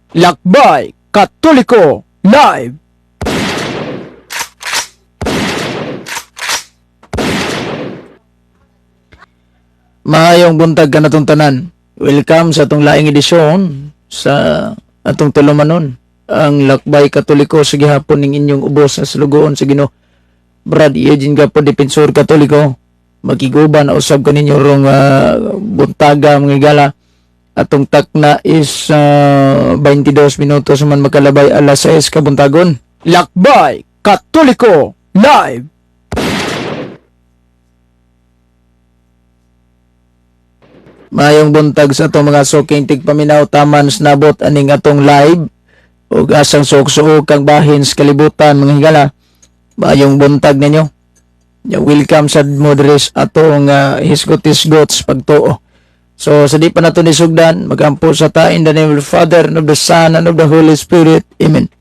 Lakbay Katoliko Live. Maayong buntag ka natong tanan. Welcome sa atong laing edisyon sa atong tulumanon. Ang Lakbay Katoliko sa gihapon ning inyong ubos sa slugoon sa Ginoo. Brad Eugene Gapo, Depensor Katoliko. Magiguban na usab kaninyo rong buntaga mga gala. Atong takna is 22 minutos man makalabay alas 6 kabuntagon. Lakbay Katoliko Live. Mayong buntag sa atong mga suking tigpaminaw taman snabot aning atong live ug asang suok-suok kang bahin sa kalibutan mga higala. Mayong buntag ninyo. Welcome sa moderis atong hisgot-hisgots pagtuo. So sa di pa nato nisugdan, magampo sa ta in the name of the Father, and of the Son, and of the Holy Spirit. Amen.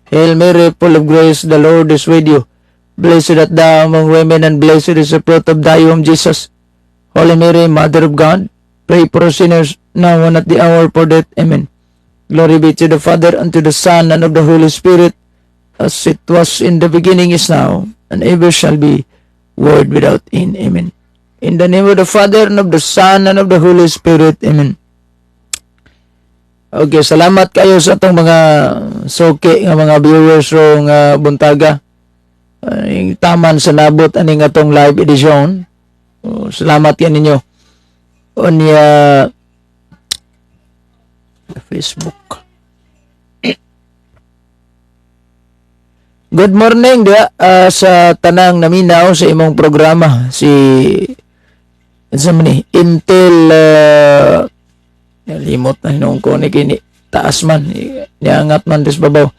Hail Mary, full of grace, the Lord is with you. Blessed art thou among women, and blessed is the fruit of thy womb, Jesus. Holy Mary, Mother of God, pray for us sinners, now and at the hour of our death. Amen. Glory be to the Father, and to the Son, and of the Holy Spirit, as it was in the beginning, is now, and ever shall be, world without end. Amen. In the name of the Father, and of the Son, and of the Holy Spirit. Amen. Okay, salamat kayo sa itong mga suki nga mga viewers rong buntaga. Taman sa nabot aning atong live edition. Salamat yan ninyo. On Facebook. Good morning dia sa tanang naminaw sa imong programa si Intel limot na hinong ko ni kini taas man niangat man dis babaw.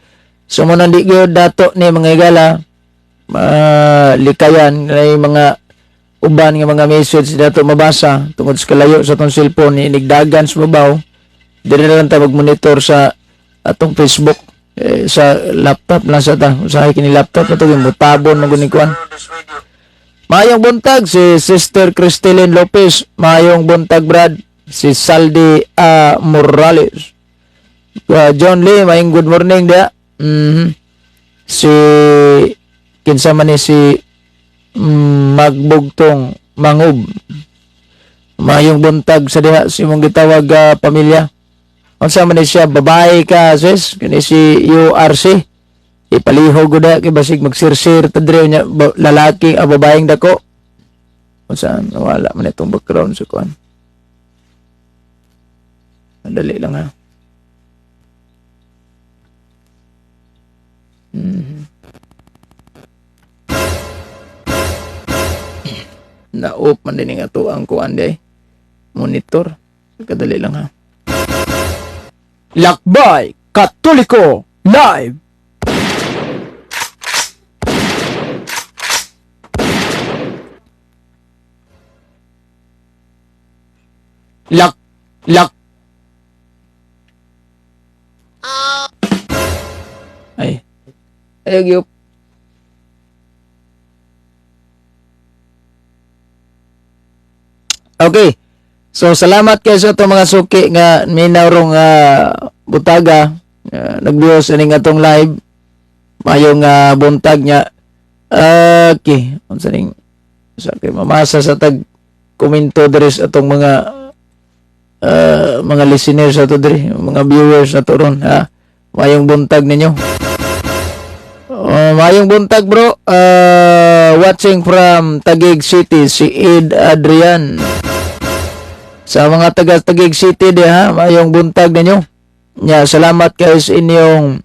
So mo nandi gyud dato ni mga igala likayan kay mga uban nga mga message dato mabasa tungod sa kalayo sa atong cellphone ni nigdagan sa babaw. Dili na lang ta mag-monitor sa atong Facebook sa laptop lang sa ta. Usahay kini laptop ato gyud mutabon mo guni kuan. Mayong buntag si Sister Cristelyn Lopez. Mayong buntag Brad si Saldi Morales. John Lee, mayong good morning dia. Si kinsa man ni si Magbugtong Mangub. Mayong buntag sa diha si mong gitawag pamilya. Unsa man ni siya, babae ka sis? Kini si URC. Ipalihog ko na, kay basig magsirsir, tadrew niya, lalaki, babaeng dako. Kung saan, wala man itong background sa kuan. Madali lang ha. Na-off man din nga to ang kuan day. Monitor. Kadali lang ha. Lakbay Katoliko Live. Lak ay gyud. Okay. So salamat kayo sa itong mga suki nga minaw rong butaga nagbios aning atong live. Mayong buntag niya. Okay. Unsa ning sa kay mamasa sa tag komento diri sa atong mga listeners ato diri, mga viewers ato ron ha. Mayong buntag ninyo. Mayong buntag bro. Watching from Taguig City si Ed Adrian. Sa mga taga Taguig City di ha, mayong buntag ninyo. Salamat kayo sa inyong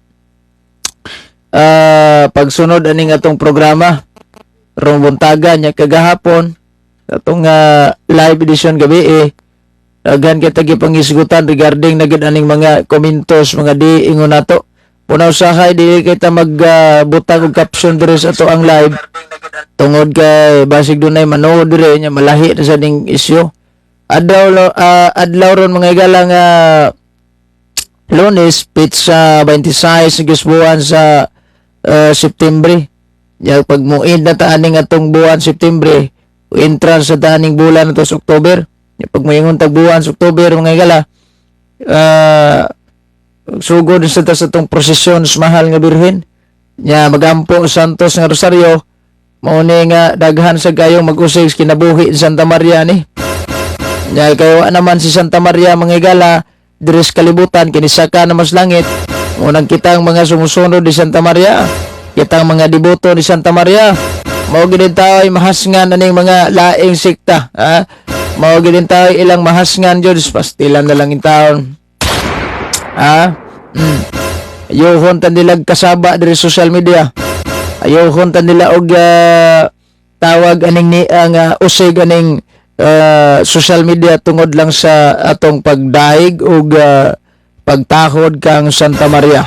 pagsunod aning atong programa. Rong buntaga nya kagahapon atong live edition gabi Daghan kita gipangisgutan regarding na gid aning mga komentos mga di ingon nato. Punaw sahay di kita magbutang og caption diri sa ato ang live. Tungod kay basig dunay manood diri nya malahi na sa ning isyu. Adlaw ron mga igalang Lunes pizza 26 gisbuan sa September. Ya pag muid na ta aning atong buwan September, entrance sa taning bulan na to sa October. Pag mayingon tagbuan sa October mga igala sugod sa ta sa tong prosesyon sa mahal nga birhen. Nya magampo santos nga rosaryo mao ni nga daghan sa kayong mag-usig kinabuhi sa Santa Maria ni. Nya kayo naman si Santa Maria mangigala diri sa kalibutan kini saka na mas langit. Unang kitang mga sumusunod di Santa Maria, kitang mga deboto ni Santa Maria. Mao gid tayo mahasngan aning mga laing sikta, ha? Mao gid tayo ilang mahasngan jud pastilan na lang in taon. Ha? Ayohon tan nila kasaba diri social media. Ayohon tan nila og tawag aning ni ang usig aning social media tungod lang sa atong pagdaig og pagtahod kang Santa Maria.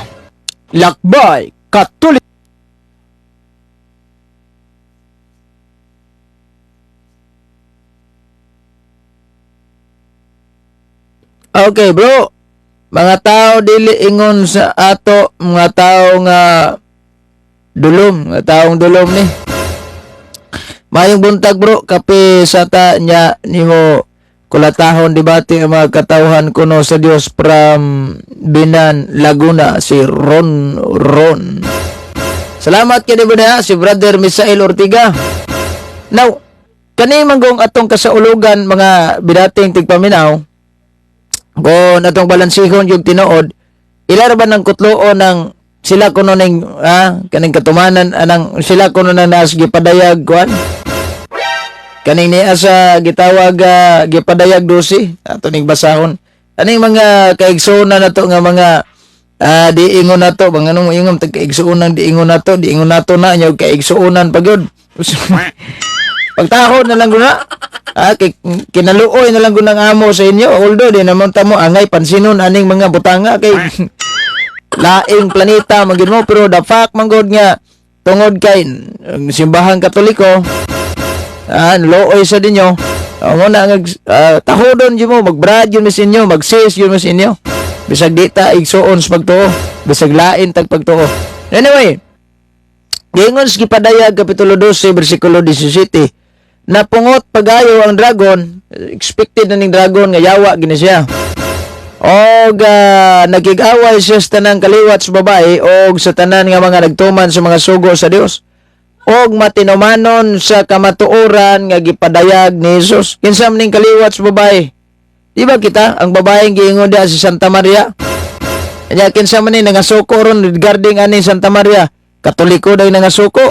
Lakbay Katolik. Okay, bro. Mga tao dili ingon sa ato, mga tao nga dulom, mga taong dulom ni. Mayong buntag, bro, kape sa ta nya nimo kulatahon debate ang mga katawhan kuno sa Dios from Binan, Laguna, si Ron. Salamat kini ba si Brother Misael Ortiga. Now, kani manggong atong kasaulugan mga bidating tigpaminaw, kung atong balansihon yung tinuod, ilar ba ng kutloon ng sila kuno ning kaning katumanan anang sila kuno na nas gipadayag kuan kaning niya sa gitawag gipadayag dosi ato ning basahon aning mga kaigsuonan nato nga mga diingon nato mga anong ingom tag kaigsuonan diingon nato na nya kaigsuonan pagyud pagtahod na lang guna kinaluoy na lang gunang amo sa inyo although di naman tamo angay pansinon aning mga butanga kay laing planeta magin mo pero the fact manggod nga tungod kay simbahang Katoliko looy sa dinyo mo na tahodon yun mo magbrad yun mas inyo magsis yun mas inyo bisag dita igsuon sa pagtuo bisag lain tag pagtuo anyway gingon sa gipadayag kapitulo 12 bersikulo 17 napungot pagayo ang dragon expected na ning dragon nga yawa gini siya og nagig-away siya sa tanang kaliwat sa babae og sa tanan nga mga nagtuman sa mga sugo sa Dios og matinumanon sa kamatuoran nga gipadayag ni Jesus kinsa man ning kaliwat sa babae di ba kita ang babaeng giingon dia si Santa Maria nya kinsa man ning nangasuko ron regarding ani Santa Maria Katoliko daw nangasuko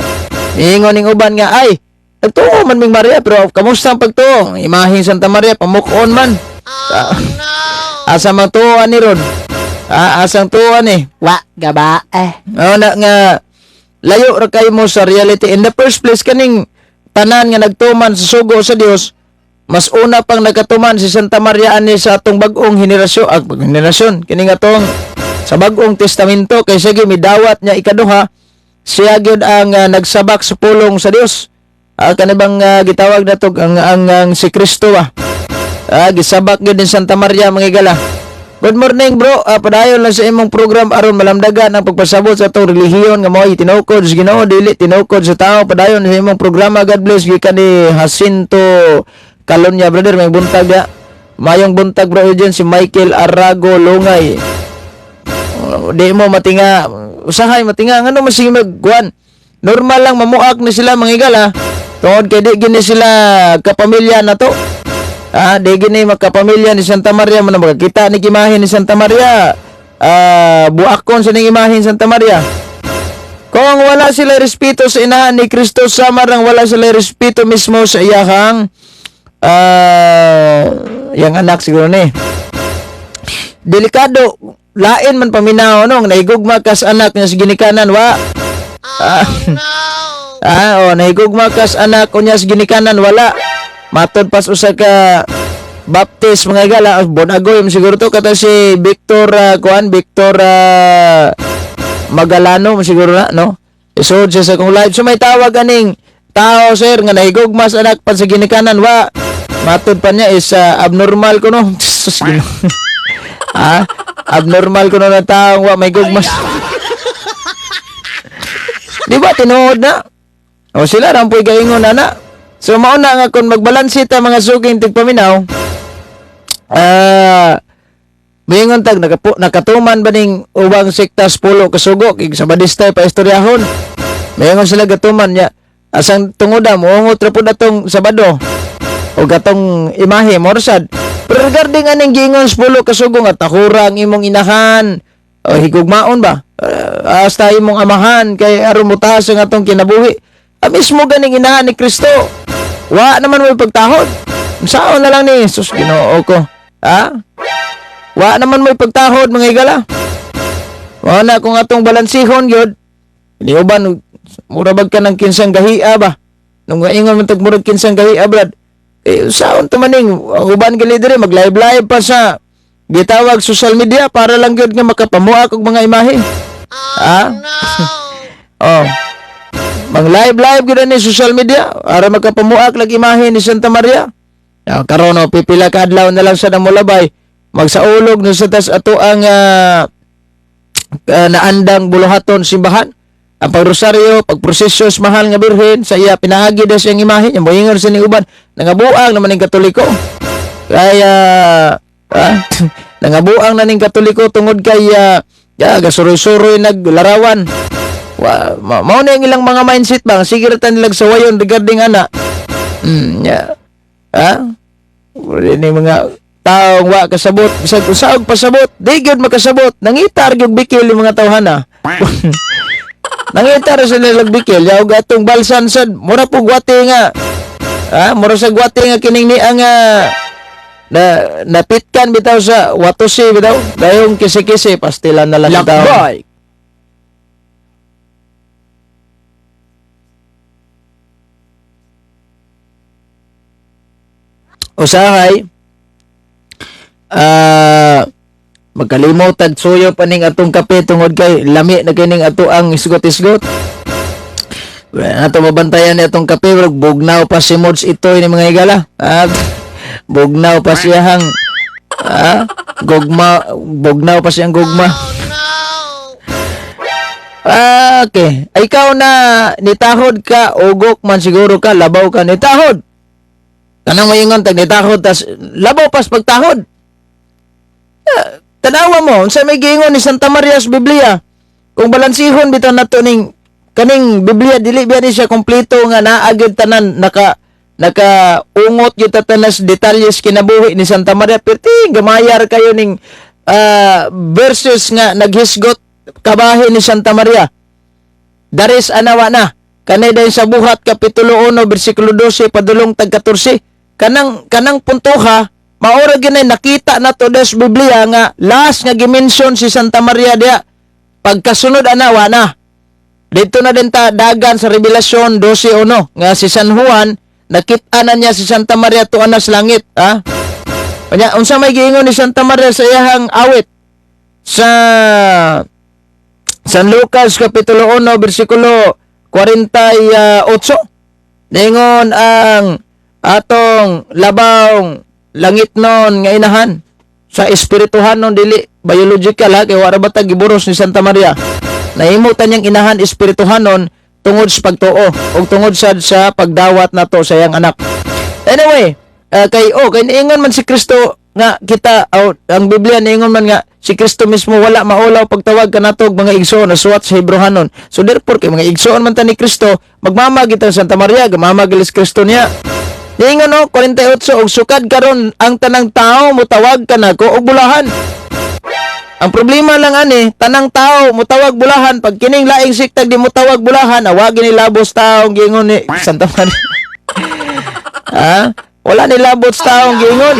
ingon ning uban nga ay nagtuo man ming Maria pero kamusta ang pagtuo imaheng Santa Maria pamukon man asa mang tuwa ni ron asang tuwa ni wa gaba na nga layo ra kay mo sa reality in the first place kaning tanan nga nagtuman sa sugo sa Dios mas una pang nagatuman si Santa Maria ani sa atong bag-ong henerasyon kini nga tong sa bag-ong testamento kay sige midawat niya ikaduha siya gyud ang nagsabak sa pulong sa Dios kanibang gitawag na to ang si Kristo gisabak gyud ni Santa Maria mangigala. Good morning bro, padayon lang sa imong program aron malamdagan ang pagpasabot sa atong relihiyon nga mo'y tinukod sa Ginoo dili tinukod sa tao. Padayon sa imong programa, God bless. Gikan ni Jacinto Calonia brother, may buntag ya. Mayong buntag bro yun si Michael Arago Lungay. Di mo matinga usahay matinga ngano masige magkuan normal lang mamuak na sila mangigala tungod kay di gini sila kapamilya na to di gini magkapamilya ni Santa Maria man magkita ni imahe ni Santa Maria buakon sa ning imahe ni Santa Maria kung wala sila respeto sa inahan ni Kristo samarang wala sila respeto mismo sa iyahang yang anak siguro ni delikado lain man paminaw no nahigugma kas anak niya sa ginikanan wa nahigugma kas anak niya sa ginikanan wala matod pas usa ka baptist mga igala bonagoy siguro to kata si Victor Victor Magalano siguro na no isod siya sa kong live so may tawag aning tao sir nga nahigugma sa anak pa sa ginikanan wa matod pa niya is abnormal ko no abnormal ko na taong wa may gugmas. Di ba tinuod na? O sila rampoy gaingon na. So mauna nga kung magbalansi ta mga suging tigpaminaw. Moingon tag nakatuman ba ning ubang sektas pulo kasugo kay sa badistay pa istoryahon. Moingon sila gatuman niya. Asang tungoda mo tra pud atong Sabado. O gatong imahe morsad. Pero regarding aning giingon sa pulo kasugo nga takurang imong inahan o higugmaon ba? Hasta imong amahan kay aron mo taas ang atong kinabuhi. Mismo ganing inahan ni Kristo. Wa naman mo pagtahod. Sao na lang ni Jesus Ginoo ko. Ha? Wa naman mo pagtahod mga igala. Wa na kung atong balansihon gyud. Liuban murabag ka ng kinsang gahia ba? Nung ingon man tag murag kinsang gahia brad. Saon to maning uban gali diri mag live pa sa gitawag social media para lang gyud nga makapamuak og mga imahe. Ah? Oh. Mag live gyud ni social media para makapamuak lag imahe ni Santa Maria. Karon pipila ka adlaw na lang sa namulabay. Magsaulog na sa tas ato ang naandang buluhaton simbahan. Ang pagrosaryo, pagprosesyo sa mahal nga birhen, sa iya pinaagi na siyang imahe, yung moingon sa ni uban, nangabuang naman ng Katoliko. Kaya, nangabuang na ng Katoliko tungod kay, gasuroy-suroy naglarawan. Mao na yung ilang mga mindset ba, siguratan nilang sa wayon regarding ana. Ini mga taong wa kasabot, bisag usaog pasabot, di gyud makasabot, nangitar gyud bikil yung mga tawhana. Nangitar sa nilag bikil, yaw gatong balsan sad, mura po gwate nga. Mura sa gwate nga kining ni ang napitkan bitaw sa watosi bitaw, dayong kisi-kisi pastilan na lang taon. Lakbay. Usahay magkalimot tag suyo pa ning atong kape tungod kay lami na kining ato ang isgot-isgot. Ato mabantayan ni atong kape wag bugnaw pa si Mods itoy ni mga igala. Bugnaw pa siyang bugnaw pa siyang gugma. Okay. Ikaw na nitahod ka, ugok man siguro ka, labaw ka nitahod. Kanang mayingon tag nitahod tas labaw pas pagtahod. Tanawa mo, sa may giingon ni Santa Maria sa Biblia. Kung balansihon bitaw nato ning kaning Biblia dili biya ni siya kompleto nga naa gyud tanan naka-ungot gyud tanas detalyes kinabuhi ni Santa Maria. Perti gamayar kayo ning verses nga naghisgot kabahin ni Santa Maria. Daris anawa na. Kanay dayon sa Buhat kapitulo 1 bersikulo 12 padulong tag 14. Kanang puntoha maura ginay nakita na to des Biblia nga last nga gimension si Santa Maria dia pagkasunod anawa na. Dito na din ta dagan sa Revelasyon 12:1 nga si San Juan nakita na niya si Santa Maria tuan sa langit, Kanya unsa may giingon ni Santa Maria sa iyang awit sa San Lucas kapitulo 1 bersikulo 48. Ningon ang atong labawng langit non nga inahan sa espirituhan non dili biological kay wala ba ta giburos ni Santa Maria. Nahimutan niyang inahan espirituhan non tungod sa pagtuo o tungod sa pagdawat nato sa iyang anak. Anyway, kay niingon man si Kristo nga kita ang Biblia niingon man nga si Kristo mismo wala maulaw pagtawag kanatog mga igsoon na suwat sa Hebrehanon. So therefore kay mga igsoon man ta ni Kristo magmamag kita Santa Maria gamamagilis Kristo niya. Niingon 48 og sukad karon ang tanang tao mutawag kanako og bulahan. Ang problema lang ani tanang tao mutawag bulahan pag kining laing siktag di mutawag bulahan awagi ni labos taong giingon ni Santa Maria. Wala ni labos taong giingon.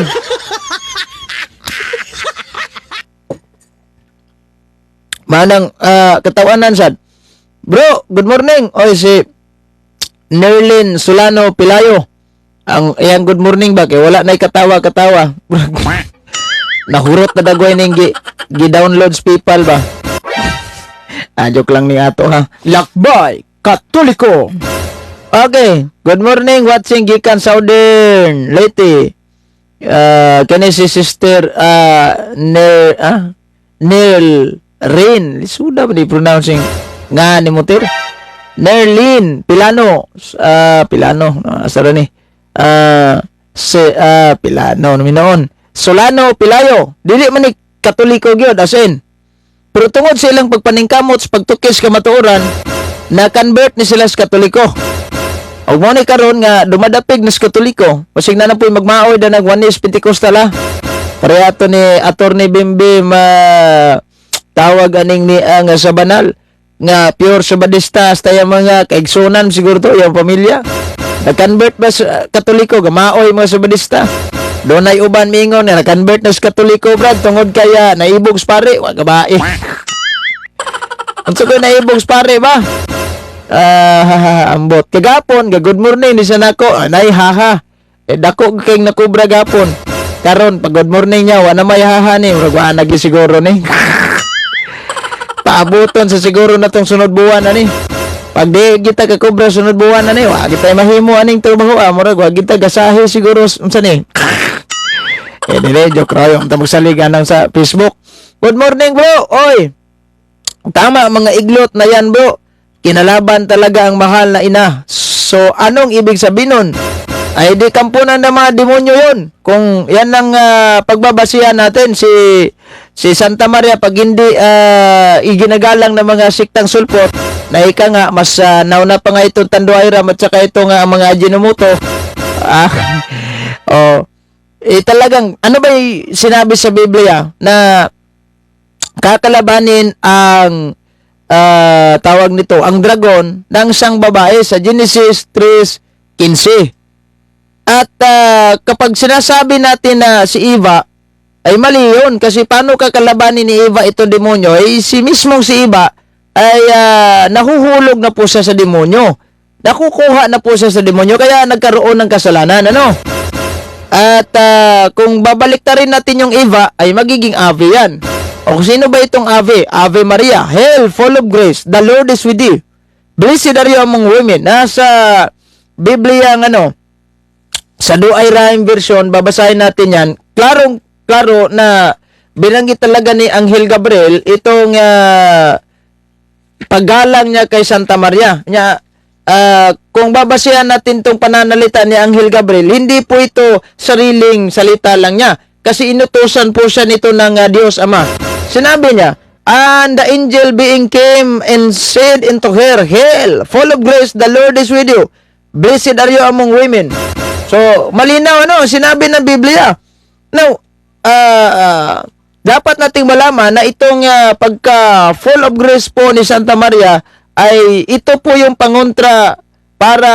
Manang katawanan sad. Bro, good morning. Oy si Nerlin Solano Pilayo. Ang iyang good morning ba kay wala nay katawa-katawa. Nahurot na dagway ning gi-downloads people ba. Joke lang ni ato ha. Lakbay Katoliko. Okay, good morning watching gikan Southern Leyte. Kani si sister Nel Rain. Suda ba di pronouncing nga ni Mutir? Nerlin Pilano. Pilano. Asara ni. Pilano. Nominoon. Solano Pilayo. Dili man ni Katoliko gyud as in. Pero tungod sa ilang pagpaningkamot sa pagtukis ka matuoran, na-convert ni sila sa Katoliko. Og mo ni karon nga dumadapig na sa Katoliko, pasig na po'y magmaoy da nag Wanis Pentecostal ha. Parehato ni Attorney Bimbim tawag aning ni ang sa banal nga pure Sabadista hasta yung mga kaigsunan siguro to yung pamilya. Nag-convert ba sa Katoliko, gamaoy mga Sabadista. Doon ay uban mingon na nag-convert na sa Katoliko, brad, tungod kaya naibog sa pare, wag kabae. Ang ko naibog sa pare ba? Ambot. Kagapon, good morning, di sa nako, nay haha. Dako kayong nakubra gapon. Karon, pag good morning niya, wala may haha ni, murag nagi siguro ni. Paabuton sa siguro na tong sunod buwan ani. Pag di kita kakubra sunod buwan ani, wa kita mahimo aning trabaho murag wa kita gasahe siguro unsa ni. Dire joke ra yung tamog saligan nang sa Facebook. Good morning bro. Oy. Tama mga iglot na yan bro. Kinalaban talaga ang mahal na ina. So anong ibig sabihin nun? Ay di kampunan na mga demonyo yun. Kung yan ang pagbabasihan natin si Santa Maria pag hindi iginagalang ng mga siktang sulpot na ika nga mas nauna pa nga itong Tanduayram at saka ito nga mga Ajinomoto talagang ano ba sinabi sa Biblia na kakalabanin ang tawag nito ang dragon ng isang babae sa Genesis 3:15. At kapag sinasabi natin na si Eva ay mali yun kasi paano kakalabanin ni Eva itong demonyo si mismong si Eva ay nahuhulog na po siya sa demonyo, nakukuha na po siya sa demonyo kaya nagkaroon ng kasalanan at kung babalik na rin natin yung Eva ay magiging Ave yan. O sino ba itong Ave? Ave Maria, Hail full of grace, the Lord is with you, blessed are you among women. Nasa Biblia sa Duay Rhyme version, babasahin natin yan. Klaro na binanggit talaga ni Anghel Gabriel itong paggalang niya kay Santa Maria. Kung babasahin natin itong pananalita ni Anghel Gabriel, hindi po ito sariling salita lang niya. Kasi inutusan po siya nito ng Diyos Ama. Sinabi niya, and the angel being came and said into her, Hail, full of grace, the Lord is with you. Blessed are you among women. So, malinaw sinabi ng Biblia. Now, dapat nating malaman na itong pagka full of grace po ni Santa Maria ay ito po yung pangontra para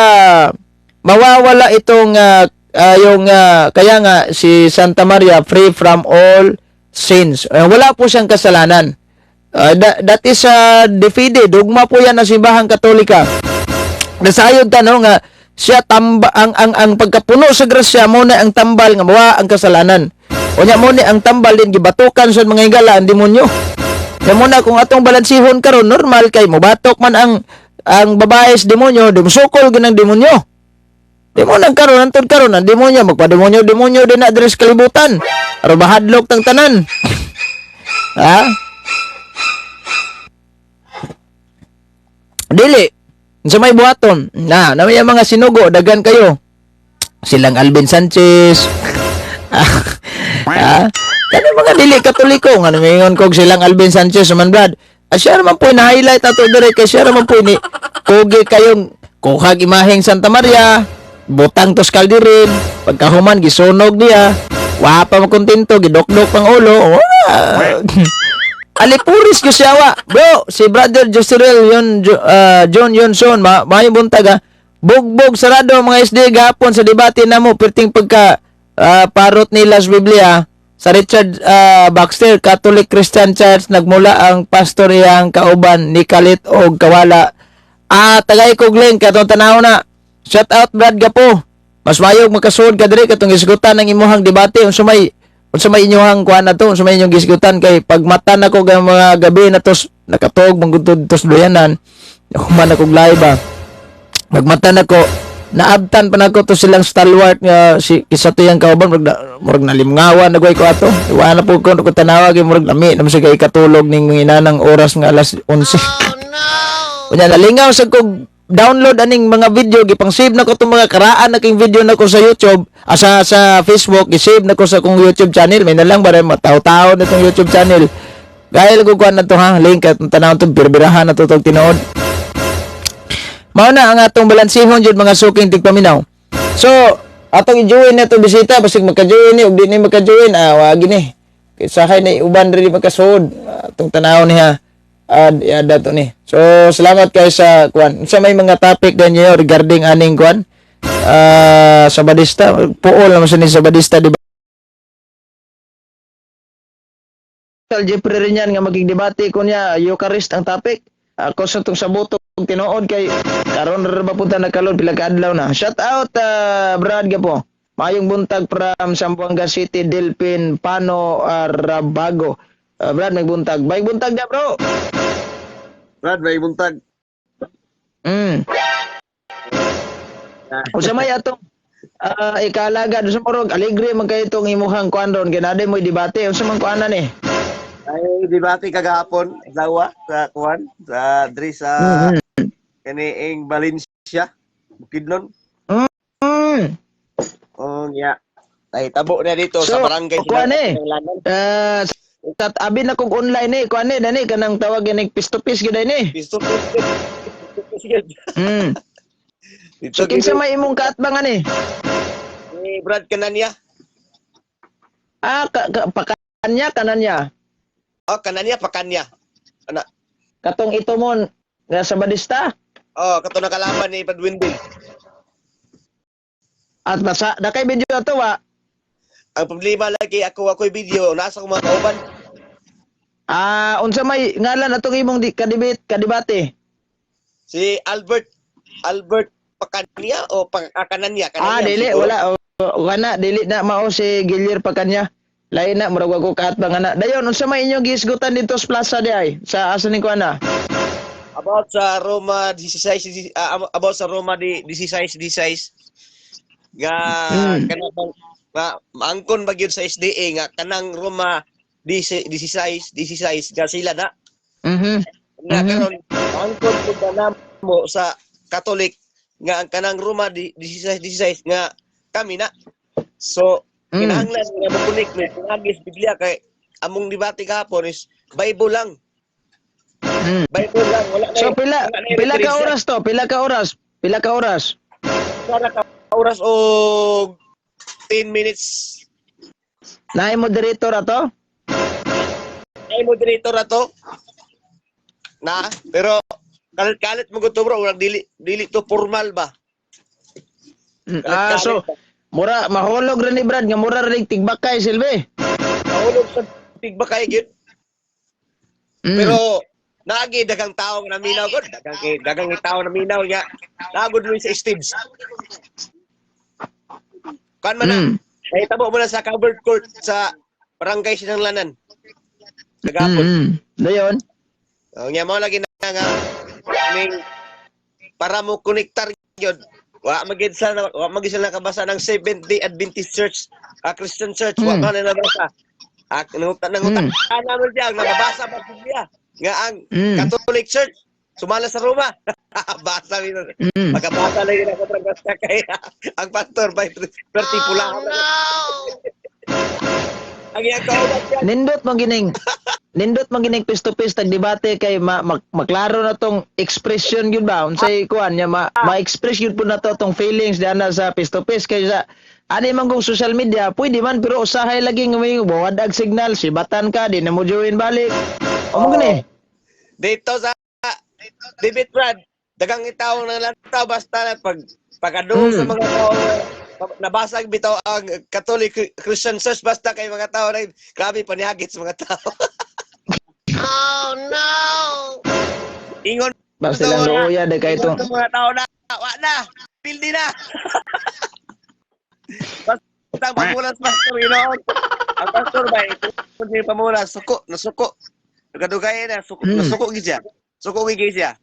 mawawala itong kaya nga si Santa Maria free from all sins. Wala po siyang kasalanan. That is defeated. Dogma po yan ng simbahang Katolika. Nasayod tanong nga siya ang pagkapuno sa grasya mo na ang tambal nga mawa ang kasalanan. O nya mo ni ang tambal din gibatukan sa mga higala ang demonyo. Nya mo na kung atong balansihon karon normal kay mo batok man ang babae sa demonyo, dimusukol ginang demonyo. Di mo nagkaroon antod karon ang demonyo magpademonyo din na address kalibutan. Aron bahadlok tang tanan. Ha? Dili sa may buhaton na may mga sinugo dagan kayo silang Alvin Sanchez kani mga dili Katoliko nga mingon kog silang Alvin Sanchez man brad siya naman po na-highlight ato dire kay siya naman po ni kogi kayong kuhag imaheng Santa Maria butang tos kaldirin pagkahuman gisunog niya wa pa makontento gidokdok pang ulo alipuris ko siya wa. Bro, si Brother Joserel John Yonson, may buntag bugbog sarado mga SD gapon sa debate na mo perting pagka parot nila sa Biblia sa Richard Baxter Catholic Christian Church nagmula ang pastor iyang kauban ni Kalit og Kawala. Tagay kog link katong tanaw na. Shout out Brad Gapo. Mas mayog makasud ka diri katong isgutan ng imuhang debate unsa may inyong kuan na to, unsa may inyong gisgutan kay pagmata na ko ang mga gabi na tos nakatog manggutod tos doyanan. Human ako live Magmata na ko naabtan pa nako to silang stalwart nga si kisa to yang kauban murag nalimngawan na ko ato. Iwa na po ko tanawag murag lami na sa kay katulog ning inanang oras nga alas 11. Oh no. Unya nalingaw sa kog download aning mga video gipang save na ko tong mga karaan na king video na ko sa YouTube, sa Facebook, gi-save na ko sa kong YouTube channel. May na lang bare mataw-taw na tong YouTube channel. Gaya ko kuan na to ha, link at tanawon to birbirahan na to tong tinuod. Mao na ang atong balansihon jud mga suking tigpaminaw. So, atong i-join na to bisita basig magka-join ni ug di ni magka-join wagi ni. Kay sahay na uban diri magkasud. Atong tanawon niya. Yada to ni. So, salamat kayo sa kuan. Sa may mga topic ganyo regarding aning kuan. Sabadista, puol naman sa ni Sabadista, di ba? Jeffrey rin yan nga maging debate ko niya, Eucharist ang topic. Ako sa itong sabutong tinuod kay karon ra ba punta nagkalod pila ka adlaw na. Shout out Brad Gapo. Mayong buntag from Zamboanga City, Delpin Pano Rabago. Brad may buntag. May buntag na bro. Brad, may buntag. Usa may atong ikalaga do sa morog alegre man kay itong imuhang kuan ron kinade mo debate unsa man kuanan ni? Ay debate kagahapon lawa sa kuan sa diri sa kaniing Valencia Bukidnon. Oh nya. Ay tabo na dito sa barangay kuan abi na kog online ni kuan ni dani kanang tawag ni face to face gid ni. Pisto. So kinsa may imong kaatbangan ni? Ni Brad Kananya. Kananya. Oh, Kananya pakanya. Ana. Katong ito mo nga sa Badista. Oh, kato nakalaman ni Padwindil. At nasa nakay video ato wa. Ang problema lagi ako'y video nasa ko mga kauban. Unsa may ngalan atong imong kadibate? Si Albert Pakanya o Kananya. Dili wala wala dili na mao si Gilir Pakanya. Lain na murag ko kaatbang ana. Dayon unsa may inyong giisgutan dito sa plaza di ay sa asa ni kuana? About sa Roma 16 about sa Roma di 16 nga kanang maangkon bagyod sa SDA nga kanang Roma 16 nga sila na. Nga karon maangkon pud na mo sa Catholic nga ang kanang Roma 16 nga kami na. So kinahanglan nga mo-connect ni pangagis Biblia kay among debate gahapon is Bible lang. Bible lang wala na. So pila ka oras to? Pila ka oras? Para ka oras o 10 minutes. Naay moderator ato? Ay moderator ato. Na, pero kalit mo gusto bro, dili to formal ba? So mura mahulog ra ni Brad nga mura ra ning tigbakay Silve. Mahulog sa tigbakay gyud. Pero naagi dagang tawo na minaw gud, dagang tawo na minaw nya. Nagud mo sa stage. Kan man na. Ay tabo mo na sa covered court sa barangay Sinanglanan. Nagapon. Dayon. Nya mo lagi na nga ning para mo konektar gyud. Wa magid sa nakabasa ng Seventh-day Adventist Church, Christian Church, wa man na nabasa. Nangutan naman diya, nababasa ba Biblia? Nga ang Catholic Church, sumala sa Roma. Basa mi. Magabasa lang yun ako basta kay ang pastor by 30 pula. Ang iyang Nindot man gining face to face tag debate kay maklaro na tong expression gyud ba unsay kuan nya ma-express gyud pud nato tong feelings diana sa face to face kay sa ani man kung social media pwede man pero usahay lagi nga may wadag signal sibatan ka di na mo join balik amo gani dito sa David Brad dagang itaw ng lantaw basta na pagkadung sa mga tao nabasag bitaw ang Catholic Christian Church basta kay mga tao na grabe paniagit sa mga tao. Oh no! Ingon basta lang looya de kay to. Mga tao na, wa na, pildi na. Basta pamulas pastor ginoon. Ang pastor ba kun di pamulas nasuko. Nagdugay na nasuko gid siya. Suko gid siya.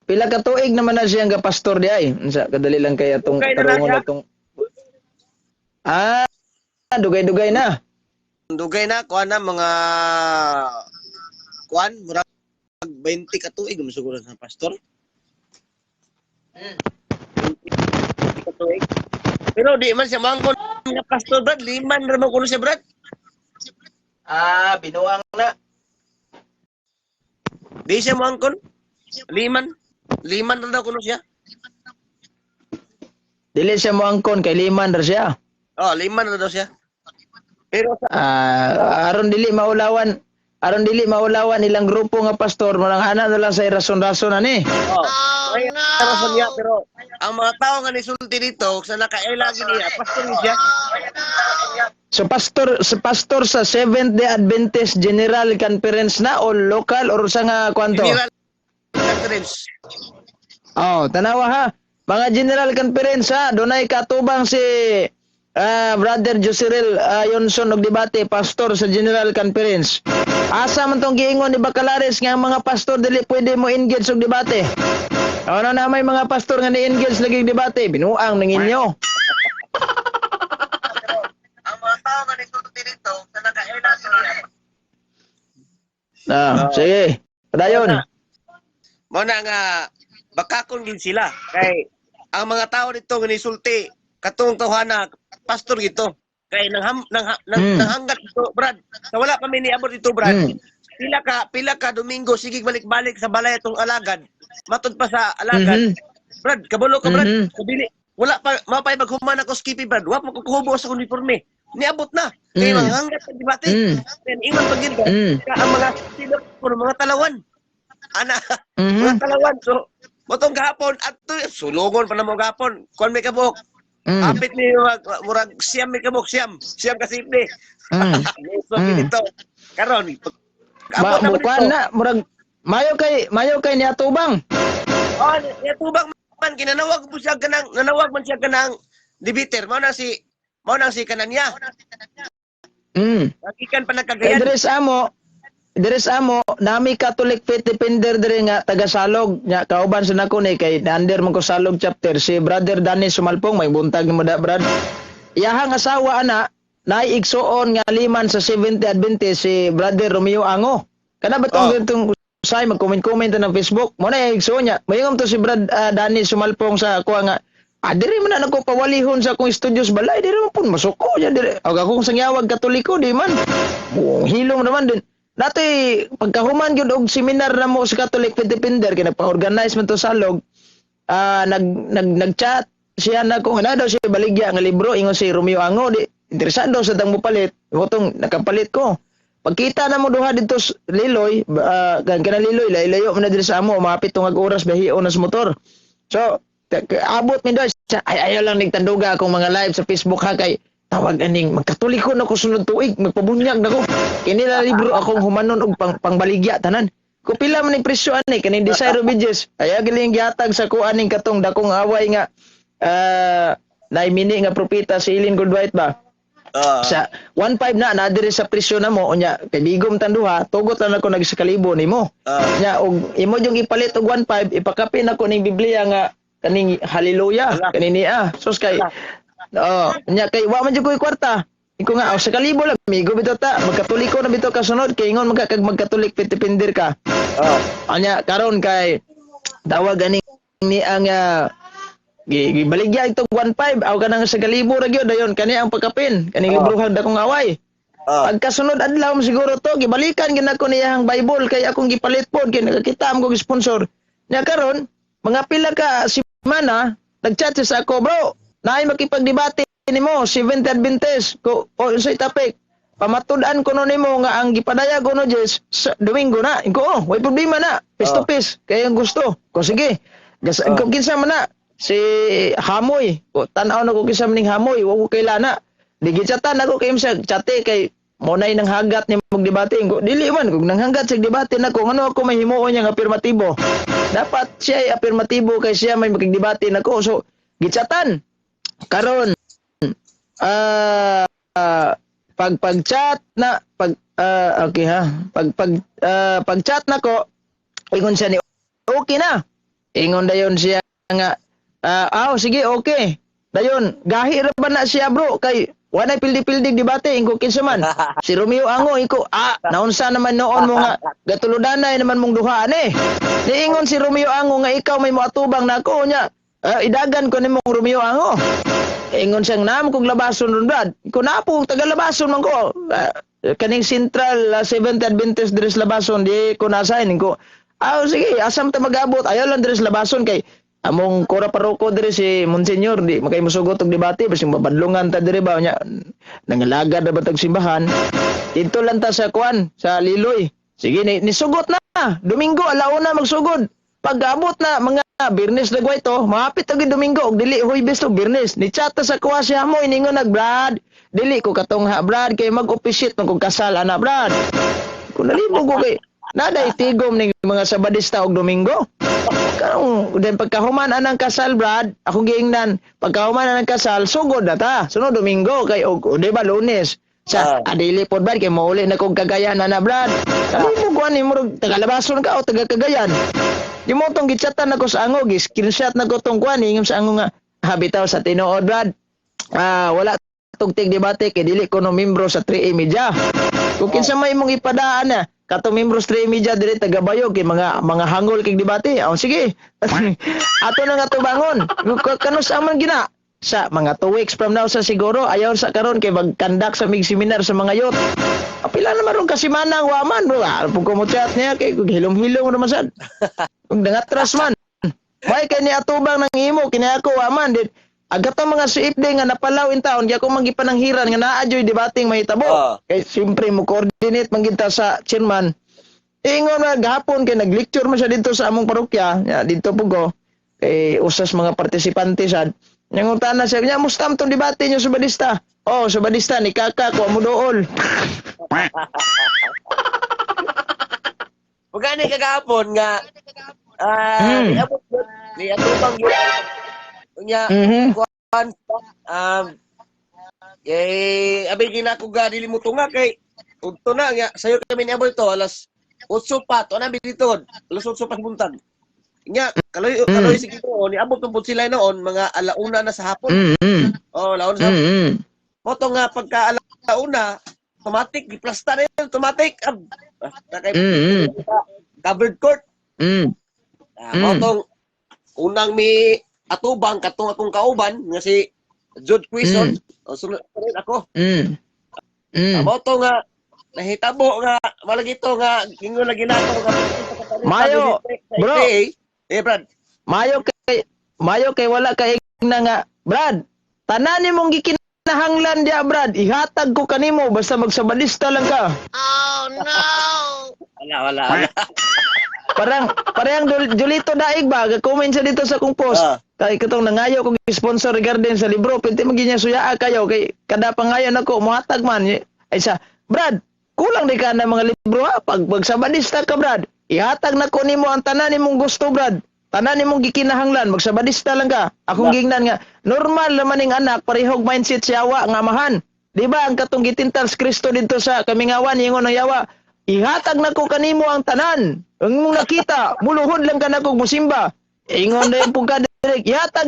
Pila ka tuig naman na siya nga pastor di ay. Unsa kadali lang kay atong tarungon atong dugay-dugay na. Dugay na kuan na mga kuan murag 20 ka tuig mo siguro sa pastor. Pero di man siya mangkon nga pastor Brad, liman ra mo kuno siya Brad. Binuang na. Di siya mangkon. Liman. Liman ra daw kuno siya. Dili siya mo angkon kay liman ra siya. Oh, liman ra daw siya. Pero sa Aron dili maulawan ilang grupo nga pastor, marang ana na lang sa rason-rason ani. ay, rason niya, pero ang mga tao nga nisulti dito sa nakaila niya, pastor ni siya. So pastor sa Seventh-day Adventist General Conference na o local or sa nga kwanto? General Conference. Tanawa ha. Mga General Conference ha, dunay katubang si Brother Joserel Yonson og debate, pastor sa General Conference. Asa man tong giingon ni Bacalares nga ang mga pastor dili pwede mo engage og debate. Ano na may mga pastor nga ni-engage lagi og debate, binuang nang inyo. Ang mga tao nga nisulti dito sa nakaila niya. Sige. Padayon. Mo na nga bakakon gid sila kay ang mga tao dito nga nisulti katong tawhana pastor gito kay nanghanggat dito Brad sa wala pa mi niabot dito Brad. Pila ka Domingo sige balik-balik sa balay atong alagad matud pa sa alagad. Brad kabulo ka Brad sabili wala pa mapay maghuman ako skipi Brad wa pa ko kuhubo sa uniforme niabot na kay manghanggat sa debate then ingon pa gid ang mga sila mga talawan ana mga talawan so motong gahapon at sulungon pa na mo gahapon kon may kabuk apit ni murag siyam may kabuk siyam kasipli so dito karon bukan na murag mayo kay ni atubang ni atubang man kinanawag mo siya nanawag man siya kanang debiter mao nang si kanan niya Nakikan pa nagkagayan Deres amo nami Catholic Faith Defender dire nga taga Salog nya kauban sa nako ni kay under man ko Salog chapter si Brother Danny Sumalpong may buntag ni mo da Brad. Iyahang asawa ana naigsuon nga liman sa Seventh-day Adventist si Brother Romeo Ango. Kana ba tong usay mag-comment na Facebook mo na igsuon niya. Mayong to si Brad Danny Sumalpong sa ako nga diri man na nako pawalihon sa akong studios balay diri man pun masuko nya diri. Og akong sangyawag Katoliko di man. Hilom naman din. Dati pagkahuman gyud og seminar na mo sa Catholic Faith Defender kay nagpa-organize man to sa Salog. Nag-chat siya na kung ano daw siya baligya nga libro ingon si Romeo Ango di interesado sa tang mupalit. Motong nakapalit ko. Pagkita na mo duha dito Liloy, kana Liloy layo man na diri sa amo mapit tungag oras bahion na sa motor. So abot mi daw ayaw lang nigtanduga akong mga live sa Facebook ha kay tawag aning magkatoliko na ko sunod tuig magpabunyag nako kinila libro akong humanon og pangbaligya tanan ko pila man ning presyo ani kaning Desire Obejes ay giling gihatag sa kuaning katong dakong away nga naimini nga propeta si Eileen Goldwhite ba sa 1.5 na diri sa presyo na mo unya kay bigom tanduha tugot lang ako nagsakalibo nimo nya og imo yung ipalit og 1.5 ipakapin ako ning Biblia nga kaning hallelujah kanini sus kay nya kay wa man jud ko'y kwarta. Iko nga sa kalibo lang migo bitaw ta magkatoliko na bitaw kasunod kay ingon magkatolik pitipindir ka. Anya karon kay tawag ani ni ang gibaligya ito 1.5 aw kanang sa kalibo ra gyud dayon kani ang pagkapin kaning librohan dakong away. Pagkasunod adlaw siguro to gibalikan gid nako niyang Bible kay akong gipalit pod kay nakakita am kog sponsor. Nya karon mga pila ka semana nagchat sa ako bro naay makipagdebate nimo Seventh-day Adventist ko unsay topic pamatud-an ko no nimo nga ang gipadayag ko no Jess sa Domingo na ko way problema na face to face kay ang gusto ko sige kung kinsa man na si Hamoy ko tan-aw na ko kinsa maning Hamoy wa ko kailana digitsatan ako kay imsa chate kay mo nay nang hagat ni magdebate ko dili man kung nang hagat sa debate nako ano ako may himuon niya nga afirmatibo dapat siya ay afirmatibo kay siya may magdebate nako so gitsatan karon pag-chat na okay ha pag-chat nako ingon siya ni okay na ingon dayon siya nga sige okay dayon gahi ra ba na siya bro kay wanay pildi-pildig debate ingko kinsa man si Romeo Ango iko naunsa naman noon mo nga gatuludanay naman mong duha ani niingon si Romeo Ango nga ikaw may moatubang nako nya Idagan ko ni mong Romeo ango. Ingon siyang naman kong labason ron, Brad. Kung na po, taga-labason man ko. Kaning Central Seventh Adventist Dres Labason, di ko nasahin ko. Sige, asam ta mag-abot. Ayaw lang Dres Labason kay among kora paroko diri si Monsignor, di makay musugot og debate basi mabadlungan ta diri ba nya nangalagad na batag simbahan. Dito lang ta sa kuan, sa Liloy. Sige, nisugot na. Domingo alauna magsugod. Pag-abot na mga Birnes dagway to, mahapit og Domingo og dili Huwebes to Birnes. Ni chat sa kuha siya mo iningon Brad. Dili ko katong ha Brad kay mag-officiate man kog kasal ana Brad. Kung nalimo ko kay naday tigom ning mga Sabadista og Domingo. Karong den pagkahuman anang kasal Brad, akong giingnan pagkahuman anang kasal sugod na ta. Sunod Domingo kay og di ba Lunes. Sa adili pod Brad kay mauli na kog Cagayan na Brad. Ano mo kuan ni murag taga-Labason ka o taga-Cagayan? Di mo tong gichatan nako sa ango, screenshot nako tong kuan ingam sa ango nga habitaw sa tinuod Brad. Wala tong tig debate kay dili ko no membro sa 3A Media. Kung kinsa may imong ipadaan na katong membro sa 3A Media dili tagabayog kay mga hangol kay debate. Sige. Ato na nga to bangon. Kanus aman gina sa mga 2 weeks from now sa siguro ayaw sa karon kay mag-conduct sa mig seminar sa mga youth. Apila na maron kasi manang waman bro. Pag kumutiyat niya kay hilom-hilom naman sad. Kung nangatras man. May kay ni atubang nang imo kini ako waman dit. Agatang mga CFD nga napalaw in taon di ako magipananghiran nga naadyoy debating mahitabo. Kay siyempre mo coordinate manginta sa chairman. Ingon na gahapon kay nag-lecture man siya dito sa among parokya. Dito po ko. Kay usas mga partisipante sad. Nangunta na siya, mustam tong debate nyo sa Badista. Sa Badista, ni Kaka, kuha mo dool. Huwag ni kagapon nga, ni atubang yun, nga, kuhan, abay ginako ga, dili mo tunga kay, ito na, nga, sayo kami ni Aboy to, alas 8 pa, to na binitod, alas 8 pa buntag. Nga, kaloy sige ko, niabot ng sila noon, mga alauna na sa hapon. Alauna sa hapon. Moto nga, pagka alauna, automatic, giplasta na yun, automatic. Covered court. Motong, unang may atubang, katong akong kauban, nga si Jude Quison, sunod rin ako. Moto nga, nahitabo nga, malagito nga, ingo lagi na ako. Mayo, bro. Brad. Mayo kay wala kay na nga, Brad. Tanan nimong gikinahanglan dia, Brad. Ihatag ko kanimo basta magsabadista lang ka. Oh no. Wala. Parang Julito Daig ba, comment siya dito sa kong post. Kay katong nangayo kog sponsor regarding sa libro, pwede maginya suya kayo kay kada pangayon ako mohatag man. Ay sa, Brad, kulang di ka na mga libro ha. Pag magsabadista ka, Brad. Ihatag na ko nimo ang tanan nimong gusto, Brad. Tanan nimong gikinahanglan, magsabadista lang ka. Akong gingnan nga, normal naman ning anak, parehog mindset si Yawa nga amahan. Di ba ang katong gitintal sa Kristo dito sa Kamingawan, ingon ng Yawa, ihatag na ko kanimo ang tanan. Ang mong nakita, muluhod lang ka na kong musimba. Ingon na yung pugka direk, ihatag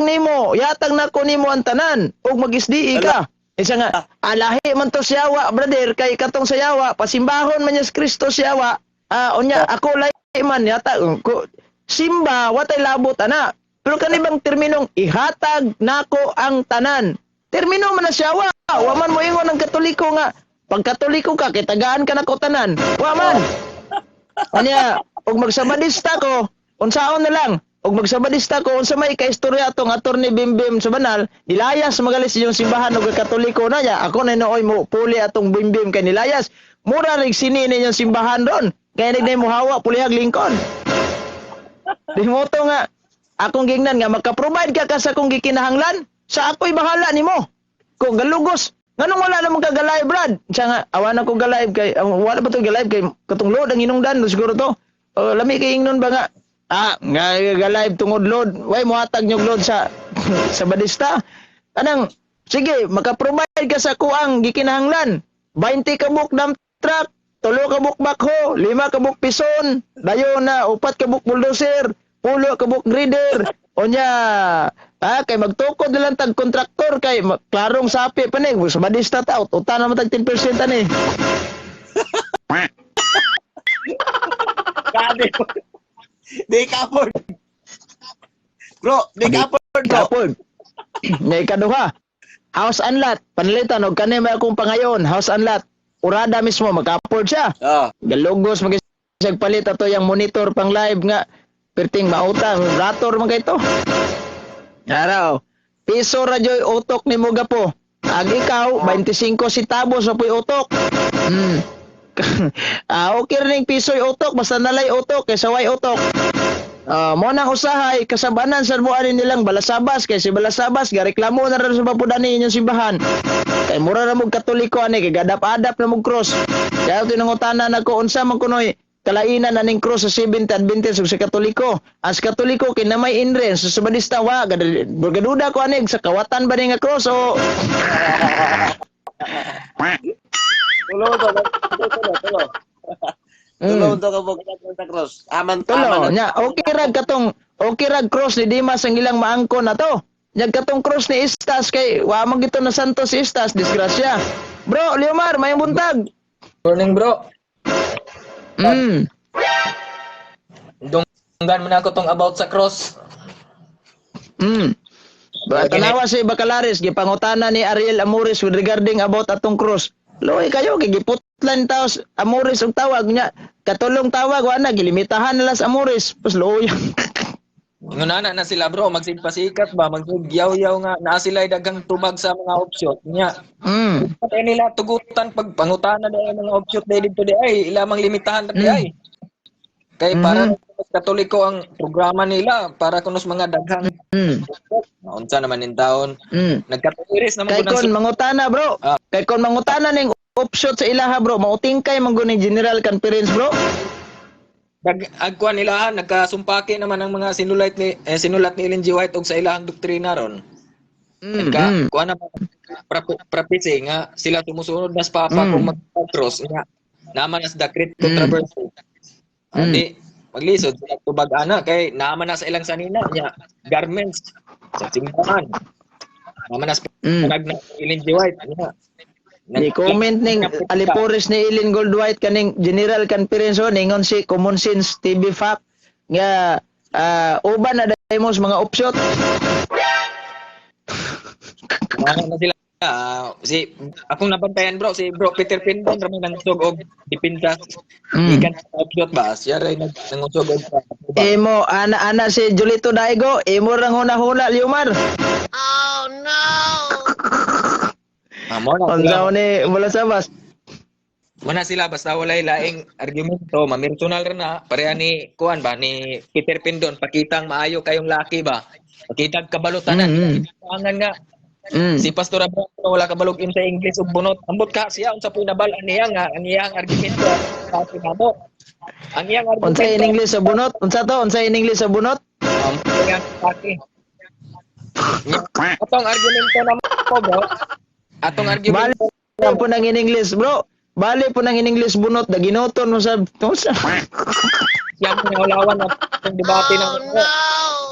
na ko nimo ang tanan. Huwag mag-isdi ka. Isa nga, alahi man to si Yawa, brother, kay katong sa Yawa, pasimbahon man niya sa Kristo si Yawa. Onya ako lay man yata ko simba watay labot ana. Pero kanibang terminong ihatag nako ang tanan. Termino man na siya wa man mo ingon ng Katoliko nga pag Katoliko ka kitagaan ka nako tanan. Wa man. Anya og magsabadista ko unsaon na lang. Og magsabadista ko unsa may kaistorya tong Attorney Bimbim sa banal nilayas magalis yung simbahan og Katoliko na ya. Ako na nooy mo puli atong Bimbim kay nilayas. Mura rig sini ninyong simbahan ron. Kaya nagday mo hawa, pulihag lingkon. Di mo to nga, akong gingnan nga, magka-provide ka sa akong gikinahanglan, sa ako'y bahala ni mo. Kung galugos, nganong wala namang kagalive, Brad? Siya nga, awan ako galive kay, wala ba ito galive kay, katong load ang inungdan, siguro to. Lami kay ingnon ba nga, nga galive tungod load, way muhatag nyog load sa, sa Badista. Anang, sige, magka-provide ka sa kuang gikinahanglan, 20 ka book dump truck, 3 ka buk bakho, 5 ka buk pison, dayon na 4 ka buk bulldozer, 10 ka buk grader. Onya, kay magtukod na lang tag kontraktor kay klarong sapi pa ni, sa Badista ta, utan na matag 10% ani. Di ka afford. Bro, di ka afford. Nga ikaduha, house and lot. Panalitan, og kani may akong pangayon, house and lot. Urada mismo, mag-upload siya. Galugos, mag-isag palit ato yung monitor pang live nga. Perting mautang, rator mga ito. Araw, piso radyo'y utok ni Muga po. Ag ikaw, 25 centavos sa po'y utok. Okay rin piso'y utok, basta nalay utok, kaysa way utok. Mo nang usahay, kasabanan sa buwan nilang Balasabas, kay si Balasabas, gareklamo na rin sa papudani inyong simbahan. Kay mura na mong katoliko, kay gadap-adap na mong cross. Kaya tinangutanan ako, unsa man kunoy, kalainan na ning cross sa 7th Adventist ug sa Katoliko. As Katoliko kinamay inren sa Sabadista wa gaduda ko anig sa kawatan ba ni nga cross o Tulo to ka mo sa cross. Aman tulo nya okay rag cross ni Dimas ang ilang maangkon na to. Nya katong cross ni Estas kay wa man gito na santos si Estas disgrasya. Bro, Leomar, may buntag. Morning, bro. Dunggan mo na ako tong about sa cross. Tanawa si Bacalaris, gipangutana ni Ariel Amores with regarding about atong cross. Loy kayo, gigiputlan taos Amores og tawag niya. Katulong tawag, wala, gilimitahan nila sa Amores. Pas loy. Ngunana na sila, bro, magsigpasikat ba, magsugyaw-yaw nga, na sila dagang tumag sa mga option niya. Kaya nila tugutan pag pangutana na yung mga option dito di ay, ilamang limitahan na di ay. Kaya para Katoliko ang programa nila, para kunos mga daghang. Unsa naman in taon. Nagkatuiris naman Kay kon mangutana, bro. Kay kon mangutana ning option sa ilaha, bro, mautingkay man guni General Conference, bro. Agkuan nila nagkasumpaki naman ang mga sinulat ni Ellen G. White og sa ilahang doktrina ron. Kuan na prophecy nga sila sumusunod nas papa kung mag-cross nga naman as the great controversy. Andi maglisod sila tubag ana kay naman na sa ilang sanina nya garments sa simbahan. Naman as nag Ellen G. White nga. Ni comment ning Alipores ni Ellen Goldwhite kaning General Conference ningon si Common Sense TV Fact nga uban na demos mga option. Ano na sila si akong nabantayan bro si Bro Peter Pindon ramay nang usog og dipinta ikan option ba siya ray nang usog og Imo ana si Julito Daigo imo rang huna-huna Liumar. Oh no! Unsa ni mula sa bas? Mana sila basta walay laing argumento, mamirtunal ra na pareha ni kuan ba ni Peter Pindon pakitang maayo kayong laki ba. Pakitag kabalutanan. Angan nga si Pastor Abraham wala kabalog in sa English ug bunot. Ambot ka siya unsa puy nabal niya nga ang iyang argumento sa pinamo. Ang iyang argumento Unsa in English sa bunot? Unsa to? Unsa in English sa bunot? Ang iyang laki. Atong argumento namo ko bro. Atong argument Bali po nang in English, bro. Bali po nang in English bunot, daginoton mo sa siya mo naulawan atong debate na Oh no!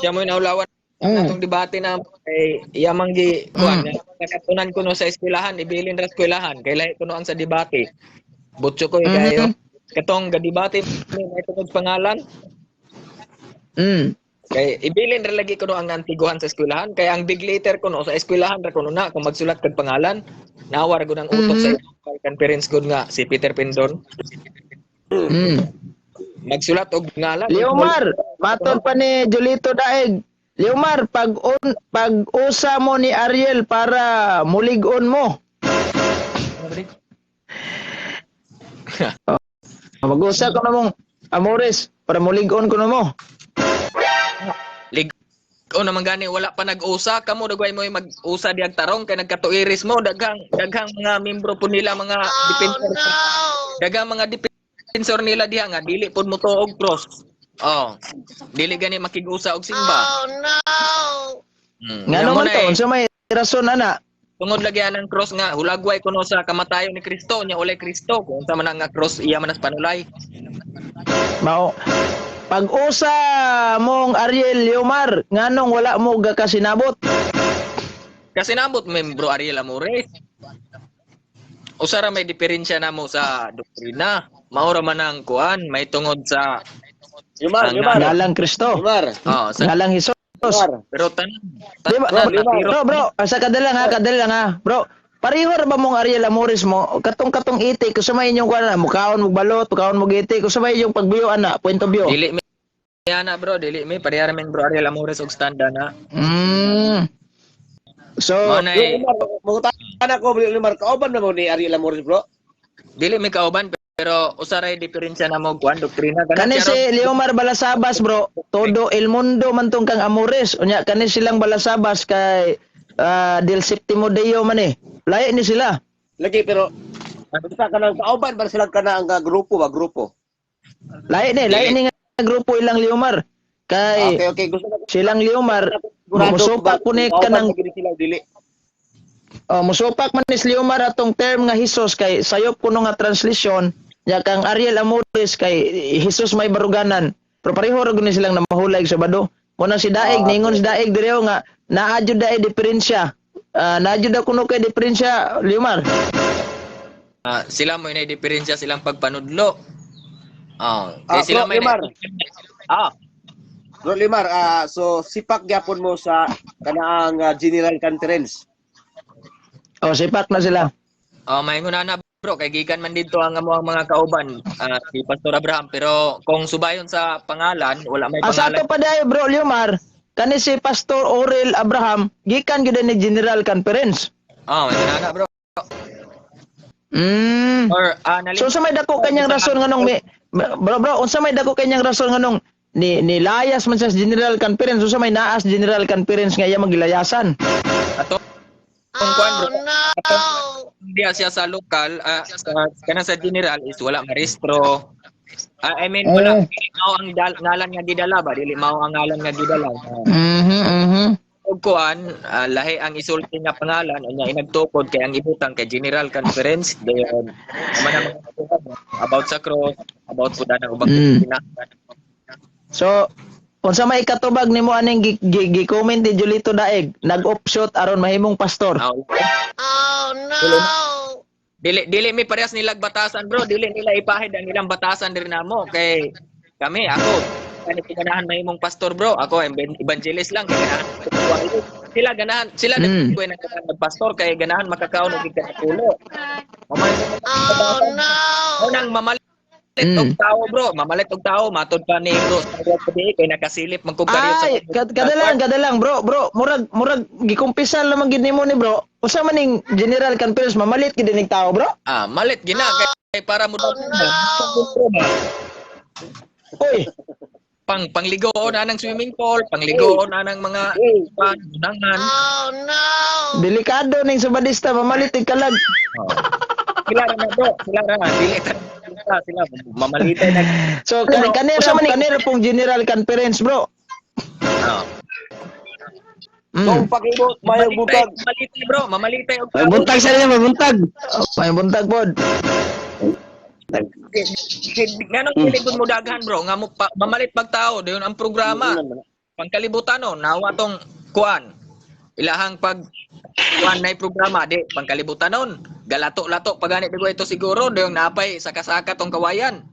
siya mo naulawan atong debate na kay iya manggi kuan nakatunan ko no sa eskwelahan ibilin ra eskwelahan kay lahi kuno ang sa debate. Butso ko kayo. Katong gadebate may tungod pangalan. Kay ibilin ra lagi kuno ang antiguhan sa eskwelahan kay ang big letter kuno sa eskwelahan ra kuno na kung magsulat kag pangalan nawar gud ang utok sa conference gud nga si Peter Pindon. Magsulat og ngalan. Leomar, matod pa ni Julito Daig. Leomar, pag-usa mo ni Ariel para mulig-on mo. Mag-usa ko na mong Amores para mulig-on ko na mo. O naman gani wala pa nag-usa kamo dagway mo mag-usa diag tarong kay nagkatuiris mo daghang mga membro po nila mga defensor. Daghang mga defensor nila diha nga dili pod mo tuog cross. Dili gani makig-usa og simba. Oh no! Ngano man to unsa may rason ana? Tungod lagi anang cross nga hulagway kuno sa kamatayon ni Kristo nya ulay Kristo kung unsa man nga cross iya man as panulay. Mao pag-usa mong Ariel Leomar, nganong wala mo gakasinabot? Kasi nabot membro Ariel Amores. Usara may diferensya namo sa doktrina. Maura man ang kuan, may tungod sa Yumar. Ngalang Kristo. Yumar. sa Ngalang Hesus. Pero tanan Di ba, bro, sa kadalang ha. Bro, pareho ra ba mong Ariel Amores mo? Katong iti, kung sa may inyong kuwan na, mukaon mo balot, mukaon mo iti, kung sa may inyong pagbuyo ana, point of view. dili mi ana bro, dili mi parehara men bro Ariel Amores og standa na. So, Mao na Mga ko, Limar, kauban na mo ni Ariel Amores, bro? dili mi kauban pero usaray diferensya na mo kuan doktrina kani si Leomar Balasabas bro, todo el mundo man tong kang Amores. Unya kani silang Balasabas kay Del Septimo Deo man eh. Lahi ni sila. Lagi, pero basta ka ng kauban, para sila ka na ang grupo ba, grupo? Lahi ni nga grupo ilang Leomar. Kay Okay, gusto na silang Leomar, musupak po ni kanang sila dili. musupak man ni Leomar atong term nga Hesus kay sayop kuno nga translation nya kang Ariel Amores kay Hesus may baruganan. Pero pareho ra guni silang namahulay sa bado. Muna si Daig ningon si Daig direho nga naadyo dae diferensya. Naadyo da kuno kay diferensya Leomar. sila mo inay diferensya silang pagpanudlo. Bro Sila may Limar. Bro Limar, so sipak gyapon mo sa kanaang General Conference. Sipak na sila. Maingon na bro, kay gikan man dito ang ang mga kauban si Pastor Abraham pero kung subayon sa pangalan, wala may Sa pangalan. ato pa dayo bro Leomar, kani si Pastor Orel Abraham gikan gyud ni General Conference. Maingon na bro. Or So sa may dako kanyang rason nganong bro, unsa may dako kanyang rason nganong ni layas man sa General Conference, so sa may naas General Conference nga iya magilayasan. ato kung kuan bro. Diya siya sa lokal, kana sa general is wala marestro. I mean wala mao ang ngalan nga gidala ba, dili mao ang ngalan nga gidala. Ug kuan lahi ang isulti nga pangalan unya inagtukod kay ang ibutang kay General Conference dayon man about sa cross, about pud ang ubang tinahdan. So unsa may katubag nimo aning gi-comment ni Julito Daig, nag-offshot aron mahimong pastor. Oh no! Dili mi parehas nilag batasan bro, dili nila ipahid ang ilang batasan diri namo kay kami ako ganahan mahimong pastor bro, ako evangelist lang kay ganahan sila ganahan sila ko na pastor kay ganahan makakaon og ikatulo. Oh no! Unang mamalit og tao bro, mamalit og tao matod pa ni bro sa kay nakasilip man kog Ay, kadalang bro, murag gikumpisal lamang gid nimo ni bro. Usa man ning General Conference mamalit gid ning tao bro. Malit gina kay para mo Oy, pangligoon anang swimming pool, pangligoon anang mga panangan. Oh no! delikado ning subadista mamalit ig kalag. Sila ra na bro, sila ra dili sila mamalitay na. So kanira pong General Conference bro. Kung pag-ibot, mayang butag. Mamalitay bro, mamalitay og May buntag sa niya, may buntag. May buntag pod. Ganong piligod mo daghan bro, nga mo mamalit pag tao, dayon ang programa. Pangkalibutan no, nawa tong kuan. Ilahang pag kuan nay programa di pangkalibutan non. Galato-lato pagani digo ito siguro dayon napay saka-saka tong kawayan.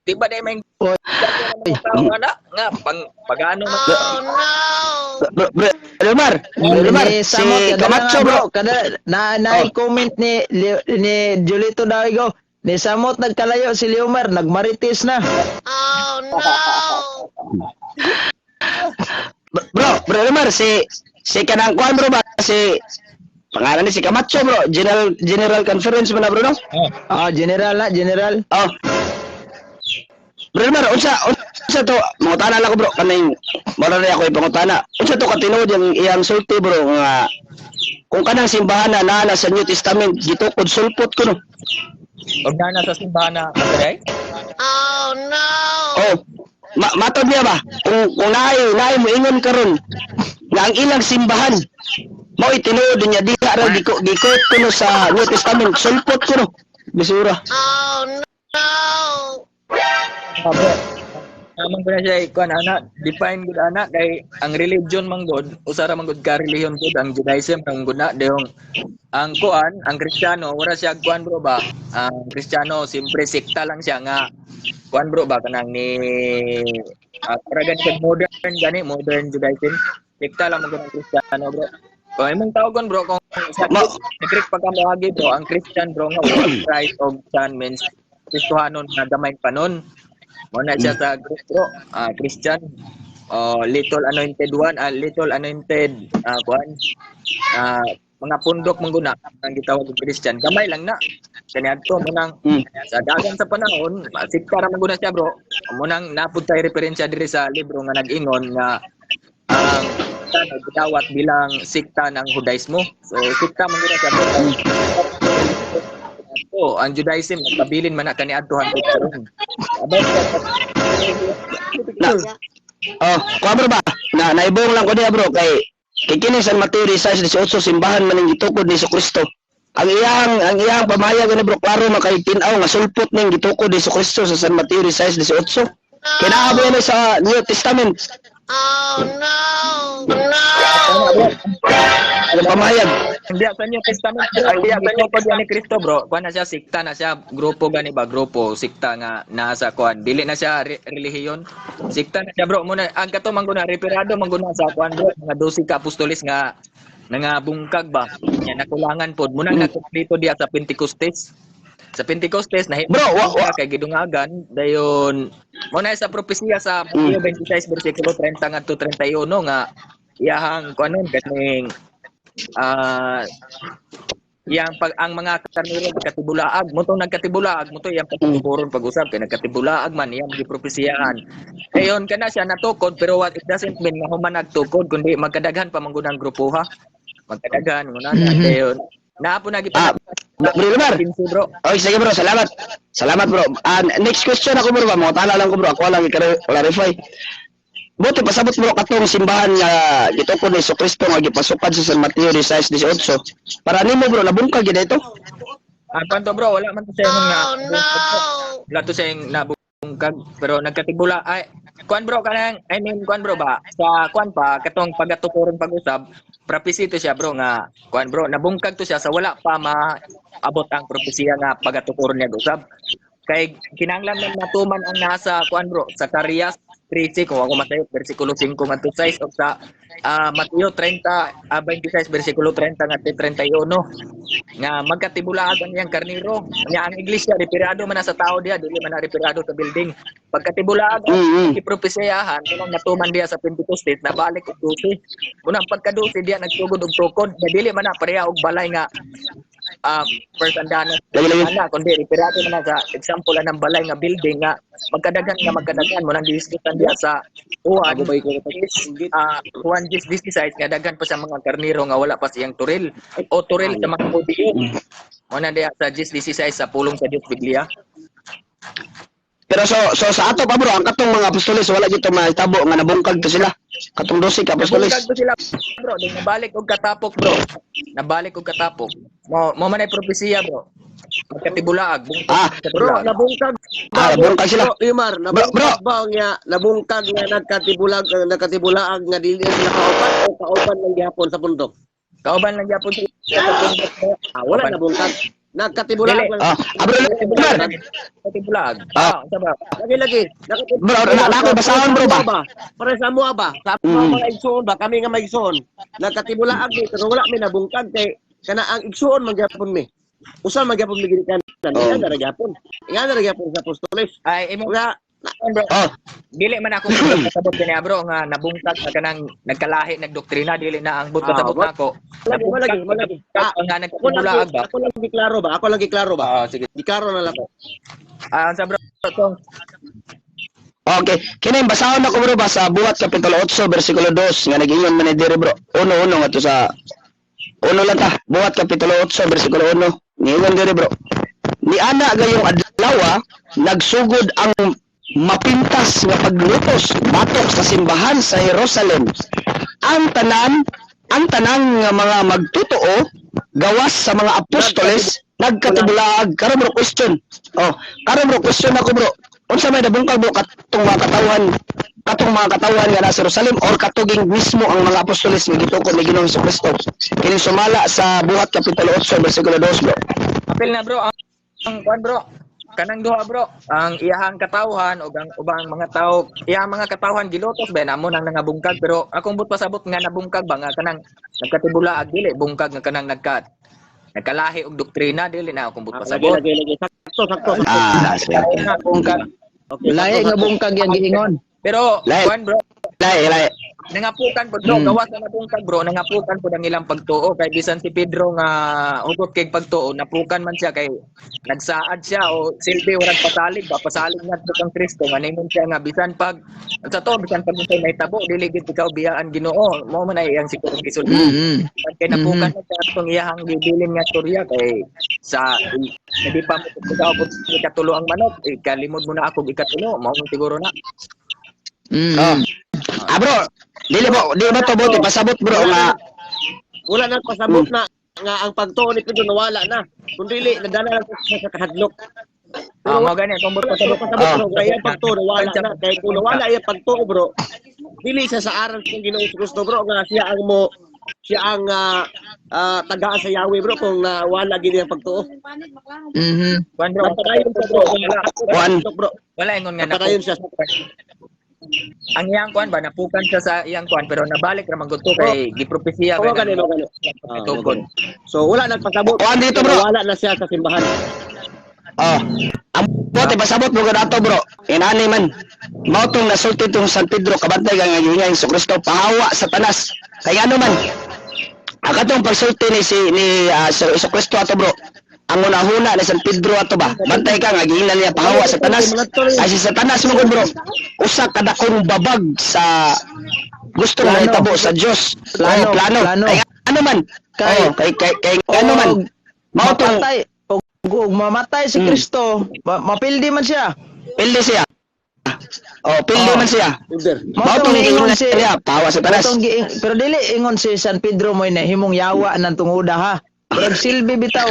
Di ba day may nga pagano Bro, Lumar, si Camacho bro, kada na-comment ni Julito Dawigo, ni samot nagkalayo si Leomar, nagmarites na. Oh no! Bro Lumar, si kanang kuan bro ba, si pangalan ni si Camacho bro, General Conference man na bro no? General. Bro Lumar, unsa to, mangutana lang ko bro, kaning mora na ako ipangutana. Unsa to katinuod yung iyang sulti bro nga kung kanang simbahan na sa New Testament gitukod sulpot ko no. og na sa simbahan na okay? Oh no! Matod niya ba? Kung naay mo ingon karon nga ang ilang simbahan mao itinuod niya diha ra gikot kuno sa New Testament sulpot kuno. Bisura. Oh no! Amang ko na siya kuan ana, define gud ana kay ang religion man gud, usara man gud ka religion gud ang Judaism ang gud na dayong ang kuan, ang Kristiyano wala siya kuan bro ba? Ang Kristiyano simpre sekta lang siya nga kuan bro ba kanang ni para gani modern Judaism. Sikta lang mo ng Kristiyano, bro. Kung imong tawgon, bro, kung sa Greek pagkamahagi, bro, ang Christian, bro, nga Christ of Son means Kristohanon na gamay pa nun. Muna siya sa Greek, bro, Christian, little anointed one, little anointed, mga pundok mangguna ang gitawag ng Christian. Gamay lang na. Kaniadto mo nang sa dagan sa panahon, sikta ra mangguna siya, bro. Munang napud tay referensya diri sa libro nga nag-ingon nga ang gitawat bilang sikta ng Judaismo. So sikta mangguna siya, bro. So, ang Judaism pabilin man na kaniadto hangtod karon. Kuha bro ba? Naibong lang ko diya bro kay kini San Mateo 16:18 simbahan man ning gitukod ni Jesucristo. Ang iyang pamayag ni bro klaro makay tin-aw nga sulpot ning gitukod ni Jesucristo sa San Mateo 16:18. Kinaabo na sa New Testament. Oh no! Ano pamayag? Hindi sa New Testament, hindi sa New Testament ni Kristo, bro. Kuan na siya sikta na siya, grupo gani ba, grupo sikta nga nasa kuan. Dili na siya relihiyon. Sikta na siya, bro. Muna ang kato mangguna reperado mangguna sa kuan, bro. Mga 12 ka apostolis nga bungkag ba. Nya nakulangan pod. Muna nakumpleto diya sa Pentecostes. Sa Pentecostes na kay gidungagan dayon muna sa propesya sa Mateo 26 bersikulo 30 ngadto 31 nga iyahang kuanon kaning yang ang mga karnero nagkatibulaag mo to iyang pagtuburon pag-usab kay nagkatibulaag man iyang gipropesyahan dayon kana siya natukod pero what it doesn't mean nga human nagtukod kundi magkadaghan pa manggunang grupuha magkadaghan muna dayon naapo na Bro Lumar. Bro. Okay, sige bro, salamat. Salamat bro. Next question ako bro, mga tala lang ko bro, ako lang i-clarify. Buti pasabot bro katong simbahan nga gitukod ni Jesucristo nga gipasupad sa San Mateo 16:18. Para nimo bro nabungkag gid ito. Kanto bro, wala man to sa nga. Oh no! Wala to sa nabungkag pero nagkatibula ay kuan bro kanang kuan bro ba sa kuan pa katong pagatukuron pag-usab propesito siya bro nga kuan bro nabungkag to siya sa wala pa maabot ang propesiya nga pagatukuron niya usab kay kinahanglan man natuman ang nasa kuan bro sa Zacarias 3:6 kung ako masayot bersikulo 5 ngadto 6 o sa Mateo 26 bersikulo 30 ngadto 31 nga magkatibulaag ang iyang karniro nya ang iglesia reperado man na sa tao diha dili man na reperado sa building pagkatibulaag ang ipropesyahan kunang natuman diha sa Pentecostes na balik og 12 kunang pagka-12 diha nagtugod og tukod dili man na pareha og balay nga first andana kundi reperado man na sa example ng balay nga building nga magkadagan mo nang diskutan diha sa Juan 16 nga daghan pa sa mga karniro nga wala pa siyang turil o turil sa mga Hudyo mo na diha sa 16 sa pulong sa Dios Biblia. Pero so sa ato pa bro, ang katong mga apostoles wala gito mahitabo nga nabungkag to sila. Katong 12 ka apostoles. Nabungkag to sila bro, nabalik og katapok bro. Nabalik og katapok. Mo man ay propesiya bro. Magkatibulaag, Bro, nabungkag. Nabungkag sila. Bro, Imar, nabungkag ba nga nabungkag nga nagkatibulaag nga dili sila kauban o kauban lang gihapon sa bundok? Kauban lang gyapon sa bundok. Wala nabungkag. Nagkatibulaag lang. Bro, Lumar. Katibulaag. Sabi. Lagi. Bro, nako basahon bro ba? Para sa mo ba? Sa mga igsoon ba kami nga maigsoon. Nagkatibulaag ni pero wala mi nabungkag kay kana ang igsoon magyapon mi. Usa magyapon mi gid kan. Nga na gyapon. Nga na gyapon sa apostoles. Ay imo Nga bro. Dili man ako kasabot kini bro nga nabungkag na kanang nagkalahi nagdoktrina dili na ang but kasabot nako. Malagi. Nga nagkatibulaag ba? Ako lang giklaro ba? Sige. Giklaro na lang. Sa bro tong Okay, kini basahon ako bro ba sa buhat kapitulo 8 bersikulo 2 nga nag-ingon man ni diri bro. Uno nga to sa uno lang ta, buhat kapitulo 8 bersikulo 1. Ngingon diri bro. Ni ana gayong adlaw nagsugod ang mapintas nga paglutos batok sa simbahan sa Jerusalem. Ang tanan nga mga magtotoo gawas sa mga apostoles nagkatibulaag. Karon bro question. Karon bro question ako bro. Unsa may nabungkag bro katong mga katawan nga nasa Jerusalem or katuging mismo ang mga apostoles nga gitukod ni Ginoong Jesucristo. Kini sumala sa buhat kapitulo 8 bersikulo 2 bro. apil na bro ang kuan bro. kanang duha bro, ang iyahang katawhan ug ang ubang mga tawo, iyang mga katawhan gilotos ba namo nang nangabungkag pero akong but pasabot nga nabungkag ba nga kanang nagkatibulaag dili bungkag nga kanang nagkalahi og doktrina dili na akong but pasabot. Lagi. Sakto. Sige. Bungkag. Okay, Lahi nga bungkag yang giingon. Pero Lahi. kuan bro, Lahi. nangapukan po bro, gawas na nabungkag bro, nangapukan po ang ilang pagtuo kay bisan si Pedro nga hugot kay pagtuo, napukan man siya kay nagsaad siya o silbi warag pasalig nga kang Kristo nga ningon siya nga bisan pag sa to bisan pag may tabo dili gid ikaw biyaan Ginoo, mao man ay ang siguro gisulti. Kay napukan na sa atong iyahang gibilin nga storya kay sa hindi pa mo ikaw ikatulo ang manok, kalimod mo na ako ikatulo, mao siguro na. Oh. Bro, di ba to buti pasabot bro nga Wala nang pasabot na nga ang pagtuo ni Pedro nawala na. Kung dili nadala lang sa kahadlok. Mao gani kung but pasabot Pasabot bro, kaya ang pagtuo nawala na. Kaya kung nawala yung pagtuo bro, dili sa aral kung Ginoong Kristo bro nga siya ang tagaan sa Yahweh bro kung nawala gid ang pagtuo. kuan bro, Napadayon siya bro. Juan. Bro. wala ingon nga Napadayon siya. ang iyang kuan ba napukan siya sa iyang kuan pero nabalik ra man gud to kay gipropesiya Oo, gani. tugod. So wala nagpasabot. Kuan dito, bro. Nawala na siya sa simbahan. ang buti pasabot mo gud ato bro. Inani man. Mao tong nasulti tong San Pedro kabantay nga nga Hesus Kristo pahawa sa tanas. Kay ano man. Akatong pagsulti ni Hesus Kristo ato bro. Ang una-huna ni San Pedro ato ba? Bantay ka nga giingnan niya pahawa sa tanas. Ay si Satanas mo gud bro. Usa ka dakong babag sa gusto nga itabo sa Dios. Plano. Kay ano man. Kay ano man. Mao tong Mamatay. Ug mamatay si Kristo. Mapildi man siya. pildi siya. Pildi man siya. Order. Mao tong giingnan niya pahawa sa tanas. Pero dili ingon si San Pedro mo na himong yawa nang tunguda ha. Murag silbi bitaw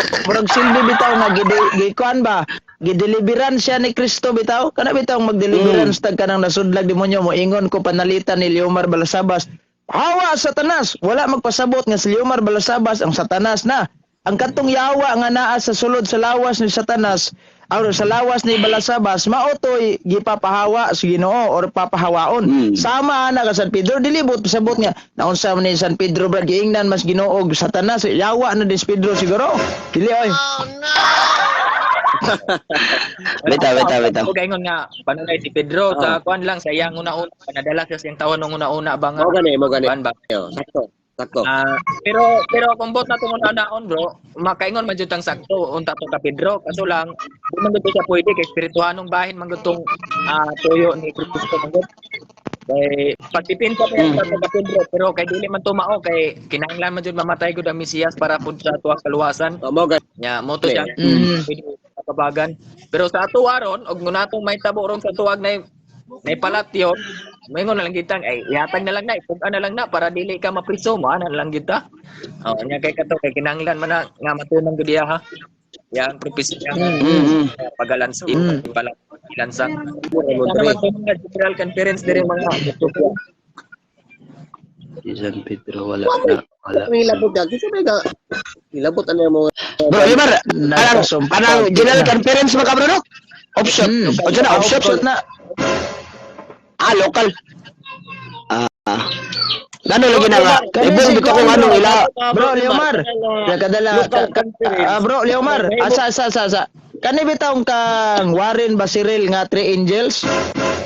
nga gikuan ba? Gideliveran siya ni Kristo bitaw. Kana bitaw magdeliverance tag kanang nasudlag demonyo mo ingon ko panalitan ni Leomar Balasabas. Hawa Satanas, wala magpasabot nga si Leomar Balasabas ang Satanas na. Ang katong yawa nga naa sa sulod sa lawas ni Satanas, sa lawas ni Balasabas, maotoy gipapahawa sa Ginoo or papahawaon. Sama na ka San Pedro dilibot pasabot nga naunsa man ni San Pedro brad giingnan mas Ginoo og Satanas, yawa na din si Pedro siguro. Dili oy. Oh no! Bitaw. Ug ingon nga panulay si Pedro sa kuan lang sa iyang una-una nadala sa siyang tawon ng una-una ba nga. Mo gani. Kuan ba? Sakto. Pero kung bot na tungod naon bro, makaingon man jud tang sakto unta to ka Pedro kaso lang di man gud siya pwede kay espirituhanong bahin man gud tong tuyo ni Kristo man gud. Kay pagdipinsa pa yan sa Pedro pero kay dili man tumao kay kinahanglan man jud mamatay gud ang Mesiyas para pud sa tuwa kaluwasan. Mo gani. Nya mo to siya. Kabagan. Pero sa ato aron og ngunatong may tabo ron sa tuwag na palatyo, maingon na lang kita ay ihatag na lang na ipugan na lang na para dili ka mapriso mo ana lang kita. Nya kay kato kay kinahanglan man na nga matunang gud diha ha. Yang propesya pagalansin pala ilansang. Naman to mga general conference diri mga utopia. San Pedro wala. Ilabot yan. Kasi may ilabot ano yung mga... Bro, Ibar, parang general conference mga bro, no? Option. Option na. Local. Gano lagi na nga. Ibon bitaw ko anong ila. Bro Leomar. Bro Leomar, asa. Kani bitaw kang Warren Basiril nga Three Angels.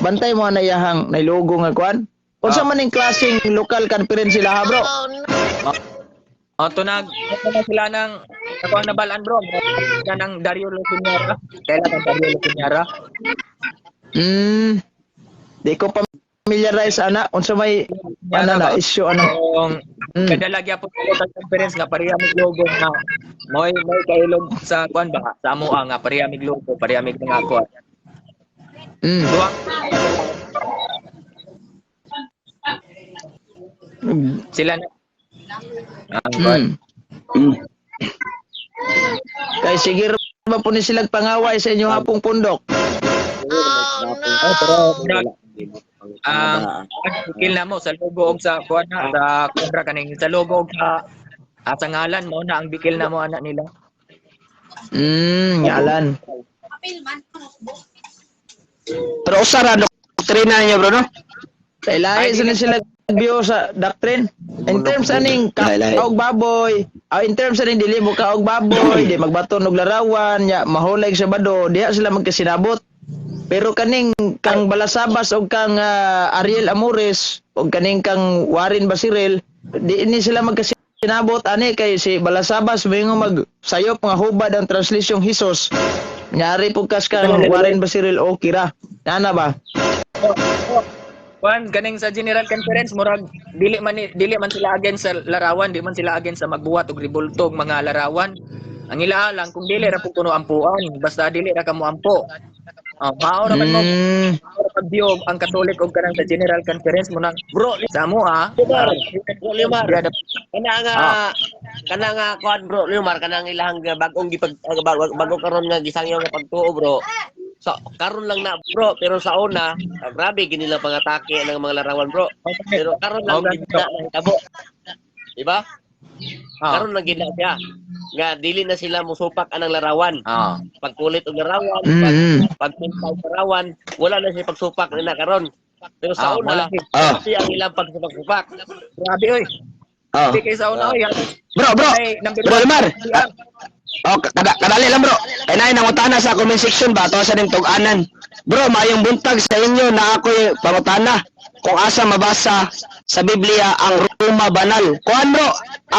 Bantay mo na yahang nailogo nga kuan. Unsa man ning klaseng local conference sila ha, bro? Tunag sila ng ako ang nabalaan bro. Ng Dario Luciñara. Kailan ang Dario Luciñara? Di ko familiarize ana unsa may na issue ano. Kada lagi po sa conference nga pareha mig logo na moy kailog sa kuan ba sa amo nga pareha mig logo, pareha mig nga kuan. Duha. Sila na. Kay sige ba po ni silang pangaway sa inyong hapong pundok? Skill na mo sa logo og sa kuan na sa kontra kaning sa logo og sa ngalan mo na ang bikil na mo anak nila. Ngalan. Pero usara doktrina niyo bro no? Kay lahi sa sila view sa doctrine. In terms aning Lahi. kaog baboy, in terms aning dili mo kaog baboy, di magbaton og larawan, ya mahulag sa bado, diha sila magkasinabot. Pero kaning kang Balasabas og kang Ariel Amores og kaning kang Warren Basirel, di ni sila magkasinabot ani kay si Balasabas mingo magsayop nga hubad ang translasyong Hesus. Nyari po kas kang Warren Basirel o Kira. Nana ba? Juan, ganing sa General Conference murag dili man sila against sa larawan, di man sila against sa magbuhat og ribultog mga larawan. Ang ila lang kung dili ra pug kuno ampuan, basta dili ra kamo ampo. Mao ra man mo pagdiog ang Katolik og kanang sa General Conference mo nang bro sa mo Bro Liumar. Kana nga kuan bro Liumar kanang ilang bagong bago karon nga gisangyaw nga pagtuo bro. So, karon lang na bro, pero sa una, grabe gini lang pangatake ng mga larawan bro. Pero karon lang gina ng tabo. Diba? Karon lang gina siya. Nga dili na sila musupak anang larawan. Pagkulit og larawan, pagpintaw og larawan, wala na siya pagsupak na karon. Pero sa una, kasi ang ilang pagsupak-supak. Grabe oy. Di kay sa una oy. Bro, Bro Limar. Kadali lang bro. Kaya na nangutana sa comment section ba to sa ning tug-anan. Bro, mayong buntag sa inyo na ako'y pangutana kung asa mabasa sa Biblia ang Roma banal. Kuan bro?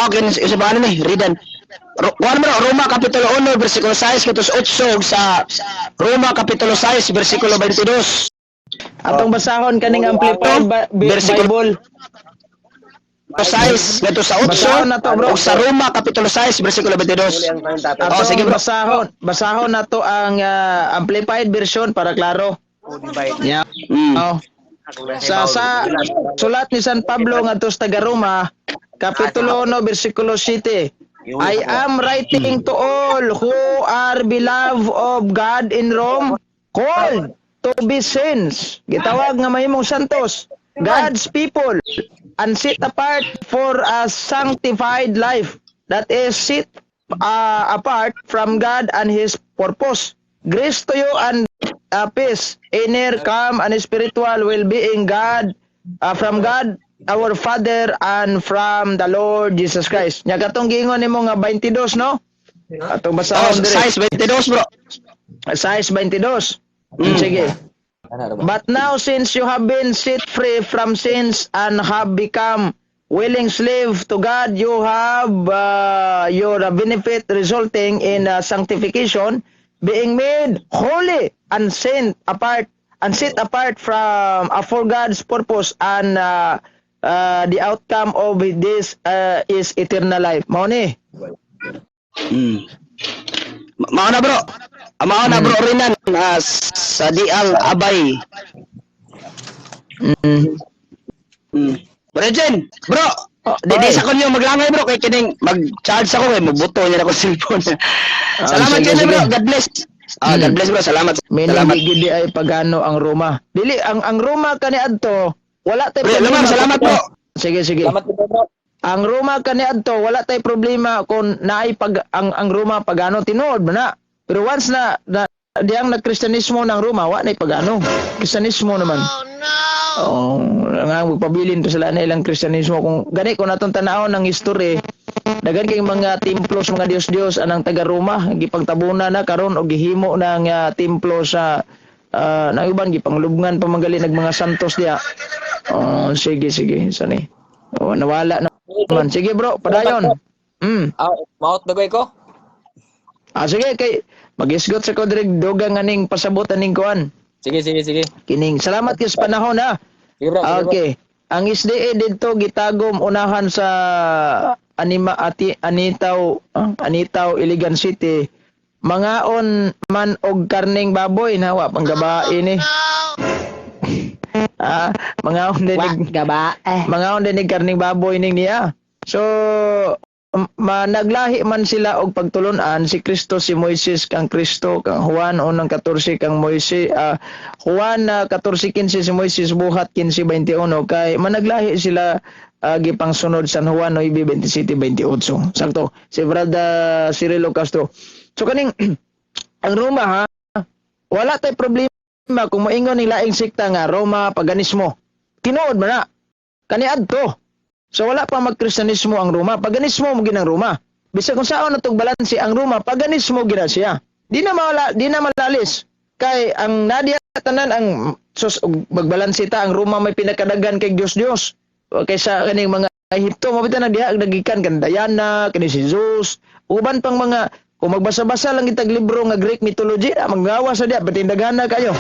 Okay, isa ba ni readan. Kuan bro, Roma kapitulo 1 bersikulo 6 kitos 8 sa Roma kapitulo 6 bersikulo 22. Atong basahon kaning amplified Bible. 6 gato sa 8 Basahon na to, bro. o sa Roma kapitulo 6 bersikulo 22. Atong sige, bro. basahon na to ang amplified version para klaro. Yeah. Oh. Sa sulat ni San Pablo ngadto sa taga Roma, kapitulo 1 bersikulo 7. I am writing to all who are beloved of God in Rome, called to be saints. Gitawag nga mahimong santos, God's people, and set apart for a sanctified life, that is set apart from God and His purpose. Grace to you and peace, inner, calm, and spiritual well-being God, from God, our Father, and from the Lord Jesus Christ. Nya katong giingon nimo nga 22, no? Atong basahon dire. Size 22 bro. Size 22. Sige. But now, since you have been set free from sins and have become willing slave to God, you have your benefit resulting in sanctification, being made holy and set apart from for God's purpose, and the outcome of this is eternal life. Mao ni. Mao na bro. Mao na bro rinan sa diang abay. Bro, di sa kunyo maglangay bro kay kining mag-charge ako kay magbuto niya ako cellphone. Salamat sige, kayo bro. sige. God bless. God bless bro. Salamat. Salamat. Minigidi ay pagano ang Roma. Dili ang Roma kaniadto wala tay Bro, problema. salamat bro. Sige. Salamat po bro. Ang Roma kaniadto wala tay problema kung naay ang Roma pagano tinuod man na. Pero once na diyang nagkristiyanismo ng Roma, wa na pagano. Kristiyanismo naman. Oh no! Nga magpabilin to sila na ilang kristiyanismo. Kung gani ko natong tanawon ng history, dagan kay mga templos, mga Dios anang taga Roma, gipagtabunan na karon og gihimo ng templo sa nang uban gipanglubngan pa magaling nag mga santos diya. Sige sani. Nawala naman. Sige bro, padayon. Maot dagay ko. Sige kay mag-isgot sa ko direk dugang aning pasabot aning kuan. Sige. Kining salamat kay sa panahon ha. Sige bro. Okay. Ang SDA dito gitagom unahan sa Anitaw Iligan City. Mangaon man og karning baboy na wa panggabae ni. Mangaon din mangaon din karning baboy ning niya. So naglahi man sila og pagtulunan si Kristo, si Moises kang Kristo, kang Juan unang 14 kang Moises, Juan 14:15 si Moises, buhat 15:21 kay managlahi sila gipangsunod San Juan 9:27-28. Sakto si Brada Cirilo Castro. So kaning ang Roma ha wala tay problema kung moingon ni laing sikta nga Roma paganismo. Tinuod man na. Kaniadto. So wala pa magkristiyanismo ang Roma, paganismo mo ginang Roma. Bisag kung saan natong balanse ang Roma, paganismo gina siya. Di na malalis. Kay ang nadia tanan ang magbalanse ta ang Roma may pinakadagan kay Dios kaysa kaning mga Ehipto mo bitan diha nagikan kan Diana, kani si Zeus, uban pang mga kung magbasa-basa lang itag libro nga Greek mythology, maggawa sa diha patindagana kayo.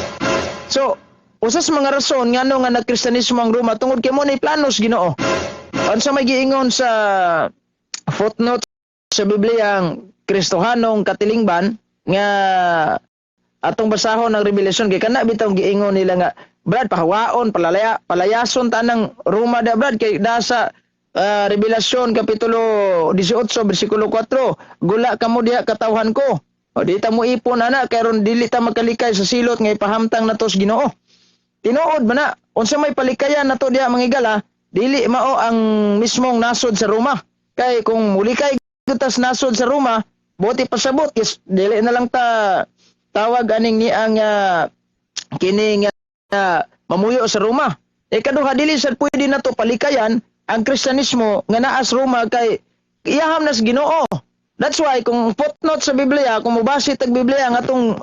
So, usas mga rason ngano nga nagkristiyanismo ang Roma tungod kay mo ni planos Ginoo. Unsa may giingon sa footnote sa Biblia ang Kristohanong katilingban nga atong basahon ng Revelation kay kana bitaw giingon nila nga brad pahawaon palayason tanang Roma da brad kay nasa Revelation kapitulo 18 bersikulo 4 gula kamo diha katawhan ko o di ta mo ipon ana kay ron dili ta magkalikay sa silot nga ipahamtang natos Ginoo. Tinuod man na unsa may palikayan nato diha mangigala dili mao ang mismong nasod sa Roma kay kung mulikay gutas nasod sa Roma buti pasabot kis dili na lang ta tawag aning ni ang kining mamuyo sa Roma. Kaduha dili sad pwede nato palikayan ang Kristiyanismo nga naas Roma kay iyaham nas Ginoo. That's why kung footnote sa Biblia, kung mubasi tag Biblia ang atong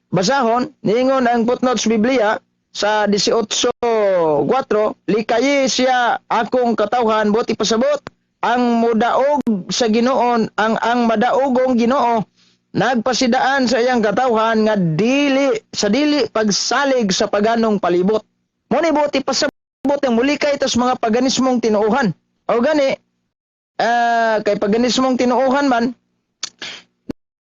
basahon, niingon ang footnote sa Biblia sa 18:4, likayi siya akong katawhan buti pasabot ang mudaog sa Ginoon ang madaogong Ginoo nagpasidaan sa iyang katawhan nga dili pagsalig sa paganong palibot. Mo ni buti pasabot ang mulikay tos mga paganismong tinuuhan. O gani kay paganismong tinuuhan man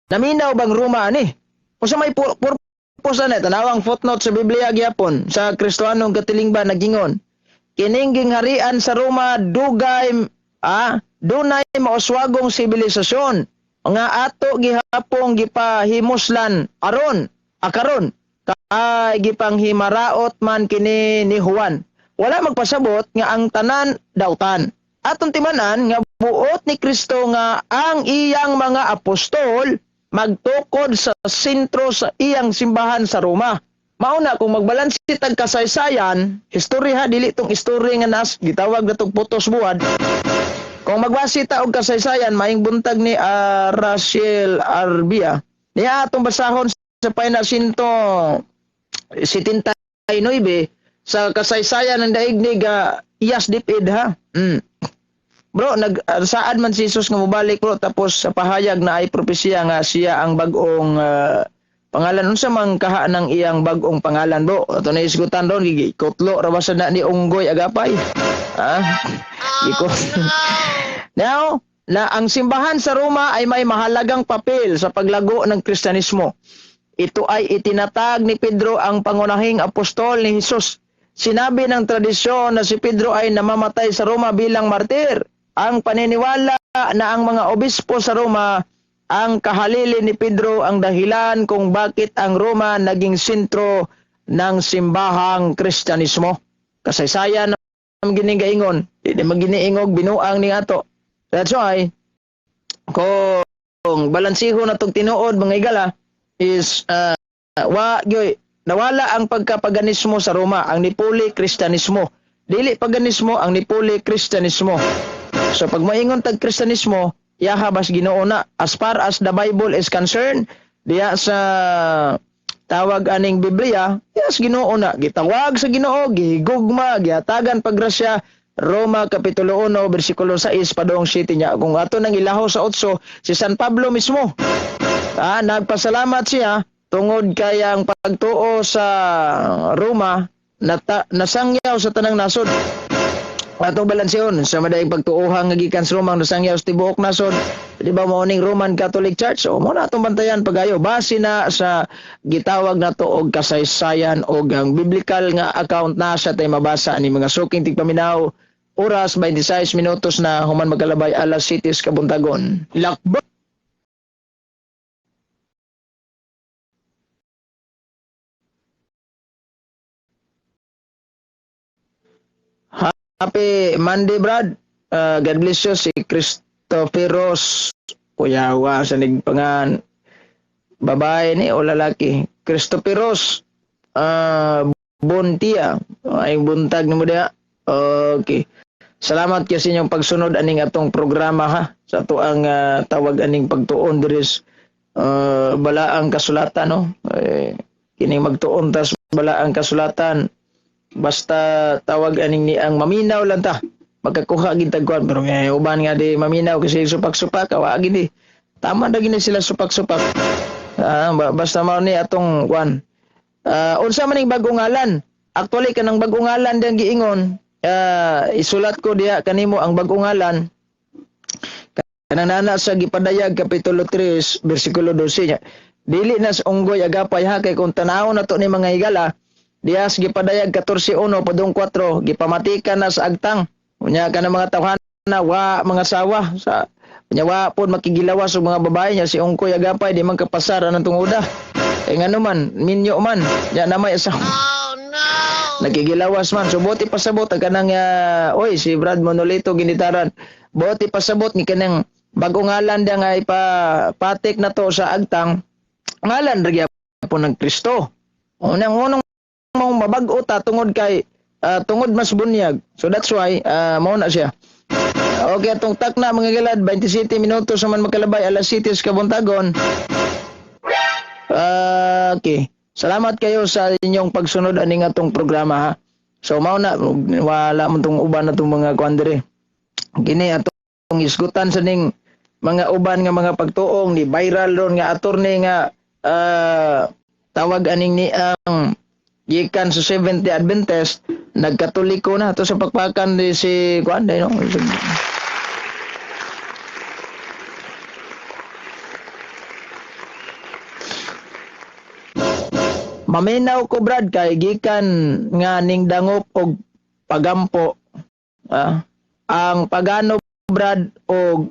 naminaw bang Roma ani? Usa may purpose na tanawang footnote sa Biblia gyapon sa Kristohanong katilingban nagingon. Kining gingharian sa Roma dugay dunay mauswagong sibilisasyon nga ato gihapong gipahimuslan akaron kay gipanghimaraot man kini ni Juan. Wala magpasabot nga ang tanan dawtan. Atong timanan nga buot ni Kristo nga ang iyang mga apostol magtukod sa sentro sa iyang simbahan sa Roma. Mauna kung magbalansi tag kasaysayan, istorya dili tong istorya nga nas gitawag natong putos buwad. Kung magbasi ta og kasaysayan maing buntag ni Rachel Arbia. Niya atong basahon sa payna 179 sa kasaysayan ng daigdig iyas dipid ha. Bro, saad man si Jesus nga mobalik bro tapos sa pahayag na ay propesya nga siya ang bagong pangalan unsa man kaha ng iyang bagong pangalan bro. Ato na isgutan ron gikutlo ra ba sa na ni unggoy agapay. Now, na ang simbahan sa Roma ay may mahalagang papel sa paglago ng Kristyanismo. Ito ay itinatag ni Pedro ang pangunahing apostol ni Jesus. Sinabi ng tradisyon na si Pedro ay namamatay sa Roma bilang martir. Ang paniniwala na ang mga obispo sa Roma ang kahalili ni Pedro ang dahilan kung bakit ang Roma naging sentro ng simbahang Kristyanismo. Kasaysayan ng ginigaingon, di maginiingog binuang ni ato. That's why, kung balansiho na itong tinuod mga igala, is nawala ang pagkapaganismo sa Roma, ang nipuli Kristyanismo. Dili paganismo, ang nipuli Kristyanismo. So pag maingon tag Kristyanismo, yahabas Ginoo na. As far as the Bible is concerned, diya sa tawag aning Biblia, yes Ginoo na. Gitawag sa Ginoo, gihigugma, gihatagan paggrasya. Roma Kapitulo 1, versikulo 6, padong 7 niya. Kung ato nang ilaho sa 8, si San Pablo mismo, nagpasalamat siya tungod kayang pagtuo sa Roma nasangyaw sa tanang nasod. Atong balansyon sa madaing pagtuohang nga gikan sa Roma nasangyaw sa tibuok nasod. Di ba mo ning Roman Catholic Church? O mo na atong bantayan pagayo base na sa gitawag nato og kasaysayan og ang biblical nga account na sa tay mabasa ni mga suking tigpaminaw. Oras 26 minutos na human magkalabay alas 7 kabuntagon. Lakbo Happy Monday, Brad. God bless you. Si Christopheros Kuyawa sa nigpangan. Ikaw, Brad. Happy Monday, Brad. God bless you. Si Christopheros Kuyawa sa nigpangan. Ikaw, Brad. Happy Monday, Brad. God bless you. Si Christopheros Kuyawa sa nigpangan. Ikaw, Brad. Happy Monday, Brad. God bless you. Si Christopheros Kuyawa sa nigpangan. babae ni o lalaki? Christopheros Bontia. Ay buntag nimo diha. Okay. Salamat kayo sa inyong pagsunod aning atong programa ha. Sa ato ang tawag aning pagtuon diris balaang kasulatan no. Kini magtuon tas balaang kasulatan. Basta tawag aning ni ang maminaw lang ta. Magkakuha gid tagkuan pero uban nga di maminaw kasi supak-supak wa gid di. Tama na gid sila supak-supak. Basta mao ni atong kuan. Unsa man ning bagong ngalan? Actually kanang bagong ngalan diyang giingon, isulat ko diha kanimo ang bagong ngalan. Kanang nana sa gipadayag kapitulo 3 bersikulo 12 nya. Dili na sa unggoy agapay ha kay kung tanaw na to ni mga higala, diha sa gipadayag 14:1 padung 4 gipamatikan na sa agtang. Unya kanang mga tawhana wa mga sawa sa nyawa pod makigilawas og mga babae nya si unggoy agapay di man kapasar anang tunguda. Ngano man minyo man nya namay sa nagigilawas man. So buti pasabot ang kanang oy si Brad Monolito ginitaran. Buti pasabot ni kanang bagong ngalan dia nga ipapatik na to sa agtang. Ngalan ra po ng Kristo. Unang mong mabag-o ta tungod kay tungod mas bunyag. So that's why mao na siya. Okay, atong takna mga gilad 27 minutos sa man makalabay alas 7 sa kabuntagon. Okay. Salamat kayo sa inyong pagsunod aning atong programa ha. So mao na wala man tong uban natong mga kuandre. Kini atong isgutan sa ning mga uban nga mga pagtuong ni viral ron nga attorney nga tawag aning ni ang gikan sa Seventh Day Adventist nagkatoliko na to sa pagpakan ni si kuan no. Maminaw ko Brad kay gikan nga ning dangop og pagampo. Ang pagano Brad og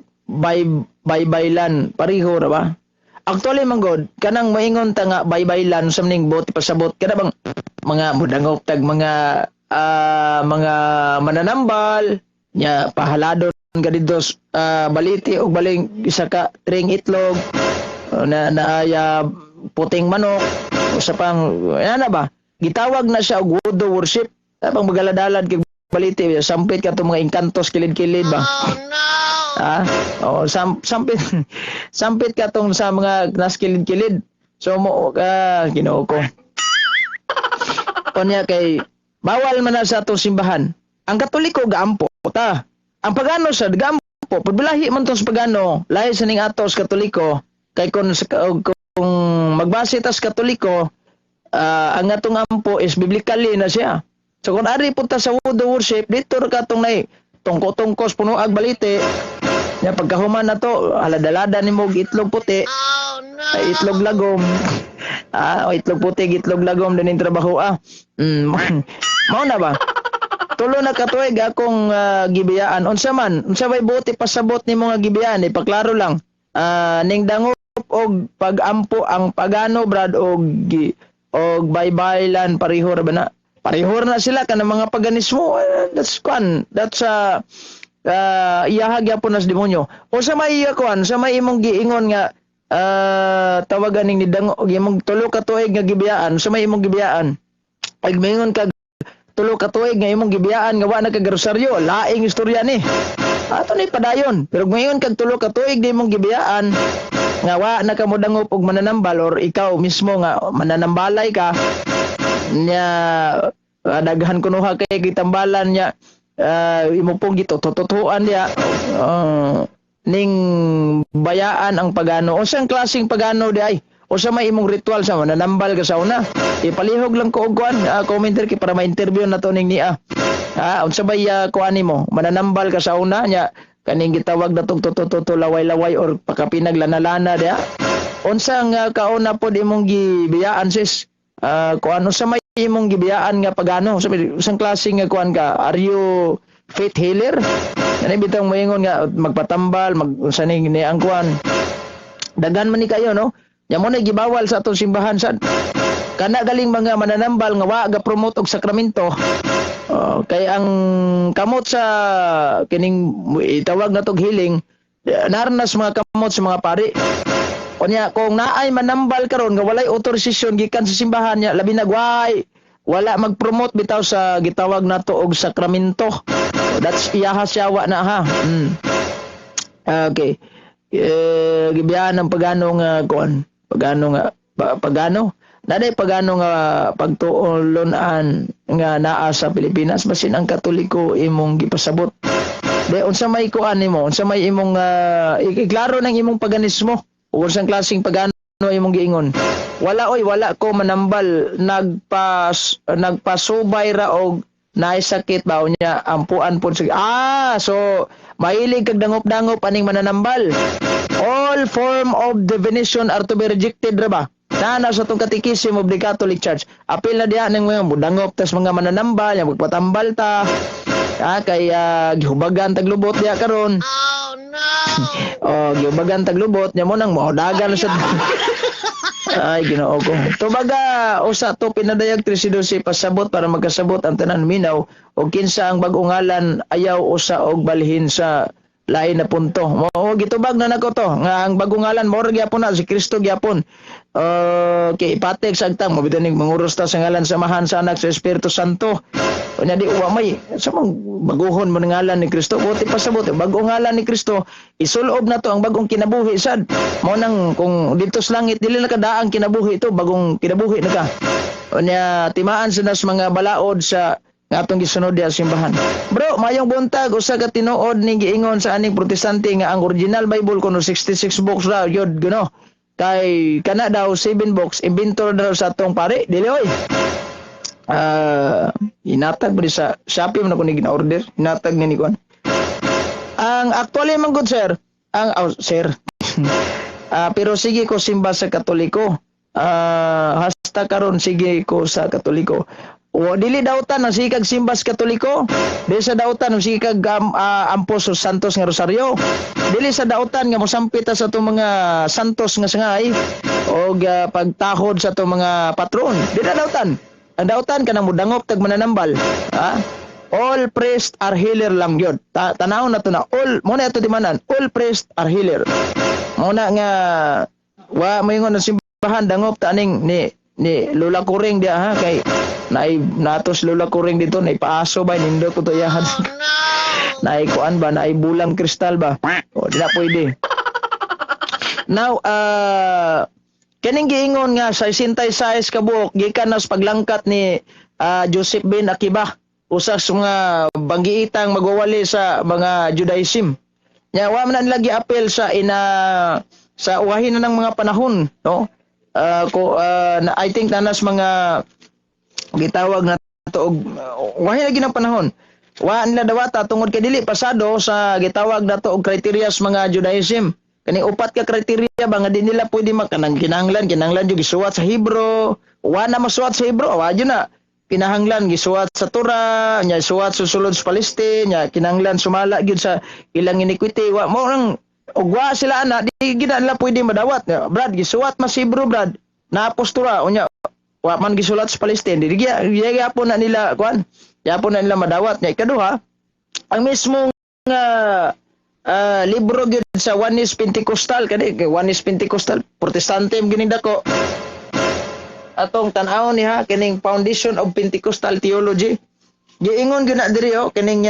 baybaylan pareho ra ba? Actually manggod kanang moingon ta nga baybaylan sa ning buti pasabot kada bang mga mudangop tag mga mananambal nya pahaladon kadto baliti og baling isa ka tring itlog na aya puting manok usa pang ana ba gitawag na siya og voodoo worship pang magaladalad kay baliti sampit ka to mga inkantos kilid-kilid ba sampit ka tong sa mga naskilid-kilid so mo Ginoo ko kunya kay bawal man na sa atong simbahan ang Katoliko gaampo ta ang pagano sa gaampo pagbilahi man tong sa pagano lahi sa ning atos Katoliko kay kung magbase tas Katoliko, ang atong ampo is biblically na siya. So kung ari punta sa voodoo worship, dito ka itong tungko-tungkos puno ag balite. Ya pagkahuman na to, aladalada ni mo itlog puti, itlog lagom. Itlog puti, itlog lagom din yung trabaho. Mao na ba? Tulo na katuig akong gibiyaan. Unsa may buti pasabot ni mga gibiyaan, ipaklaro lang. Ning dango og pagampo ang pagano Brad og baybaylan pareho ra ba na pareho na sila kanang mga paganismo that's iyahag yapon nas demonyo o sa may kuan sa may imong giingon nga tawagan ning nidango og imong tulo ka tuig nga gibiyaan sa may imong gibiyaan ag mingon kag tulo ka tuig nga imong gibiyaan nga wa na kag rosaryo laing istorya ni ato ni padayon pero ngayon kag tulo ka tuig di imong gibiyaan nga wa na ka modangop og mananambal or ikaw mismo nga mananambalay ka nya daghan kunuha kay gitambalan nya imo pong gitututuan dia ning bayaan ang pagano o sang klaseng pagano di ay o sa may imong ritual sa mananambal ka sa una ipalihog lang ko og kuan commenter kay para ma-interview na to ning niya unsa bay kuan nimo mananambal ka sa una nya kaning gitawag na tong tutututo laway-laway or pakapinag lana-lana dia unsa nga kauna pod imong gibiyaan sis kuan sa may imong gibiyaan nga pagano usang klase nga kuan ka are you faith healer ani bitang moingon nga magpatambal unsa ni ang kuan daghan man ni kayo no nya mo na gibawal sa atong simbahan sad kana galing mga mananambal nga wa ga promote og sakramento kay ang kamot sa kining itawag na tog healing narnas mga kamot sa mga pari Unya kung naay manambal karon nga walay otorisasyon gikan sa simbahan niya, labi na wala mag-promote bitaw sa gitawag nato og sakramento. That's iyaha siyawa na ha. Okay. Gibiyan ang pagano nga kuan. Pagano naday pagano nga pagtuolonan nga naa sa Pilipinas basin ang Katoliko imong gipasabot. De unsa may kuan nimo? Unsa may imong iklaro ng imong paganismo? Unsang klaseng pagano imong giingon? Wala ko manambal nagpasubay ra og naay sakit ba unya ampuan pud so mahilig kag dangop-dangop aning mananambal. All form of divination are to be rejected ra ba? Na sa itong katikisim of the Catholic Church. Apil na diyan ng mga budangop tas mga mananambal, yung magpatambal ta. Kay gihubagan taglubot diya karon. Oh no! Gihubagan taglubot nya mo nang modagan sa ay Ginoo ko. Tubaga usa to pinadayag 13 pasabot para magkasabot ang tanan minaw o kinsa ang bag-ong ngalan ayaw usa og balhin sa lain na punto. Mo gitubag na nako to nga ang bagong ngalan mo gyapon na si Kristo gyapon. Kay ipatek sa agtang mo bidanig manguros ta sa ngalan samahan sa anak sa Espiritu Santo. Unya di uwa may sa mang baguhon mo ng ngalan ni Kristo. Buti pasabot bagong ngalan ni Kristo isulob na to ang bagong kinabuhi sad. Mo nang kung dito sa langit dili na kadaang kinabuhi ito bagong kinabuhi na ka. Unya timaan sa nas mga balaod sa nga atong gisunod diha simbahan. Bro, mayong buntag usa ka tinuod ni giingon sa aning protestante nga ang original Bible kuno 66 books raw yod gano. Kay kana daw 7 books inventor daw sa atong pare dili oy. Inatag ba sa Shopee man ako ni gina-order, inatag ni kuan. Ang actually man good sir, sir. Pero sige ko simba sa Katoliko. Hasta karon sige ko sa Katoliko. O dili dautan ang sikag simbas Katoliko, dili sa dautan ang sikag ampos o santos nga rosaryo, dili sa dautan nga mosampita sa itong mga santos nga sangay o pagtahod sa itong mga patron, dili na dautan. Ang dautan ka na mudangop tag mananambal. All priests are healer lang yun. Tanaw na to na all mo na ito dimanan, all priests are healer. Mo na nga mo yung simbahan dangop taning ni Lola Kuring dia ha kay natos Lola Kuring dito naipaaso ba nindot ko to yahan. Oh no! Naikuan ba naibulang kristal ba? O di na pwede. Now kaning giingon nga sa 66 ka buok gikan na sa paglangkat ni Joseph Ben Akiba usas mga banggiitang magwawali sa mga Judaism. Nya wa man nila gi-apel sa sa uwahin na ng mga panahon, no? I think nanas mga gitawag na to wahi lagi ng panahon wa nila dawata tungod kay dili pasado sa gitawag na to og kriterias mga Judaism kani upat ka kriteriya ba nga di nila pwede makanang kinahanglan jud gisuwat sa Hebro wa na masuwat sa Hebro wa jud na kinahanglan gisuwat sa Torah nya suwat susulod sa Palestine nya kinahanglan sumala gyud sa ilang iniquity wa mo nang ugwa sila ana di gid nila pwede madawat brad gisuwat mas Hebro brad na postura unya wa man gisulat sa Palestine di gyapon na nila kuan gyapon na nila madawat nya ikaduha ang mismong libro gyud sa Oneness Pentecostal kani Oneness Pentecostal protestante gining dako atong tan-aw niha kining Foundation of Pentecostal Theology giingon gyud na diri kining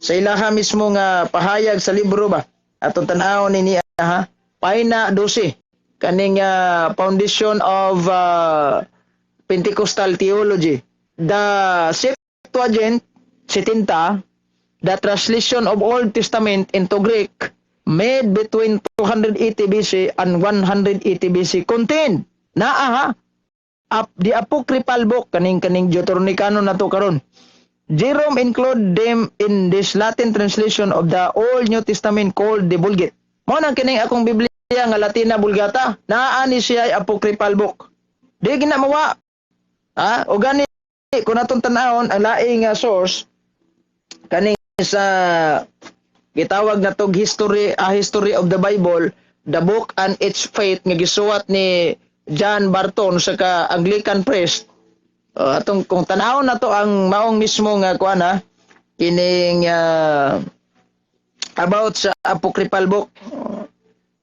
sa ilaha mismo nga pahayag sa libro ba atong tan-aw ni ha pahina 12 kaning Foundation of Pentecostal Theology the Septuagint 70 the translation of Old Testament into Greek made between 280 BC and 180 BC contain naa the apocryphal book kaning Deuteronomy na to karon. Jerome include them in this Latin translation of the Old New Testament called the Vulgate. Mo nang kining akong Biblia nga Latina Vulgata, naa ni siya apocryphal book. Di ginamawa. O gani kun atong tan-awon ang laing source kaning sa gitawag na tog history of the Bible, the book and its faith nga gisuwat ni John Barton sa ka Anglican priest. Atong kung tan-awon na to ang maong mismo nga kuan kining about sa apocryphal book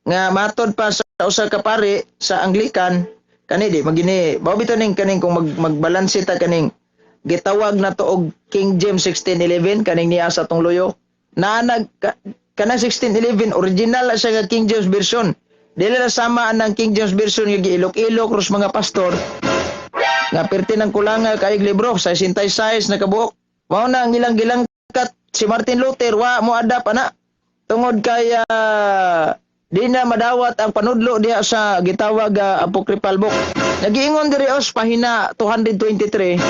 nga matod pa sa usa ka pari sa Anglican kani di magini mao bitaw ning kaning kung magbalanse ta kaning gitawag na to og King James 1611 kaning niya sa tong luyo na kanang 1611 original na siya nga King James version dili na sama ang King James version nga giilok-ilok ros mga pastor nga perti ng kulanga kay libro sa 66 na kabuok mao na ang ilang gilangkat si Martin Luther wa mo adap ana tungod kay di na madawat ang panudlo diha sa gitawag apocryphal book. Nagiingon diri os pahina 223.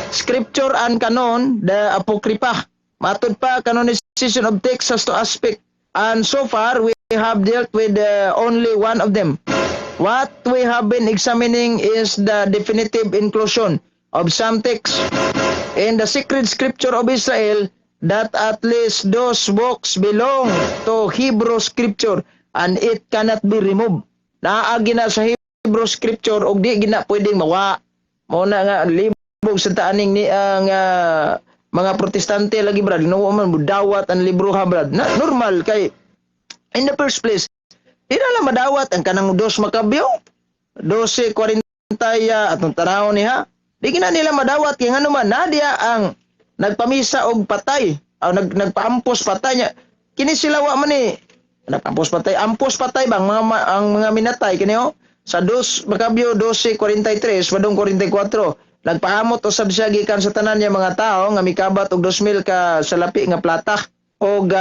Scripture and canon, the apocrypha. Matud pa canonization of text has to aspect. And so far we have dealt with only one of them. What we have been examining is the definitive inclusion of some texts in the sacred scripture of Israel that at least those books belong to Hebrew scripture and it cannot be removed. Naagi na sa Hebrew scripture og di gina pwedeng mawa. Mao na nga libog sa taaning ni ang mga protestante lagi brad. No man mudawat ang libro ha brad. Na, normal kay in the first place di na lang madawat ang kanang dos Makabyo 12:40 atong tanawon niha. Di gina nila madawat kay ngano man na diya ang nagpamisa og patay o nagpaampos patay nya. Kini sila wa man ni ampos patay bang ang mga minatay kini sa 2 Makabyo 12:43 padung 44 nagpahamot usab siya gikan sa tanan niya mga tao nga mikabat og 2,000 ka salapi nga plata og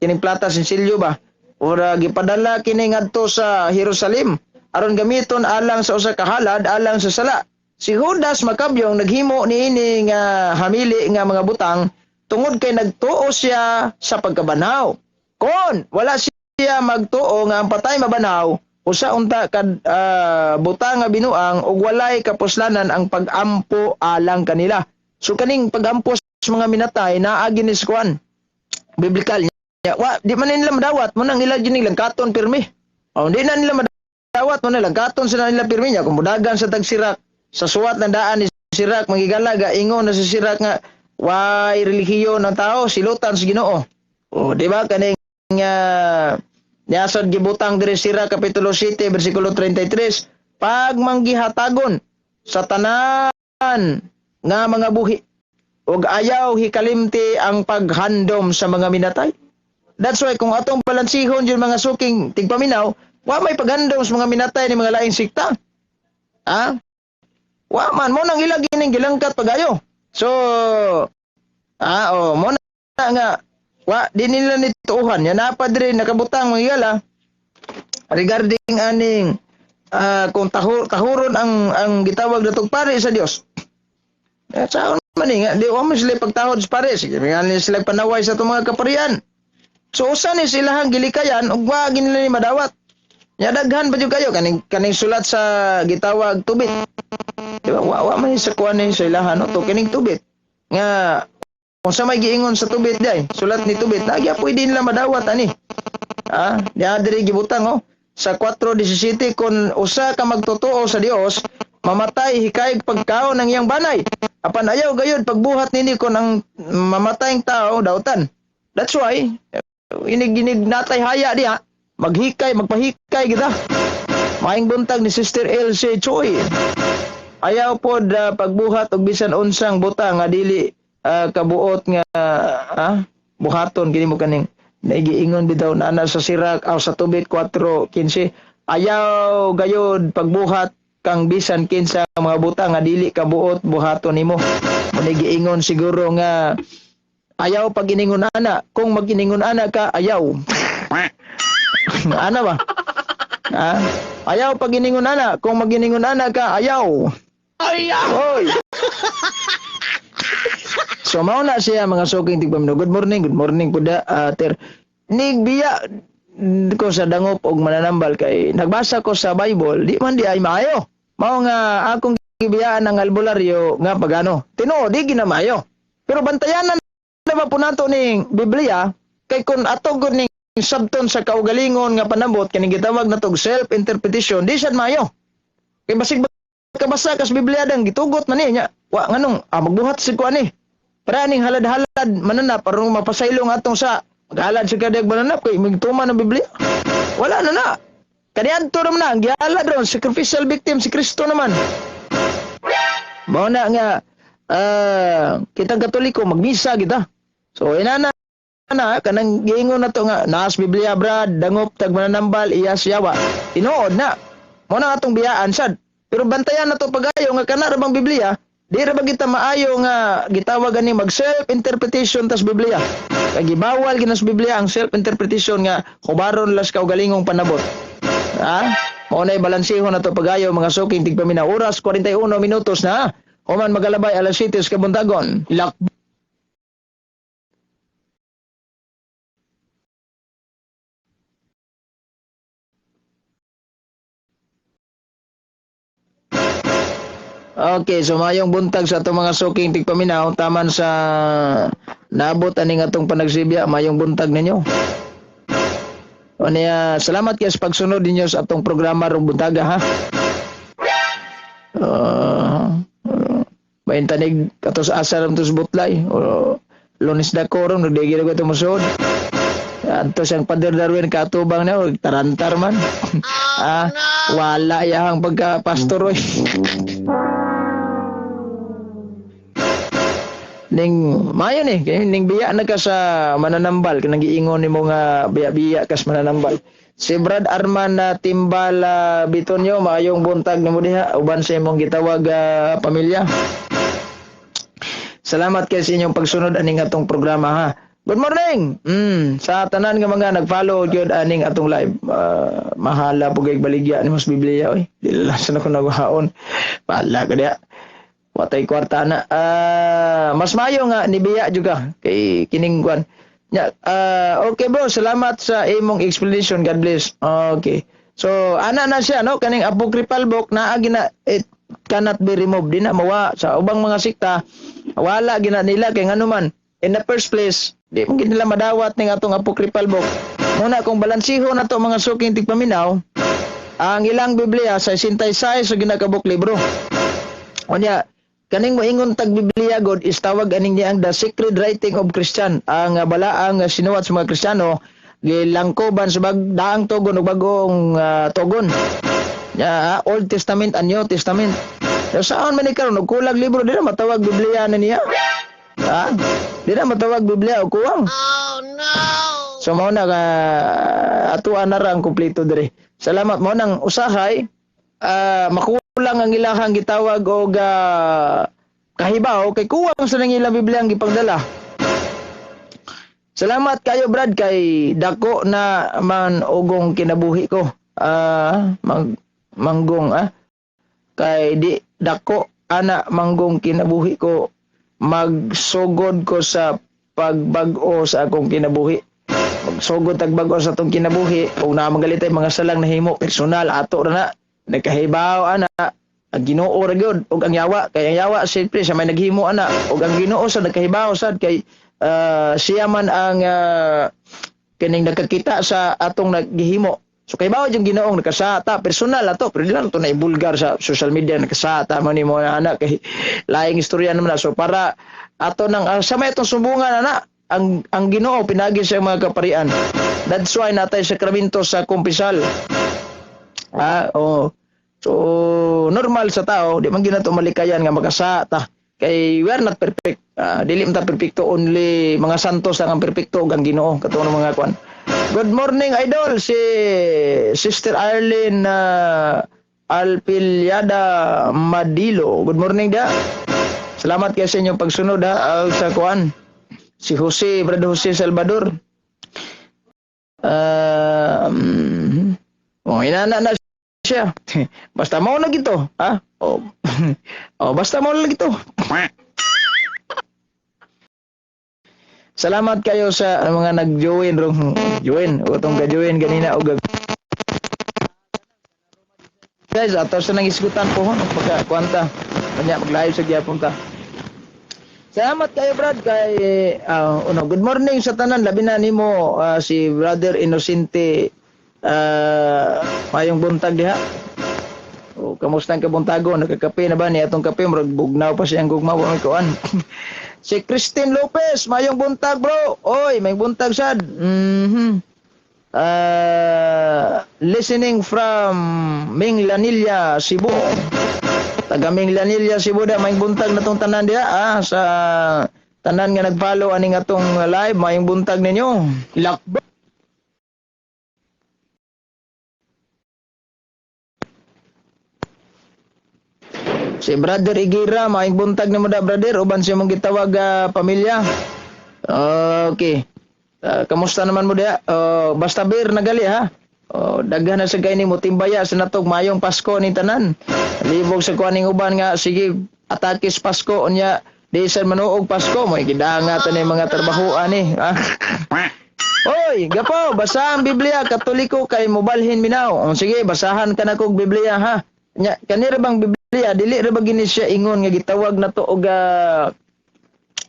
kining plata sinsilyo ba ora gipadala kini ngadto sa Jerusalem aron gamiton alang sa usa ka halad alang sa sala. Si Judas Makabyo naghimo niini nga hamili nga mga butang tungod kay nagtuo siya sa pagkabanaw. Kon wala siya magtuo nga ang patay mabanaw usa unta kad butang nga binuang ug walay kapuslanan ang pag-ampo alang kanila. So kaning pag-ampo sa mga minatay naagi ni skuan biblikal niya. Wa di man nila madawat mo nang nila gining katon pirmi. Di na nila madawat mo na katon sa nila pirmi niya kung mudagan sa tagsirak sa suwat na daan ni Sirak magigalaga ingon na si Sirak nga way relihiyon ng tao silutan sa Ginoo. Di ba kaning Yasod gibutang diri Sira kapitulo 7 bersikulo 33 pag manggihatagon sa tanan nga mga buhi ug ayaw hikalimti ang paghandom sa mga minatay. That's why kung atong balansihon yung mga suking tigpaminaw wa may paghandom sa mga minatay ni mga laing sikta. Wa man mo nang ilagi ning gilangkat pagayo. So mo na nga wa di nila nituuhan yan napad rin nakabutang mga igala regarding aning kung tahuron ang gitawag na pare sa Dios. Sa man nga di mo sila pagtahod sa pare sige sila panaway sa itong mga kaparian. So usa ni silahang gilikayan ug wa nila ni madawat. Nya daghan pa jud kayo kaning sulat sa gitawag tubit. Di ba wa man sa kuan ni sa ilahan no to kining tubit nga kung sa may giingon sa tubit day, sulat ni tubit, nagya pwede nila madawat ani. Diya diri gibutang sa 4:17 kung usa ka magtotoo sa Dios, mamatay hikayog pagkaon ng iyang banay. Apan ayaw gayud pagbuhat nini kon ang mamatayng tao dawtan. That's why inig natay haya diha, magpahikay kita. Maing buntag ni Sister Elsie Choi. Ayaw pod pagbuhat og bisan unsang butang nga dili kabuot nga buhaton kini mo kaning naigiingon bitaw na sa Sirak aw sa tubit 4:15 ayaw gayud pagbuhat kang bisan kinsa mga butang nga dili kabuot buhaton nimo. Naigiingon siguro nga ayaw paginingon ana kung maginingon ana ka ayaw. Ana ba? Ayaw paginingon ana kung maginingon ana ka ayaw. Oy. So mao na siya mga suking tigpamino. Good morning po da ter. Nigbiya ko sa dangop og mananambal kay nagbasa ko sa Bible, di man di ay maayo. Mao nga akong gibiyaan ang albularyo nga pagano. Tinuod di ginamayo. Pero bantayanan na po nato ning Biblia kay kun ato gud ning sabton sa kaugalingon nga panabot kini gitawag natog self-interpretation, di sad maayo. Kay basig kabasa kas Biblia dang gitugot man niya. Wa nganong magbuhat sig kuan ni. Para ning halad-halad mananap aron mapasaylong atong sa maghalad sa kadag mananap kay migtuman ang Biblia. Wala na. Kaniadto naman na, ang giyala doon, sacrificial victim, si Kristo naman. Mao na nga, kitang Katoliko, magmisa kita. So, inana na, kanang giingon na to nga, naas Biblia, brad, dangop, tag mananambal, iyas, yawa. Tinuod na. Mao na atong biyaan, sad. Pero bantayan na to pagayo, nga kana rabang Biblia, di ra ba kita maayo nga gitawag ani mag self-interpretation tas Biblia. Kay gibawal ginas Biblia ang self-interpretation nga kubaron las ka og galingong panabot. Ha? Mao nay balansihon na to pagayo mga suking tigpaminaw oras 41 minutos na. Human magalabay alas 7 sa kabuntagon. Ilak Okay, so mayong buntag sa atong mga suking tigpaminaw taman sa naabot ani atong panagsibya, mayong buntag ninyo. O niya, salamat kayo sa pagsunod ninyo sa atong programa rong buntaga ha. Bayin tanig katos asa ram tos butlay o Lunes da koron nagdigi ko tumusod. Adto siyang Pader Darwin katubang na tarantar man. Wala yahang pagka pastor oy. Ning mayo ni ning biya na ka sa mananambal kanang giingon nimo nga biya-biya kas mananambal. Si Brad Arman na Timbal Bitonyo maayong buntag nimo diha uban sa imong gitawag pamilya. Salamat kay sa inyong pagsunod aning atong programa ha. Good morning. Sa tanan nga mga nag-follow gyud aning atong live. Mahala pugay baligya ni mas Biblia oy. Dili sa nako naghaon. Pala ka diha. Watay kwarta na. Mas mayo nga nibiya juga kay kining kwan. Okay bro, salamat sa imong explanation. God bless. Okay. So ana na siya no kaning apocryphal book na gina it cannot be removed din na mawa sa ubang mga sikta. Wala gina nila kay nganuman. In the first place, di mo nila madawat ning atong apocryphal book. Muna kung balansihon na to mga suking tigpaminaw, ang ilang Biblia sa 66 sa ginakabuk libro. Unya, kaning moingon tag Biblia god is tawag aning niyang the sacred writing of Christian. Ang balaang sinuwat sa mga Kristiyano gilangkoban sa daang tugon ug bagong tugon. Old Testament and New Testament. So, saan man ikaw nagkulag libro di na matawag Biblia na niya. Di na matawag Biblia o kuwang. Oh no! So mao na atuan na ra ang kumpleto diri. Salamat mo nang usahay makulang ang ilahang gitawag og kahibaw kay kuwang sa nang ilang Biblia ang gipagdala. Salamat kayo Brad kay dako na man ugong kinabuhi ko. Manggong kay di dako ana manggong kinabuhi ko magsugod ko sa pagbag-o sa akong kinabuhi. Magsugod tag bag-o sa atong kinabuhi ug na magalitay mga salang nahimo personal ato ra na nagkahibaw ana ang Ginoo ra gyud ug ang yawa kay ang yawa siyempre sa may naghimo ana ug ang Ginoo sa nagkahibaw sad kay siya man ang kining nakakita sa atong naghihimo. So kay bawod yung Ginoong nakasata personal ato pero di lang to na ibulgar sa social media nakasata man nimo na anak kay laing istorya naman na. So para ato nang sa may itong sumbungan ana ang Ginoo pinagi sa mga kaparian. That's why natay sakramento sa kumpisal. So normal sa tao di man ginato malikayan nga makasata kay we are not perfect. Dili man ta perfecto, only mga santos lang ang perfecto ug ang Ginoo katong mga kwan. Good morning, idol. Si Sister Arlene Alpiliada Madilo. Good morning, da. Salamat kayo sa inyong pagsunod, sa kuan. Si Jose, Brother Jose Salvador. Inana na siya. Basta mo na gito, ha? Basta mo na gito. Salamat kayo sa mga nag-join join utong ka-join ganina og guys ato sa nang isgutan po pagka kwanta kanya mag-live sa gyapon ta. Salamat kayo Brad kay good morning sa tanan labi na nimo si Brother Innocente mayong buntag diha. Kamusta ang kabuntago nakakape na ba ni atong kape murag bugnaw pa siyang gugma wa may kuan. Si Christine Lopez, mayong buntag bro. Oy, may buntag sad. Listening from Minglanilla, Cebu. Taga Minglanilla, Cebu da maing buntag na tong tanan dia sa tanan nga nag-follow aning atong live, maing buntag ninyo. Ilakbo. Si Brother Igira, maing buntag na mo da, brother, uban siya mong gitawag pamilya. Okay. Kamusta naman mo dia? Basta bir nagali ha. Daghan na sa kay ni mo timbaya sa natog mayong Pasko ni tanan. Libog sa kuaning uban nga sige atakis Pasko unya di sa manuog Pasko mo gidangatan ni mga trabahoan ni. Oy, gapo, basa ang Biblia Katoliko kay mobalhin minaw. Sige, basahan ka na kog Biblia ha. Nya kanira bang Biblia dili ra ba gini siya ingon nga gitawag na to og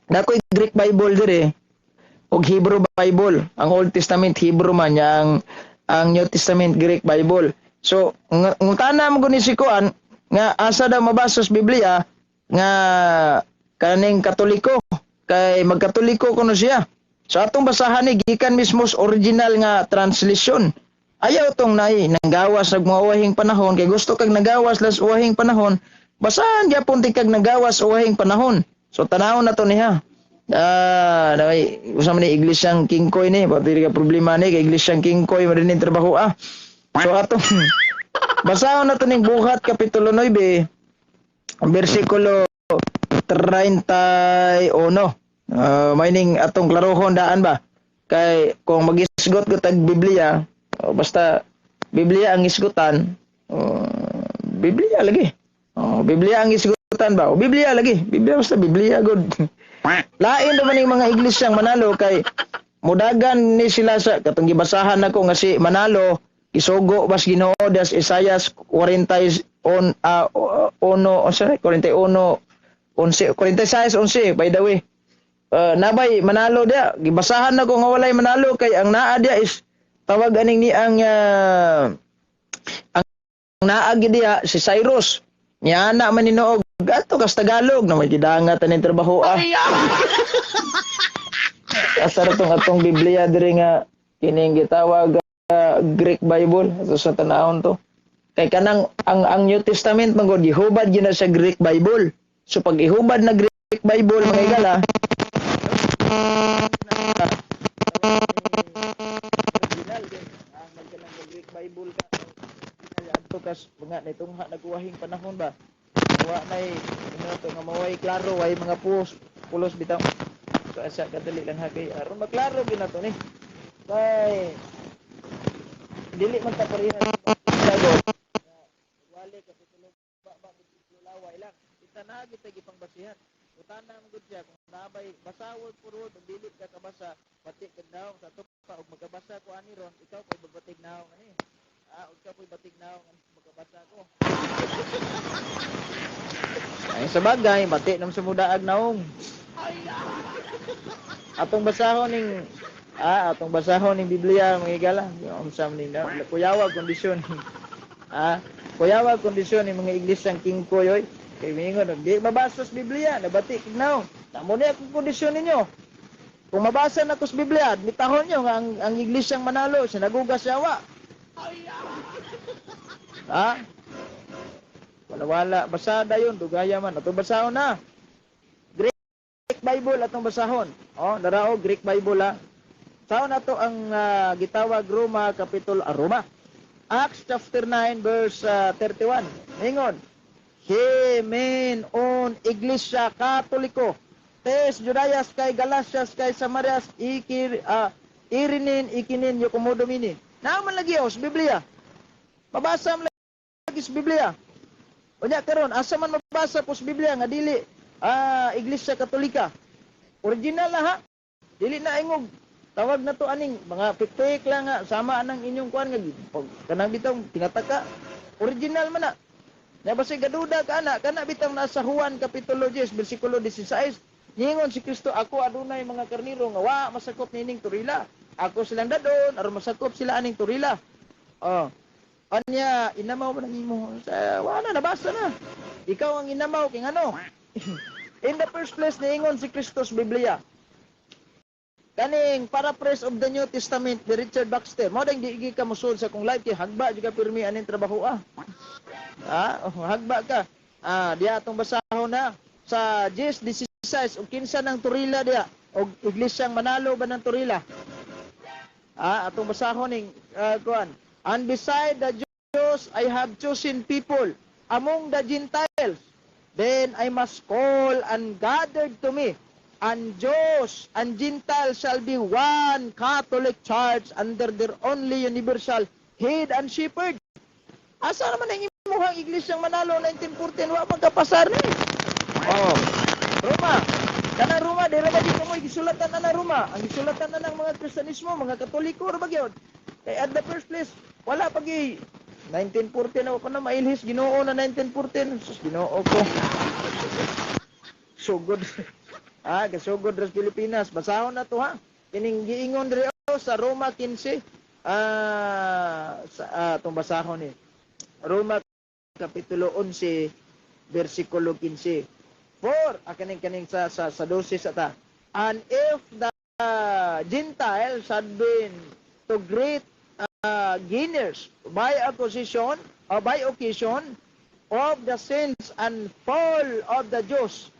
dakoy Greek Bible dire og Hebrew Bible. Ang Old Testament Hebrew man ang New Testament Greek Bible. So ngutana mo guni si kuan nga asa daw mabasa sa Biblia nga kaning Katoliko kay magkatoliko kuno siya. So atong basahan ni gikan mismo sa original nga translation. Ayaw tong nanggawas nagmuwahing panahon kay gusto kag nagawas las uwahing panahon. Basahan gyapon ti kag nagawas uwahing panahon. So tanawon na to niha. Usama ni Iglesyang Kingkoy ni, pati ka problema ni kay Iglesyang Kingkoy mo rin trabaho So atong basahon na to ning Buhat kapitulo 9 bersikulo 31. May ning atong klarohon daan ba? Kay kung magisgot ko tag Biblia, basta Biblia ang isgutan, Biblia lagi. Biblia ang isgutan ba? Biblia lagi. Biblia basta Biblia good. Lain naman yung mga iglesyang Manalo kay mudagan ni sila sa katong gibasahan nako nga si Manalo isugo bas Ginoo das Isaias 41 46:11 by the way. Nabay Manalo dia gibasahan nako nga walay Manalo kay ang naa dia is tawag aning ni ang naagi dia si Cyrus. Nya na man ninuog gato kas Tagalog na may gidangat aning trabaho Asar atong Biblia diri nga kining gitawag Greek Bible ato sa tanahon to. Kay kanang ang New Testament mangod gihubad gyud na sa Greek Bible. So pag ihubad na Greek Bible mga igala Greek Bible ka adto kas mga nitungha nagwahing panahon ba. Wa nay to nga maway klaro way mga pulos bitaw. So asa kadali lang ha kay aron maklaro gyud nato ni. Kay dili man ta pareha wali kapitulo ba laway lang. Kita na kita gipangbasihan. Utana man gud siya kung nabay basawol purod dili ka kabasa pati kadlaw sa tupa og magabasa ko ani ron ikaw koy batig naw ani. Ikaw koy batig naw magabasa ko. Ay sa bagay, bati nam sa mudaag naong. Atong basahon ning Biblia mga igala, yung sam ning kuyawag kondisyon. Kuyawag kondisyon ng mga iglesyang Kingkoy oy. Kay mingon di mabasa sa Biblia, nabati kignaw. Namo ni akong kondisyon ninyo. Kung mabasa na ko sa Biblia, mitahon nyo nga ang iglesyang Manalo sinagugas yawa. Wala basada yun, dugaya man. Atong basahon na. Greek Bible atong basahon. Narao Greek Bible ha. Saan na to ang gitawag Roma Roma. Acts chapter 9 verse 31. Ingon. Himen on Iglesia Katoliko. Tes Judayas kay Galatias kay Samarias irinin ikinin yo komodomini. Naaman lagi sa Biblia. Mabasa man lagi sa Biblia. Unya karon asa man mabasa po sa Biblia nga dili Iglesia Katolika. Original na ha. Dili na ingog. Tawag na to aning mga pik-pik lang nga sama anang inyong kuan nga kanang bitaw tingataka. Original man na. Nya basi gaduda kana bitaw nasa Juan kapitulo 10 bersikulo 16. Ningon si Kristo ako adunay mga karniro nga wa masakop nining turila. Ako silang dadon aron masakop sila aning turila. Anya, inamaw man ang imo. Wala, nabasa na. Ikaw ang inamaw, king ano? In the first place, niingon si Kristo sa Biblia. kaning paraphrase of the New Testament ni Richard Baxter. Mao dang giigi ka musud sa kung live kay hagba juga pirmi aning trabaho hagba ka. Diya atong basahon na sa 10:16 ug kinsa ng Turila diya og iglesyang Manalo ba ng Turila. Atong basahon ning kuan. And beside the Jews I have chosen people among the Gentiles. Then I must call and gathered to me. And Jews and Gentiles shall be one Catholic Church under their only universal head and shepherd. Asa naman ang imuhang iglesyang Manalo 1914 wa magkapasar ni? Roma. Kanang Roma dira ba dito mo gisulatan na Roma. Ang gisulatan na ng mga Kristiyanismo, mga Katoliko ra bagyon. Kay at the first place wala pagi 1914 ako pa na mailhis Ginoo na 1914. Sus Ginoo ko. So good. Gasugod ras Pilipinas. Basahon na to ha. Kining giingon diri sa Roma 15. Itong basahon ni. Roma Kapitulo 11, versikulo 15. Kaning sa 12 ata. And if the Gentiles had been to great gainers by occasion of the sins and fall of the Jews,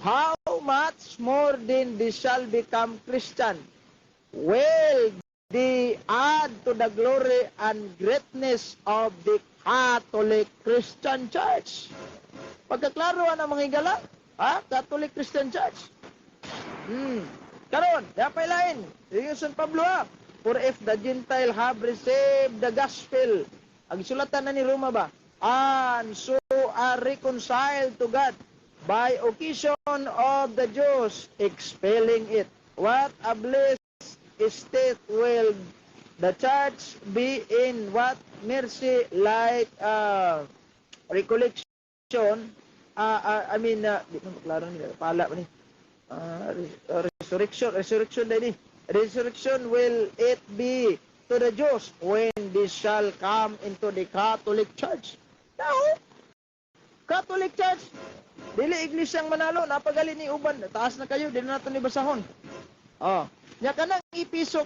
how much more then they shall become Christian? Will they add to the glory and greatness of the Catholic Christian Church? Pagkaklaro ang mga higala, Catholic Christian Church. Karon, dapay lain. Yung San Pablo for if the Gentile have received the gospel, ang sulatan na ni Roma ba? And so are reconciled to God by occasion of the Jews expelling it. What a blessed state will the church be in, what mercy like recollection, resurrection will it be to the Jews when they shall come into the Catholic Church. Now, Catholic Church, dili iglesyang Manalo, napagali ni uban, taas na kayo, dili nato ni basahon. Nya kanang ipiso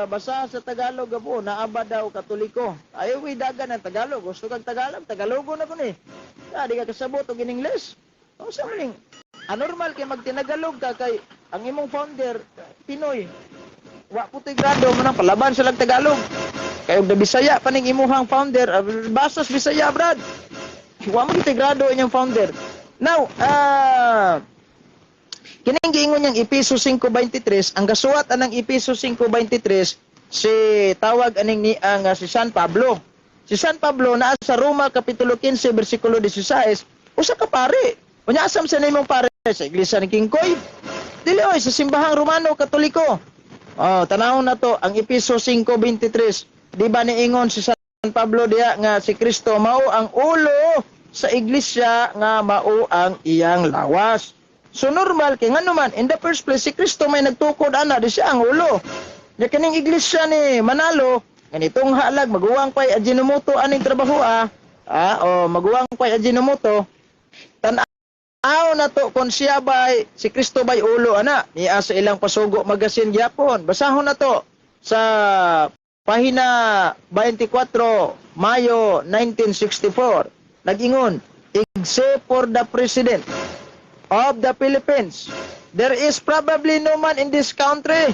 basa sa Tagalog po, naaba daw Katoliko. Ayaw dagan ang Tagalog, gusto kag Tagalogo na ko ni. Di ka kasabot og in English. Sa maning anormal kay magtinagalog ka kay ang imong founder Pinoy. Wa putoy grado man ang palaban sa Tagalog. Kay og Bisaya paning imuhang founder, basas Bisaya brad. Wa man integrado inyong founder. Now, kining giingon niyang Episo 5:23, ang gasuwat anang Episo 5:23 si tawag aning ni ang si San Pablo. Si San Pablo naa sa Roma Kapitulo 15 bersikulo 16, usa ka pare. Unya asam sa nimong pare sa iglesia ni Kingkoy. Dili oy sa simbahang Romano Katoliko. Tanawon na to ang Episo 5:23. Di ba niingon si San Pablo diya nga si Kristo mao ang ulo sa iglesia nga mao ang iyang lawas. So normal kay ngano man in the first place si Kristo may nagtukod ana di siya ang ulo. Ya kining iglesia ni Manalo ganitong halag maguwang pay Ajinomoto aning trabaho maguwang pay Ajinomoto tan-aw na to kon siya bay si Kristo bay ulo ana niya sa ilang pasugo magasin gyapon. Basahon na to sa pahina 24 Mayo 1964 nag-ingon, except for the President of the Philippines, there is probably no man in this country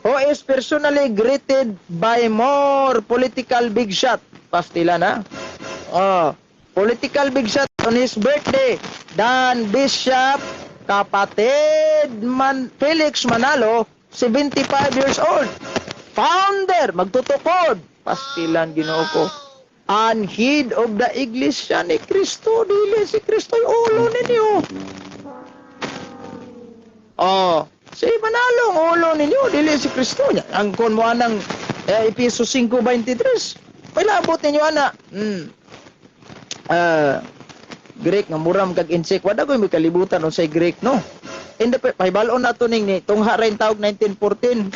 who is personally greeted by more political big shot. Pastila na. Political big shot on his birthday than Bishop kapatid Felix Manalo, 75 years old. Founder, magtutukod. Pastilan Ginoo ko. And head of the Iglesia ni Kristo, dili si Kristo yung ulo ninyo. Si Manalo ang ulo ninyo, dili si Kristo niya. Ang konmo anang Episo 5:23. Pailabot ninyo ana. Greek nga muram kag insek. Wala ko may kalibutan unsay Greek no. In the pahibalon nato ning ni tungha rain tawag 1914.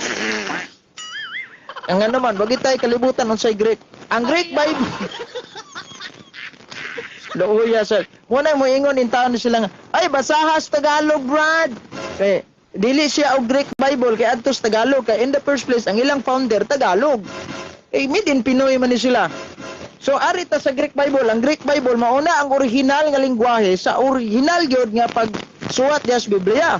Ang ano man, wag tay kalibutan unsay Greek. Ang Greek Bible. Looya sir. Muna mo ingon in taon sila nga, ay basahas Tagalog brad. Kay dili siya og Greek Bible kay adtos Tagalog kay in the first place ang ilang founder Tagalog. Made in Pinoy man ni sila. So ari ta sa Greek Bible, ang Greek Bible mauna ang original nga lengguwahe sa original gyud nga pagsuwat diha sa Biblia.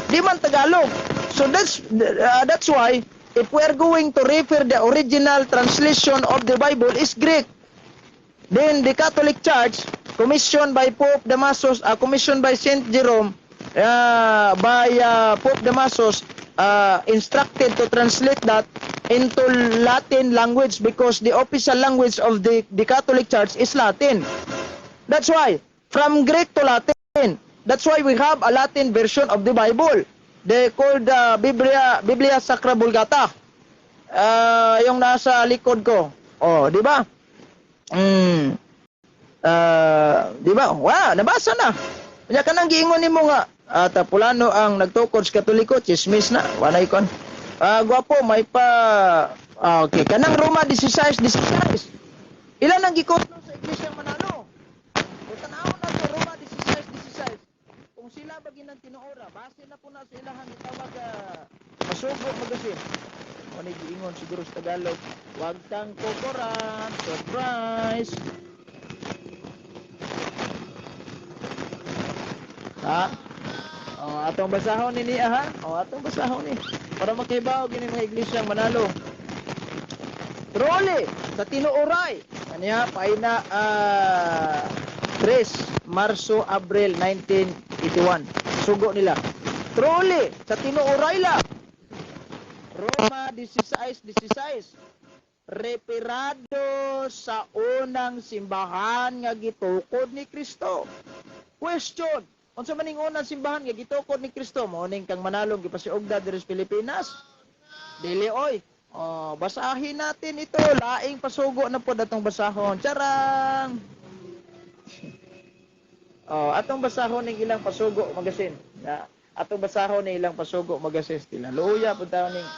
Di man Tagalog. So that's why if we are going to refer the original translation of the Bible is Greek. Then the Catholic Church commissioned by Pope Damasus, commissioned by Saint Jerome, by Pope Damasus, instructed to translate that into Latin language because the official language of the Catholic Church is Latin. That's why from Greek to Latin. That's why we have a Latin version of the Bible. They called Biblia Sacra Vulgata. Yung nasa likod ko. Oh, di ba? Di ba? Wow, nabasa na. Kanya ka nang giingon nimo nga Tapulano ang nagtukod sa Katoliko, chismis na, wala ikon. Gwapo, may pa okay, kanang Roma 16. Ilan ang gikotno sa Iglesia Manalo? Kung tanawon na to Roma 16. Kung sila bagi ng tinuora, base na po na sa ilahan itawag masugo magasin. Ano giingon siguro sa Tagalog, wag kang kokoran, surprise. Ha? Atong basahon ni niya ha? Atong basahon ni. Para makibaw gini mga iglesyang Manalo. Trole sa tinuoray. Kaniya paina 3 Marso Abril 1981. Sugo nila. Trole sa tinuoray la. Roma 16. Reperado sa unang simbahan nga gitukod ni Kristo. Question: unsa man ning unang simbahan nga gitukod ni Kristo? Mao ning kang Manalong gipasiugda diri sa Pilipinas. Dili oy. Basahin natin ito. Laing pasugo na po datong basahon. Charang. Atong basahon ning ilang pasugo magasin. Atong basahon ning ilang pasugo magasin. Luya pud taon ning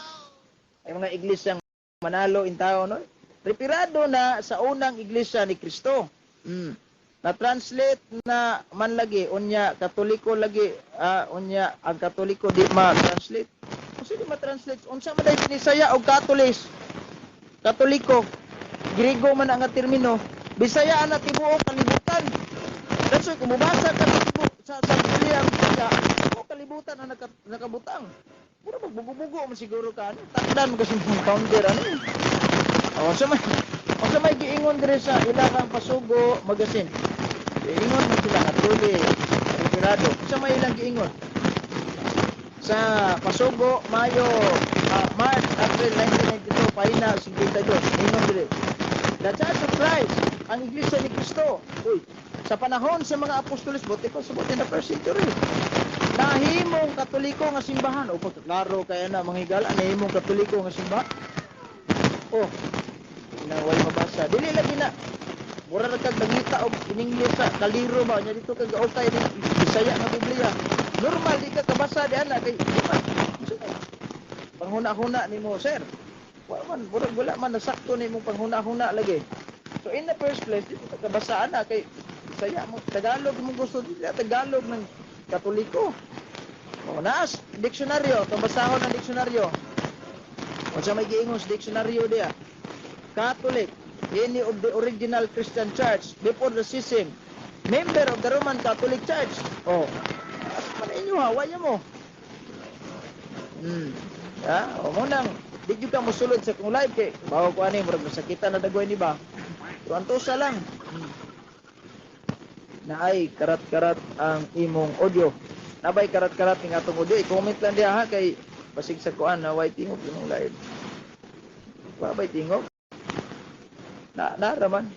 ay mga iglesyang Manalo in taon no. Reperado na sa unang iglesia ni Kristo. Na-translate na man lagi unya Katoliko lagi unya ang Katoliko di ma-translate. Kasi di ma-translate unsa man dayto ni Bisaya og Katoliko. Griego man ang termino. Bisaya na tibuok kalibutan. That's why kung mubasa ka sa Biblia ang kalibutan ang nakabutang. Puro magbugo-bugo man siguro ka. Takdan mo kasi yung founder sa may giingon dire sa ilang pasugo magasin. Giingon man sila katuli, reperado. Sa may ilang giingon. Sa pasugo Mayo, March, April 1992 paina 52. Giingon dire. The Church of Christ, ang Iglesia ni Kristo. Sa panahon sa mga apostoles, buti pa subot in the first century. Nahimong Katoliko nga simbahan. Klaro kaya na mga higala, nahimong Katoliko nga simbahan. Na wala mabasa. Dili lagi na. Mura na kag nangita og in-English sa kaliro ba nya dito kag okay ni Bisaya nga Biblia. Normal di ka kabasa di ana kay panghuna-huna nimo sir. Wala man nasakto nimo panghuna-huna lagi. So in the first place, di ka kabasa ana kay Bisaya mo Tagalog mo gusto dili Tagalog ng Katoliko. Naas diksyonaryo, kabasahon ng diksyonaryo. Unsa may giingon sa diksyonaryo diya? Catholic, any of the original Christian Church before the schism, member of the Roman Catholic Church. Man inyo ha, waya mo. Munang di jud ka mosulod sa kung live kay bawo ko ani murag sakitan na dagoy ni ba. Tuantosa lang. Naay karat-karat ang imong audio. Nabay karat-karat ning atong audio. I-comment lang diha ha kay basig sa kuan na way tingog imong live. Babay tingog. Naraman.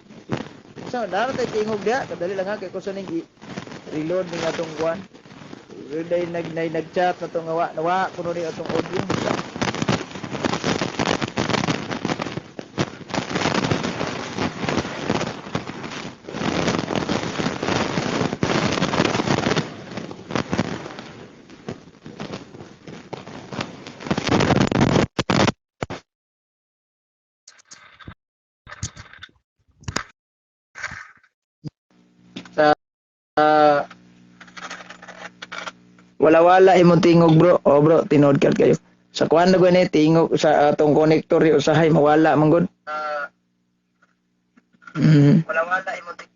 So, naratay tingog diha, kadali lang ha kay kusa ning reload ning atong kuan. Day nag-chat na tong nawa kuno ni atong audio. wala imong tingog bro. Oh bro, tinod ka kayo. Sa kuan na gani tingog sa atong connector yo usahay mawala man gud. Wala imong tingog.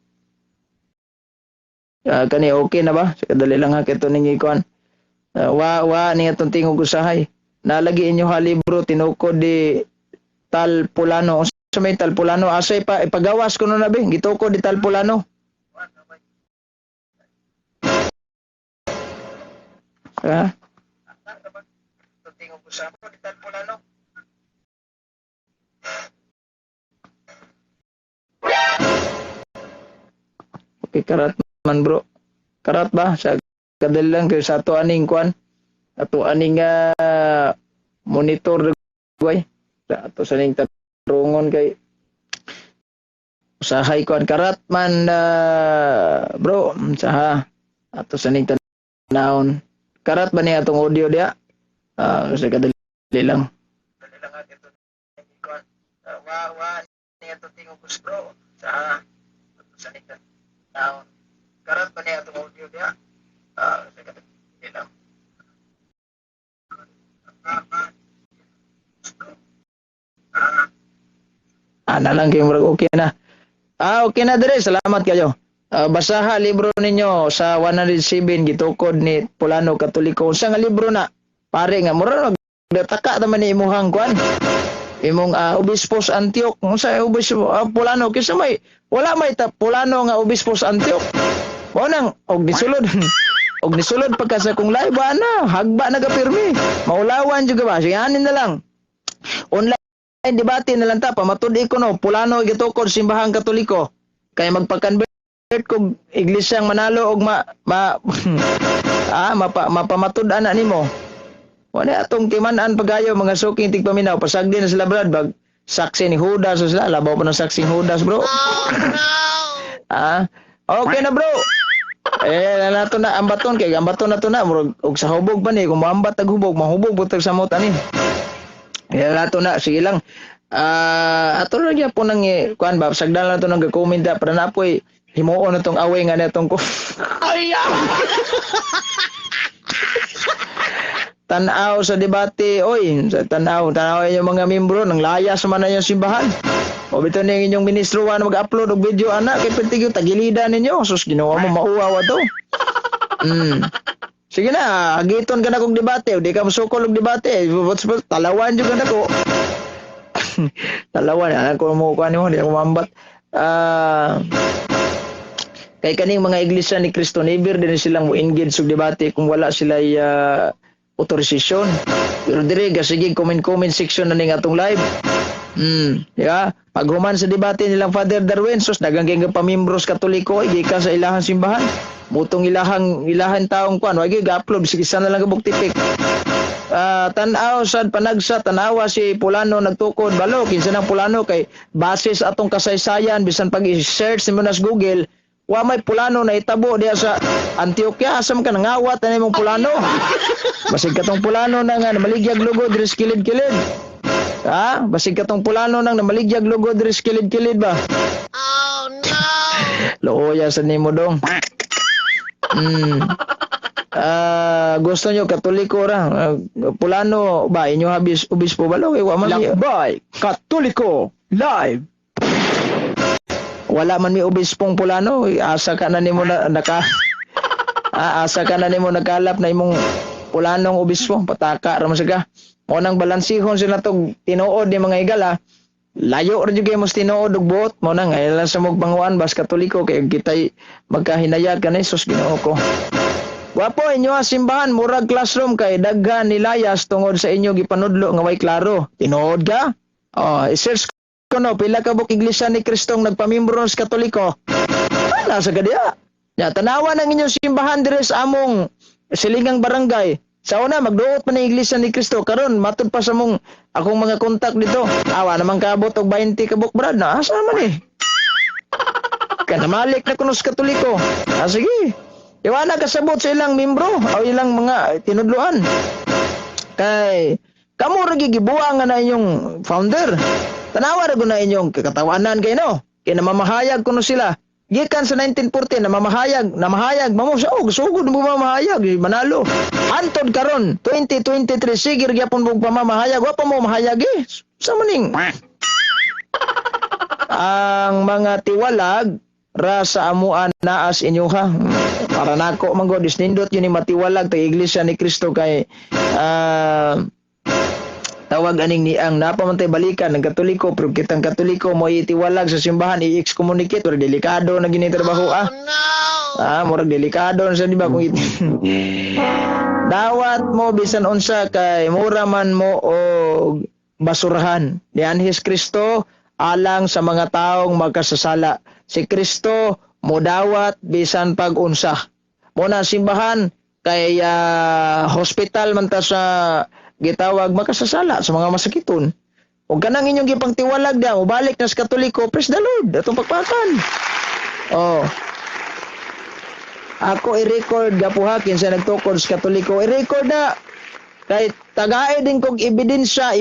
Kani okay na ba? Sa kadali lang ha kito ning ikuan. Wa ni atong tingog usahay. Nalagi inyo ha libro tinukod di Talpulano. Sa may Talpulano asay pa ipagawas ko na be gitukod di Talpulano. Ha? Okay, karat man bro. Karat ba? Sa kadali lang kay sa ato aning kuan. Ato aning monitor guy. Sa ato sa ning tarungon kay usahay kuan karat man bro. Sa ato sa ning tanawon. Karat ba niya atong audio dia? Kasi kadali lang. Kadali lang ito. Wa niya itong tingog bro. Sa nika. Karat ba niya atong audio dia? Kasi kadali lang. Na lang kayo okay na. Okay na dire. Salamat kayo. Basaha libro ninyo sa 107 gitukod ni Pulano Katoliko. Unsa nga libro na? Pare nga mura nagdataka naman ni imuhang kuan. Imong Obispos Antioch. Unsa Obispo Pulano kinsa may wala may Pulano nga Obispos Antioch. Mo nang og nisulod pagka sa kung live ana hagba nagapirmi. Maulawan juga ba? Siganin na lang. Online debate na lang ta pamatudi ko no Pulano gitukod simbahang Katoliko. Kay magpa-convert kung iglesyang Manalo og mapamatud ana nimo. Wala atong timan-an pagayo mga suking tigpaminaw pasagdi na sila brad bag saksi ni Judas so sila labaw pa ng saksi ni Judas bro. Okay na bro. Nato na ambaton kay ambaton na to na og sa hubog pa ni kung maambat tag hubog mahubog butag sa mot ani. Nato na sige lang. Ato ra gyud po nang kuan ba sagdan lang to nang comment para na poy himuon na tong away nga netong ko. Tanaw sa debate, oy, tanaw yung mga membro nang layas man na yung simbahan. O bito ning inyong ministro na mag-upload og video ana kay pertig yung tagilida ninyo. Sus ginawa mo mauwaw to. Sige na, agiton ka na kong debate, o di ka masukol og debate. Talawan jud ka na ko. Talawan ana ko mo kuan mo, di ako mambat. Kay kaning mga iglesia ni Cristo never din silang mo-engage sa debate kung wala sila autorisasyon. Pero dire sige comment section na ning atong live. Pag human sa debate nilang Father Darwin sus dagang kay pamimbros Katoliko gikan sa ilahang simbahan. Mutong ilahan taong kuan wagi ga-upload sige sana lang kabuk tipik. Tanaw sad panagsa tanawa si Pulano nagtukod balo kinsa nang Pulano kay base sa atong kasaysayan bisan pag i-search nimo sa Google wa may Pulano na itabo diya sa Antioquia asam ka nangawat ani mong Pulano. Basig katong Pulano na nga namaligya lugo diri sa kilid-kilid. Basig katong Pulano nang namaligya lugo diri sa kilid-kilid ba. Oh no. Looya sa nimo dong. Gusto nyo Katoliko ra Pulano ba inyo habis obispo ba wa man bay Katoliko live. Wala man mi obispong Pulano, asa ka na nimo asa ka na nimo nagkalap na imong Pulanong obispo, pataka ra man siya. Mo nang balansihon sila tog tinuod ni mga igala. Layo ra jud kay mos tinuod og buot, mo nang ay lang sa magbanguan bas Katoliko kay kitay magkahinayad kanay sus Ginoo ko. Wapo inyo simbahan murag classroom kay daghan nilayas tungod sa inyo gipanudlo nga way klaro. Tinuod ka? I-search kuno pila ka buk iglesia ni Kristong nagpamimbro sa Katoliko. Nasa kadiya. Tanawan ang inyong simbahan dire sa among silingang barangay. Sa una magduot pa ni iglesia ni Kristo karon matud pa sa mong akong mga kontak dito. Awa naman kaabot og 20 ka buk brad na asa man kanamalik na kuno sa Katoliko. Sige. Iwana kasabot sa ilang membro o ilang mga tinudloan. Kay kamo ra gibuang na inyong founder. Tanawa ra na inyong kakatawanan kay no. Kay namamahayag kuno sila. gikan sa 1940 namahayag mamo sa sugod mo mamahayag manalo. Antod karon 2023 sige gyapon mo pamamahayag wa pa mo mahayag sa maning ang mga tiwalag ra sa amuan naas inyo ha. Para nako man god isnindot yun ni matiwalag ta iglesia ni Kristo kay tawag aning ni ang napamantay balikan ng Katoliko pero kitang Katoliko mo itiwalag sa simbahan i-excommunicate or delikado na gini trabaho murag delikado na sa di ba kung dawat mo bisan unsa kay mura man mo og basurahan ni Anhis Kristo alang sa mga taong magkasasala. Si Kristo mo dawat bisan pag-unsa. Mo na simbahan kay hospital man ta sa gitawag makasasala sa mga masakiton. Ug kanang inyong gipangtiwalag da ubalik na sa Katoliko, praise the Lord atong pagpatan. Ako i-record gapuhakin sa nagtukod sa Katoliko. I-record na kay tagae din kog ebidensya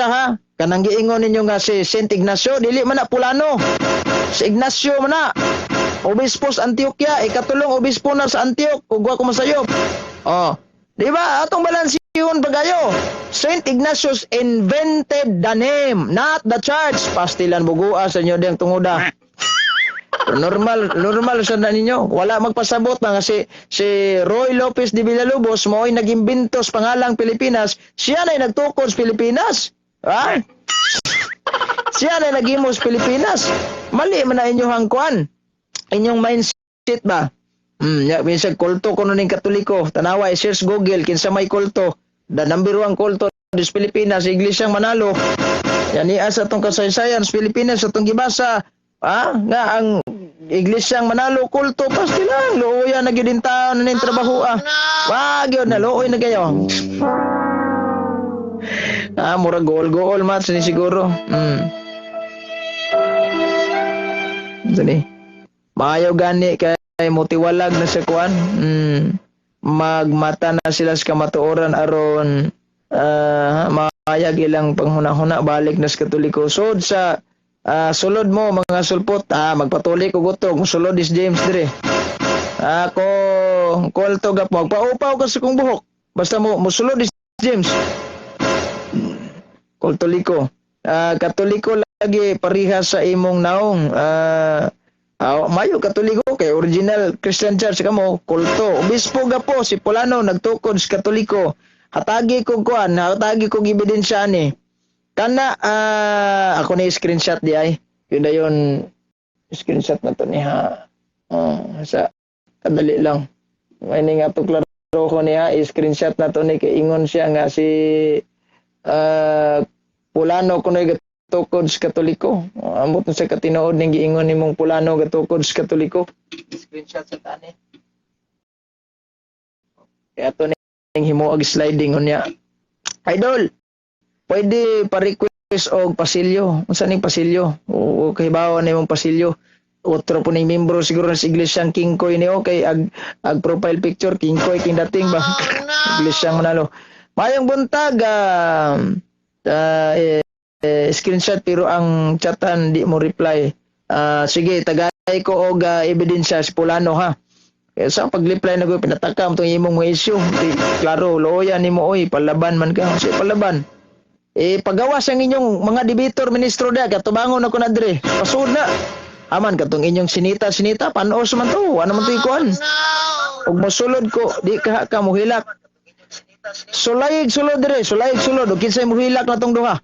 ha. Kanang giingon ninyo nga si Saint Ignacio dili man na Pulano. Si Ignacio man na obispo sa Antioquia, ikatulong obispo na sa Antioch ug wa ko masayop. Di ba? Atong balansiyon pagayo. Saint Ignatius invented the name, not the church. Pastilan bugua sa inyo diyang tunguda. Normal sa na ninyo. Wala magpasabot na kasi si Roy Lopez de Villalobos mo'y nag-imbento sa pangalang Pilipinas. Siya na'y nagtukod sa Pilipinas. Ha? Siya na'y nag-imo sa Pilipinas. Mali man na inyong hangkuan. Inyong mindset ba? Minsan kulto ko nun yung Katoliko. Tanawa, search Google, kinsa may kulto. The number 1 kulto sa Pilipinas, Iglesyang Manalo. Yan sa itong kasaysayan sa Pilipinas, sa itong gibasa. Nga ang Iglesyang Manalo kulto, pasti lang. Looyan na yun din taon na yung trabaho. Wag yun na, looy na kayo. Mura goal match ni siguro. Dali. Maayaw gani kay motiwalag na sa kuan. Magmata na sila sa kamatuoran aron mayag ilang panghuna-huna balik na sa Katoliko. So sa sulod mo mga sulpot, magpatuloy ko gutog sulod is James dire. Ako kulto gap magpaupaw ka sa kong buhok. Basta mo sulod is James. Katoliko. Katoliko lagi parihas sa imong naong mayo Katoliko kay original Christian Church kamo kulto. Obispo gapo si Pulano nagtukod sa Katoliko. Hatagi ko ebidensya ni. Kana ako na screenshot di ay. Yun na yun screenshot na to ni ha. Sa kadali lang. May nga to klaro ko niya screenshot na to ni kay ingon siya nga si Pulano kuno gatukod sa Katoliko. Ambot na sa katinood ning giingon nimong Pulano gatukod sa Katoliko. Screenshot sa tani. Kaya to ning himuog sliding unya. Idol, pwede pa-request og pasilyo. Unsa ning pasilyo? O kahibawan nimong pasilyo. Otro po ning membro siguro sa Iglesyang Kingkoy ni okay ag profile picture Kingkoy king dating ba. Iglesyang Manalo. Mayong buntag screenshot pero ang chatan di mo reply. Sige, tagay ko og ebidensya si Pulano ha. Kaya sa pag-reply na ko pinatakam tong imong mga issue. Klaro, looyan nimo oy, palaban man ka. Si palaban. Pagawas ang inyong mga debator ministro da katubangon ako na dire. Pasud na. Aman katong inyong sinita panos man to. Ano man to ikuan? Ug mosulod ko, di ka muhilak. Sulayig sulod dire, ug kinsay muhilak na tong duha.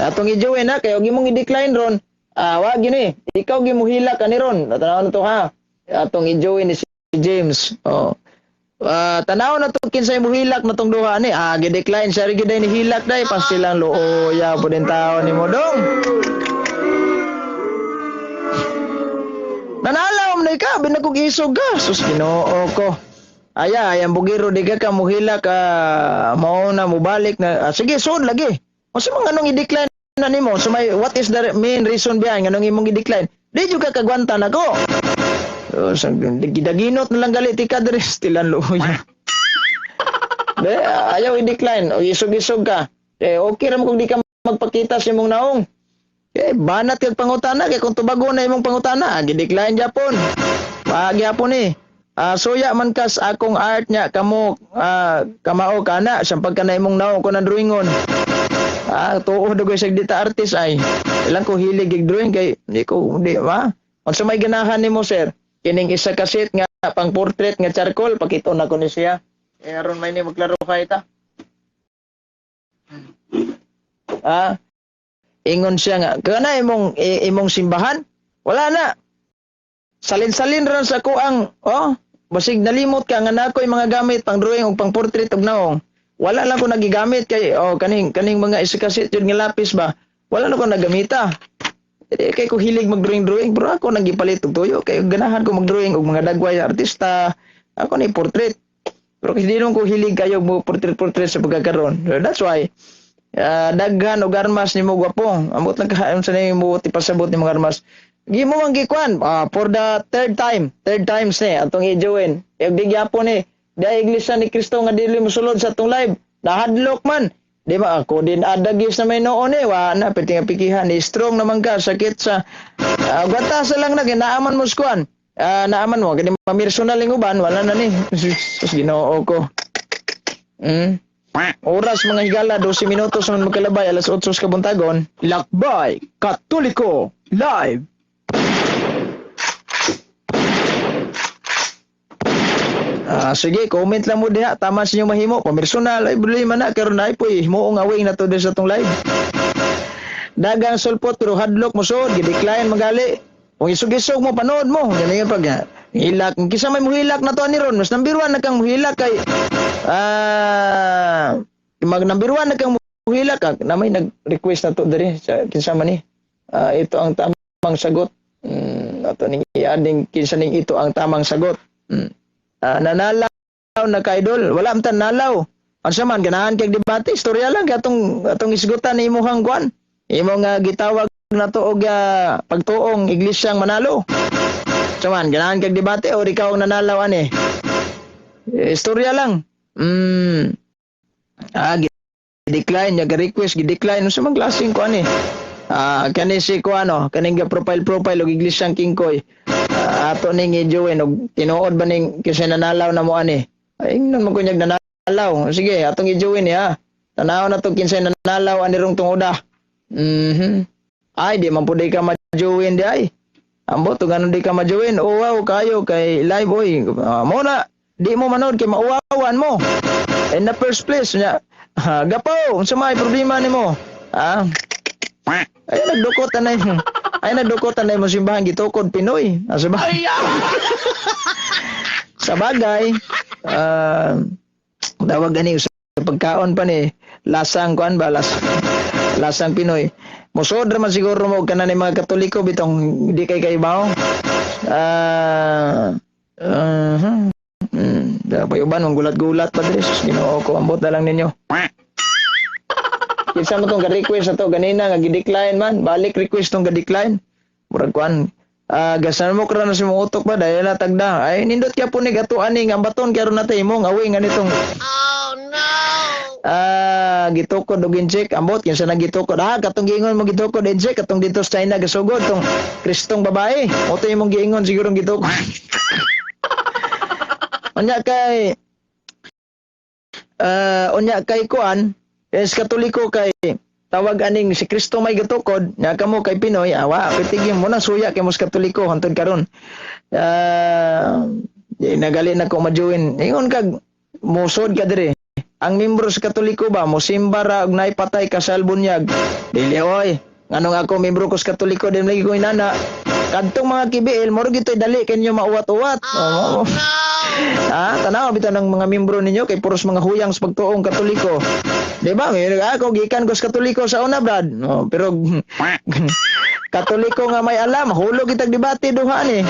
Atong i-join na kay og imong i-decline ron. Wa gini, ikaw gimuhilak ani ron. Tanaw na to ha. Atong i-join ni si James. Tanaw na to kinsay muhilak na tong duha ni. Gi-decline siya ri giday ni hilak day pas silang looya po din taon ni modong. Nanalaw man ka binagog isog ka. Sus Ginoo ko. Ayang bugiro di ka muhilak mao na mubalik na sige sud lagi. Unsa man anong i-decline na nimo? So what is the main reason behind anong imong i-decline? Di juga kagwanta na ko. So gidaginot na lang gali tika dire stilan luya. De ayaw i-decline o isog-isog ka. Okay ra mo kung di ka magpakita sa imong naong. Banat kag pangutana kay kung tubago na imong pangutana, gidecline Japon. Pagyapon ni. Suya man kas akong art nya kamo kamao kana sa pagka na imong naong ko ng drawingon. Tuod ko sa dita artist ay. Ilang ko hilig og drawing kay di ba? Unsa may ganahan nimo sir? Kining isa ka sheet nga pang portrait nga charcoal pakito na ko ni siya. Aron may ni maglarify ta. Ingon siya nga, kana imong simbahan? Wala na. Salin-salin ran sa kuang, basig nalimot ka nga nakoy mga gamit pang drawing ug pang portrait ug naong. Wala lang ko nagigamit kay kaning mga isikasit yun nga lapis ba. Wala na ko nagamita. Kay ko hilig mag-drawing, pero ako nagipalit og tuyo kay ganahan ko mag-drawing og mga dagway artista. Ako ni portrait. Pero hindi naman ko hilig kayo mo portrait sa pagkakaroon. So that's why daghan og armas nimo gwapo. Ambot lang kahayon sa nimo tipasabot ni mga armas. Gimo man gikuan for the third times ni atong i-join. Ug digyapon ni da iglesia ni Kristo nga dili mosulod sa atong live. Nahadlok man. Di ba ako din adagis na may noon wa na pwede nga pikihan ni strong naman ka sakit sa gwatasa lang na kinaaman mo skuan. Naaman mo kini mamirsunal ning uban wala na ni. Sus Ginoo ko. Oras mga higala 12 minutos man magkalabay alas 8 sa kabuntagon. Lakbay Katoliko live. Sige, comment lang mo diha. Tama sa inyo mahimo. Pamersonal, ay problema na. Karoon na po, himuong awing na to din sa itong live. Dagang sulpot, pero hadlock mo sod. Gidecline magali. Kung isug-isug mo, panood mo. Ganyan pag hilak. Kisa may muhilak na to ni Ron. Mas number 1 na kang muhilak kay mag number 1 na kang muhilak. Na may nag-request na to dari. Kinsa man ni. Ito ang tamang sagot. Ato ning iading kinsa ning ito ang tamang sagot. Nanalaw na ka-idol, wala man nalaw. Unsa man ganahan kay debate, istorya lang kay atong isgutan ni imong kuan. Imong gitawag na to og pagtuong iglesyang Manalo. Unsa man ganahan kay debate o ikaw ang nanalaw ani? Istorya lang. Decline nya request gidecline unsa man klaseng kuan ni? Kani si ko kaning profile og iglesyang Kingkoy. Ato ning i-join og tinuod ba ning kasi nanalaw na mo ani. Ay nang magkunyag nanalaw. Sige, atong i-join ha. Tanaw na to kinsay nanalaw ani rong tungoda. Ay di man pud ka ma-join di ay. Ambo to ganon di ka ma-join. Oh wow kayo kay live oy. Mo na di mo manood kay mauwawan mo. In the first place nya. Gapaw, unsa may problema nimo? Ay nagdukot na mo simbahan gitukod Pinoy. Asa ba? Sa bagay, dawag gani sa pagkaon pa ni lasang kuan ba lasang Pinoy. Musod man siguro mo kana ni mga Katoliko bitong di kay kaibaw. Bayuban mong gulat-gulat pa diri sus Ginoo ko ambot na lang ninyo. Kinsa mo tong request na to ganina nga gidecline man, balik request tong gidecline. Murag kuan gasan mo kra na si mong utok ba dahil na tagda. Ay nindot kya po ni gatuan ni nga baton karon na tay imong awi nga nitong gitukod og injek ambot kinsa nagitukod katong giingon mo gitukod injek katong dito sa China gasugod tong Kristong babae. Mo to imong giingon siguro gitukod. Unya kay kuan es Katoliko kay tawag aning si Kristo may gitukod nya kamo kay Pinoy pitigim mo na suya kay mos Katoliko hantod karon nagali na ko majuin ingon kag musod ka dire ang membro sa Katoliko ba mosimba ra og naipatay ka sa albunyag dili oy nganong ako membro ko sa Katoliko din lagi ko inana kadtong mga kibiil mo gitoy dali kanyo mauwat-uwat tanaw bitaw ng mga membro ninyo kay puros mga huyang sa pagtuong Katoliko. Di ba? Ako gikan ko sa Katoliko sa una, Brad. Pero Katoliko nga may alam, hulog kitag debate duha ni.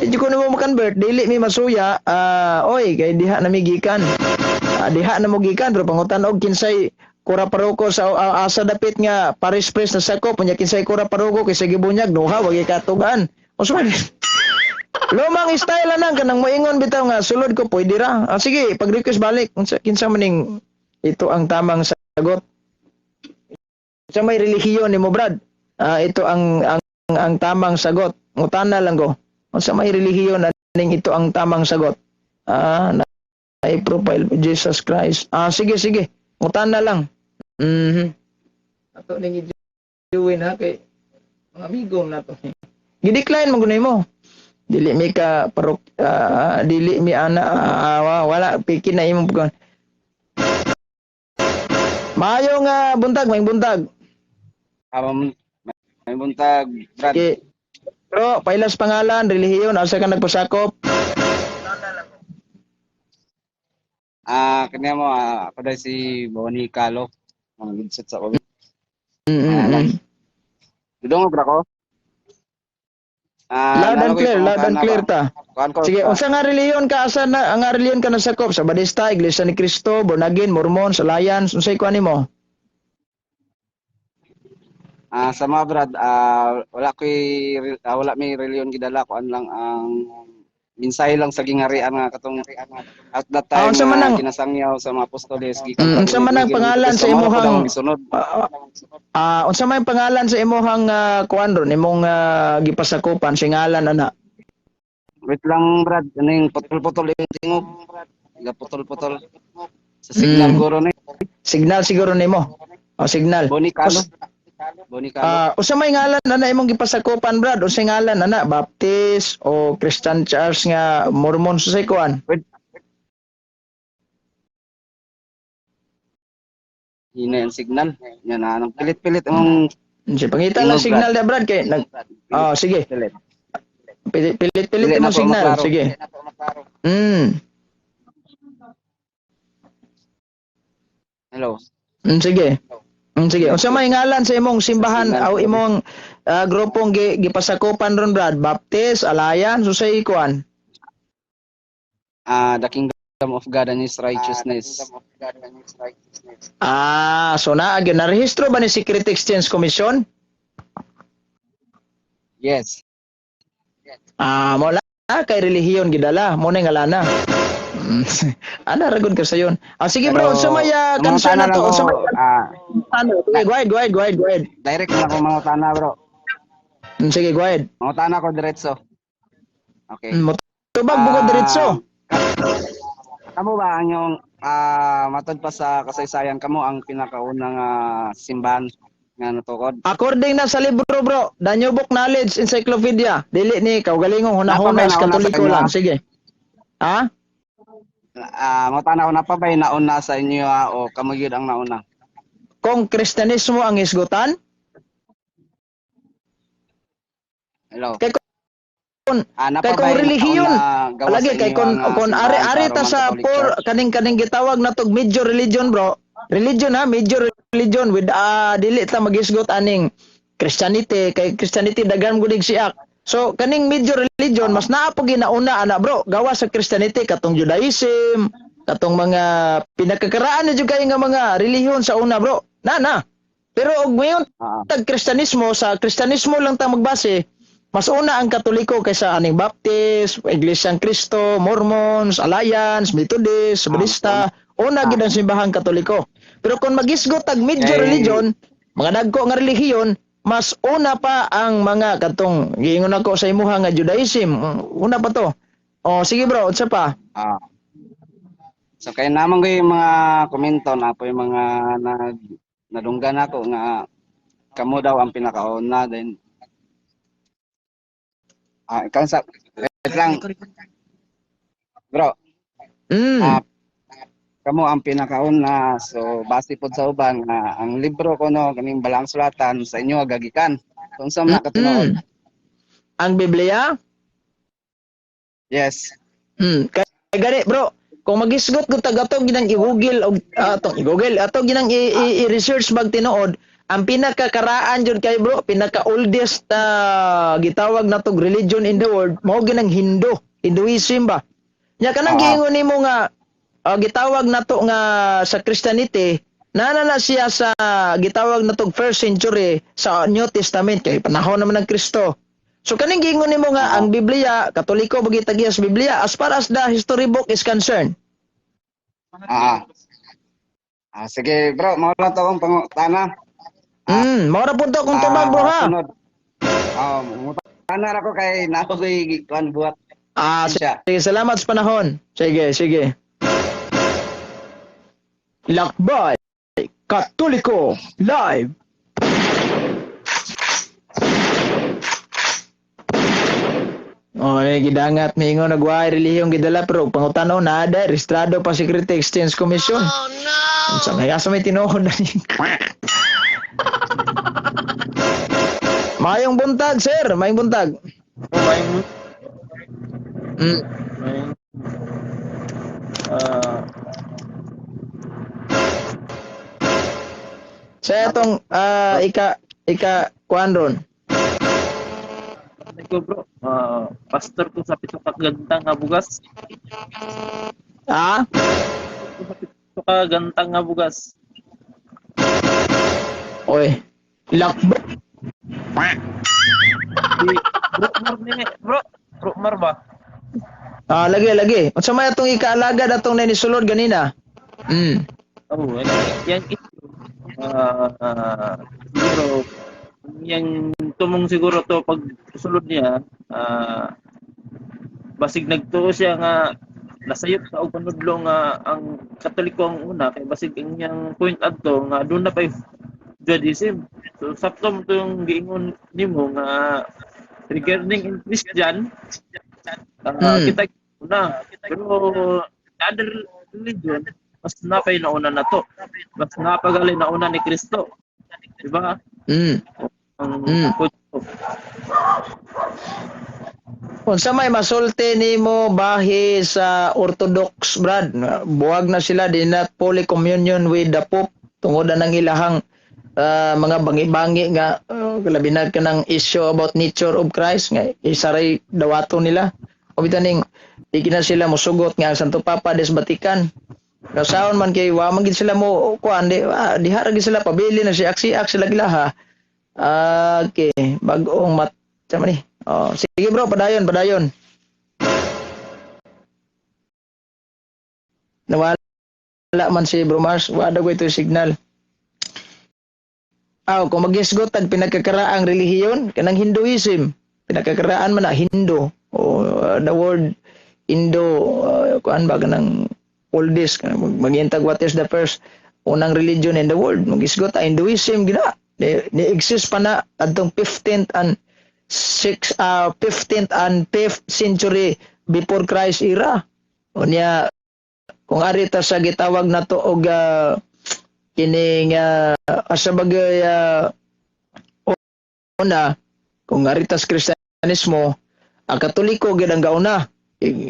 Di ko na mo convert, dili mi masuya. Oy, kay diha na mi gikan. Diha na mo gikan pero pangutan og kinsay kura paroko sa asa dapit nga Paris Press na sakop nya kinsay kura paroko kay sa gibunyag duha wag ikatugan. Usman. Lumang style lang kanang moingon bitaw nga sulod ko pwede ra. Sige, pag-request balik kinsa maning ito ang tamang sagot. Sa may relihiyon ni mo Brad. ito ang tamang sagot. Ngutana lang ko. Unsa may relihiyon aning ito ang tamang sagot? Ay profile Jesus Christ. Sige. Ngutana lang. Ato ning i-join ha kay mga amigo na to. Gidecline mo gunay mo. Dili mi ka parok dili mi wala pikin na imong pagkuhan. Maayong may buntag. May buntag, Brad. Okay. Bro, pailas pangalan, relihiyon, asa ka nagpasakop? Kanya mo, ako dahil si Bonnie Calo. Ang gidset sa COVID. Dudong bra ko. Loud and clear ta. Sige, unsa nga relihiyon ka asa na ang relihiyon ka nasakop sa Badista, Iglesia ni Cristo, Born Again, Mormons, Alliance, unsay kuan nimo? Sa mga Brad, wala may reliyon gidala ko lang ang minsay lang sa gingarian nga katong at that time unsa man ang kinasangyaw sa mga apostoles unsa man ang pangalan sa imuhang unsa man ang pangalan sa imuhang kuan ron imong gipasakupan singalan ana? Wait lang Brad, aning putol-putol yung tingog. Putol-putol. Sa signal guro ni. Signal siguro nimo. Signal. Bonnie Calo. Unsa may ngalan ana imong gipasakupan Brad? Unsa ngalan ana? Baptist o Christian Church nga Mormon sa kuan? Hina yung signal. Yan anong pilit-pilit ang pangita lang signal da Brad kay sige. Pilit-pilit mo signal. Sige. Hello. Sige. Sige. Unsa may ngalan sa imong simbahan o imong grupong gipasakupan ron Brad? Baptist, Alliance, usay kuan? The Kingdom of God and His Righteousness. So narehistro ba ni Secret Exchange Commission? Yes. Mo kay relihiyon gidala mo na ngalana. Ana ragod ka sayon. Sige bro, unsa may concern na to? Unsa may go ahead. Direct na ko mga tana bro. Sige, go ahead. Mga tana ko diretso. Okay. Tubag bugod diretso. Kamo ba ang yung matod pa sa kasaysayan kamo ang pinakaunang simbahan nga natukod? According na sa libro bro, The New Book Knowledge Encyclopedia, dili ni kaugalingong hunahuna sa Katoliko lang. Sige. Mga tana ko na pa ba nauna sa inyo o kamo gyud ang nauna? Kung Kristyanismo ang isgutan? Hello. Kay kung relihiyon lagi kay kung ari ta sa kaning gitawag na tog major religion bro, major religion with dili ta magisgot aning Christianity kay Christianity daghan gudig siak. So kaning major religion mas naa po ginauna ana bro, gawa sa Christianity katong Judaism, katong mga pinakakaraan na jud kay nga mga relihiyon sa una bro. Pero og ngayon tag Kristyanismo sa Kristyanismo lang ta magbase. Mas una ang Katoliko kaysa aning Baptist, Iglesia ni Cristo, Mormons, Alliance, Methodist, Badista, una gid ang simbahang Katoliko. Pero kung magisgot tag major religion, mga dagko nga relihiyon, mas una pa ang mga katong giingon ako sa imuha nga Judaism. Una pa to. Sige bro, unsa pa? So kay namang ko yung mga komento na po yung mga nadunggan ako nga kamo daw ang pinakauna then ikaw sa wait lang bro kamo ang pinakauna so base pod sa uban nga ang libro ko no kaning balang sulatan sa inyo agagikan kung sa mga katunood ang Biblia yes kay gani bro kung magisgot ko tagatog ginang i-google og ato ginang i-research bag tinuod ang pinakakaraan jud kay bro, pinaka oldest gitawag na tog religion in the world, mao ginang Hinduism ba. Nya kanang giingon nimo nga gitawag na to nga sa Christianity, na siya sa gitawag na tog first century sa New Testament kay panahon naman ng Kristo. So kaning giingon nimo nga ang Biblia, Katoliko bagitagi as Biblia as far as the history book is concerned. Sige bro, mao lang to akong pangutana. Mao ra punto kung tubag bro ha. Sunod. Tanan ako kay nakoy kuan buhat. Sige, salamat sa panahon. Sige. Lakbay Katoliko live. Gidangat mingon nagwaay relihiyong gidala pero pangutanaw na ada registrado pa Security Exchange Commission. Oh no! Sa may asa may tinuod na ni. Mayong buntag, sir. Mayong buntag. Sa itong ika kuan ron. Ko bro, pastor ko sa pito kagantang nga bugas. Pito kagantang nga bugas. Oy. Lakbo. Bro Mar ni bro Mar ba? Lagi. Unsa may atong ikaalagad atong nanisulod ganina? Oh, yan issue. Siguro yang tumong siguro to pag sulod niya basig nagtuo siya nga nasayop sa og panudlo nga ang Katoliko ang una kay basig ang iyang point adto nga doon na pay Judaism. So saptom to yung giingon nimo nga regarding in Christian kita una pero other religion mas napay nauna na to. Mas napagali nauna ni Kristo. Diba? Unsa may masulti nimo bahi sa Orthodox brad? Buwag na sila din na Holy Communion with the Pope tungod na ng ilahang mga bangi-bangi nga labi na kanang issue about nature of Christ nga isaray dawato nila. O bitaning di na sila mosugot nga ang Santo Papa des Vatican. Kasaon man kay wa man gid sila mo kuan diha ra gid sila pabili na si aksi sila gilaha. Okay, bag-ong sama ni. Sige bro, padayon. Nawala man si Bro Mars, wala ko ito signal. Kung mag-isgot tag pinagkakaraang relihiyon, kanang Hinduism, pinagkakaraan man na Hindu, the word Indo, kuan ba kanang oldest, mag-intag what is the first unang religion in the world, mag-isgot Hinduism, gina. Ni-exist pa na adtong 15th and 5th century before Christ era. Unya kung ari ta sa gitawag na to og kining asa bagay una kung ari ta sa Kristiyanismo ang Katoliko gid ang gauna.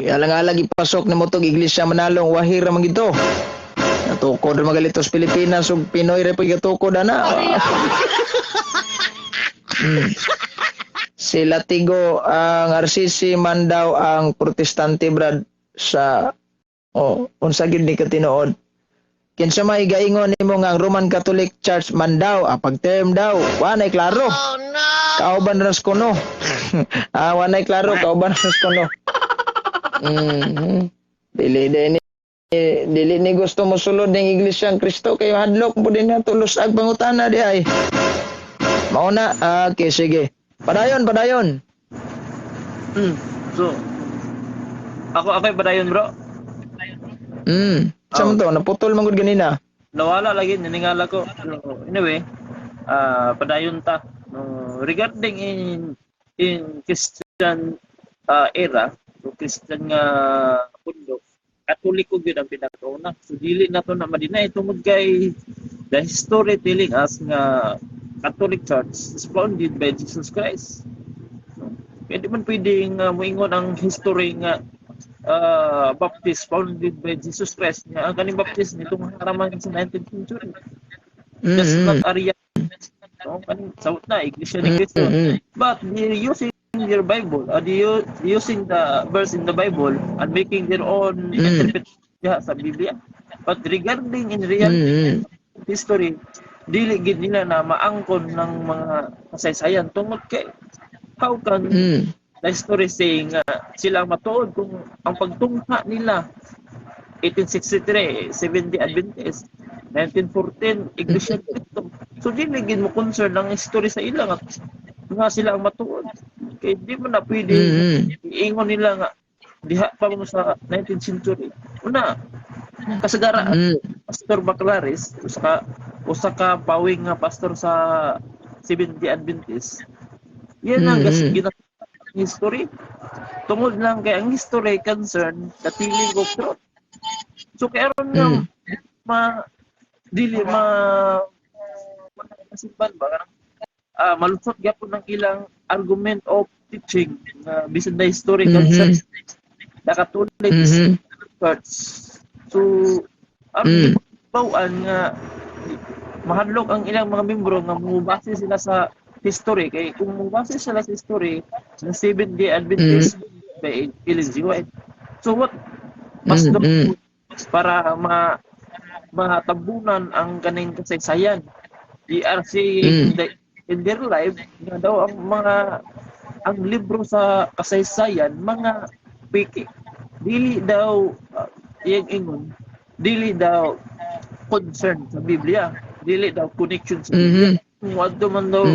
Alang-alang ipasok na mo tong iglesia manalong wahira man gito. Natukod mga galitos Pilipinas ug Pinoy ra pag tukod ana. Sila tigo ang RCC man daw ang protestante brad sa unsa gid ni katinuod. Kinsa may gaingon nimo nga ang Roman Catholic Church man daw pag-term daw wanay klaro. Oh no! Kauban ras kuno. Wanay klaro kauban ras kuno. Dili ni gusto mo sulod ng Iglesia ng Kristo kay hadlok po din na tulos ag pangutana di ay. Mauna, okay, sige. Padayon. So, ako'y padayon bro. Saan to? Naputol manggod ganina. Nawala lagi, naningala ko. Anyway, padayon ta. Regarding in Christian era, so Christian nga pundo, Katoliko gyud ang pinakauna. So dili na to na madinay tungod kay the history telling us nga Catholic Church is founded by Jesus Christ. So, hindi man pwedeng moingon ang history nga Baptist founded by Jesus Christ. Nga ang kaning Baptist nitong haraman sa 19th century. That's not Arian. So, kaning sawt na Iglesia ni Cristo. But they're using your Bible, using the verse in the Bible and making their own interpretation sa Biblia. But regarding in real history, dili gid nila na maangkon ng mga kasaysayan tungod kay how can the history saying sila matuod kung ang pagtungha nila 1863 70 Adventist 1914 Iglesia Cristo. So dili gid mo concern ang history sa ila nga sila ang matuod. Kay di mo na pwede iingon nila nga diha pa mo sa 19th century. Una, kasagara Pastor Baclaris, usa ka pawing nga pastor sa Seventh-day Adventist. Yan ang history. Tungod lang kay ang history concern katiling of truth. So kaya ron nga masimpan ba malusot gyapon ng ilang argument of teaching na bisan na history concern nakatulad sa church. So ang bawaan nga mahadlok ang ilang mga membro nga mubase sila sa history kay kung mubase sila sa history ng Seventh-day Adventist by Ellen G. White. So what pastor para matabunan ang kaning kasaysayan. They are saying in their life nga daw ang libro sa kasaysayan mga piki. Dili daw dili daw concern sa Biblia, dili daw connection sa Biblia. Kung adto man daw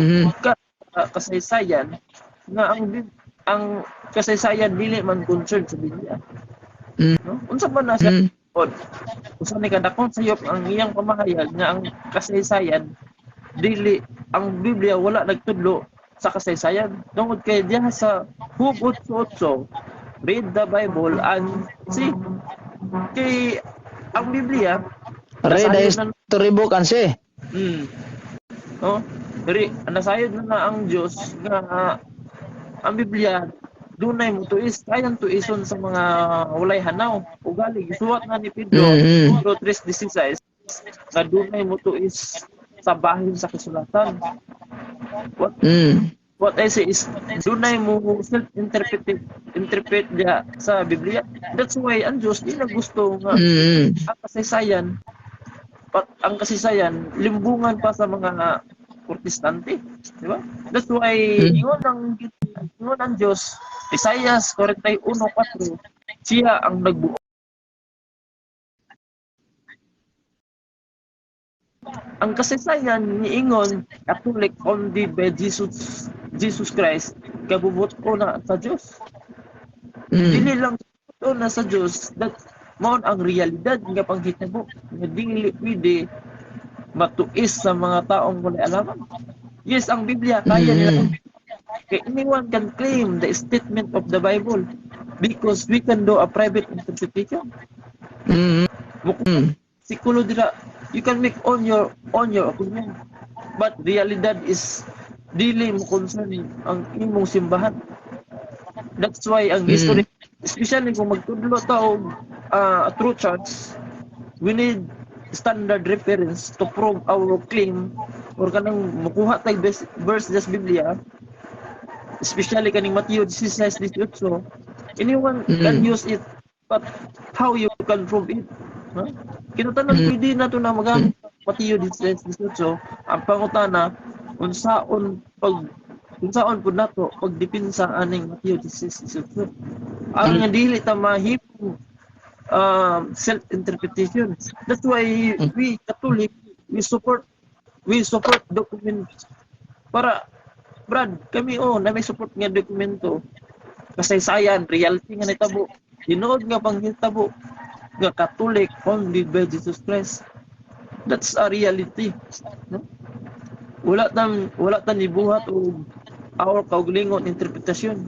kasaysayan nga ang kasaysayan dili man concern sa Biblia. No? Unsa man na siya usa ni kadakon sayop ang iyang pamahayag nga ang kasaysayan dili ang Biblia wala nagtudlo sa kasaysayan. Tungod kay diha sa Hub 8:8 read the Bible and see kay ang Biblia Read the storybook and see. No? Diri nasayod na ang Dios nga ang Biblia dunay mo tuis kayang tuison sa mga walay hanaw ugali gisuwat na ni Pedro Pedro 3:16 nga dunay mo tuis sa bahin sa kasulatan. What I say is dunay mo self-interpret dia sa Biblia. That's why ang Dios di na gusto nga ang kasaysayan limbungan pa sa mga Protestante, di ba? That's why ingon ang Dios Isaiah 41:4 siya ang nagbuo. Ang kasaysayan niingon Catholic only by Jesus Christ kabubot ko na sa Dios. Dili lang ito na sa Dios that mao ang realidad nga panghitabo nga dili pwede matuis sa mga taong wala alaman. Yes, ang Biblia kaya nila. Anyone can claim the statement of the Bible because we can do a private interpretation. Sikulo dira, you can make on your opinion. But realidad is dili mo concern ang imong simbahan. That's why ang history, especially kung magtudlo ta og true church, we need standard reference to prove our claim or kanang mukuha tag verse sa Biblia, especially kaning Matthew 16:18. Anyone can use it, but how you can prove it? Huh? Kinatanan pwede na to na magamit Matthew 16:18. Ang pangutana unsaon pud nato pagdipinsa aning Matthew 16:18. Ang dili ta mahimo self-interpretation. That's why we Catholic we support document para Brad kami na may support nga dokumento kasaysayan reality nga nitabo hinood nga panghitabo nga Catholic only by Jesus Christ. That's a reality, no? Wala tan ibuhat og our kaugalingon interpretasyon.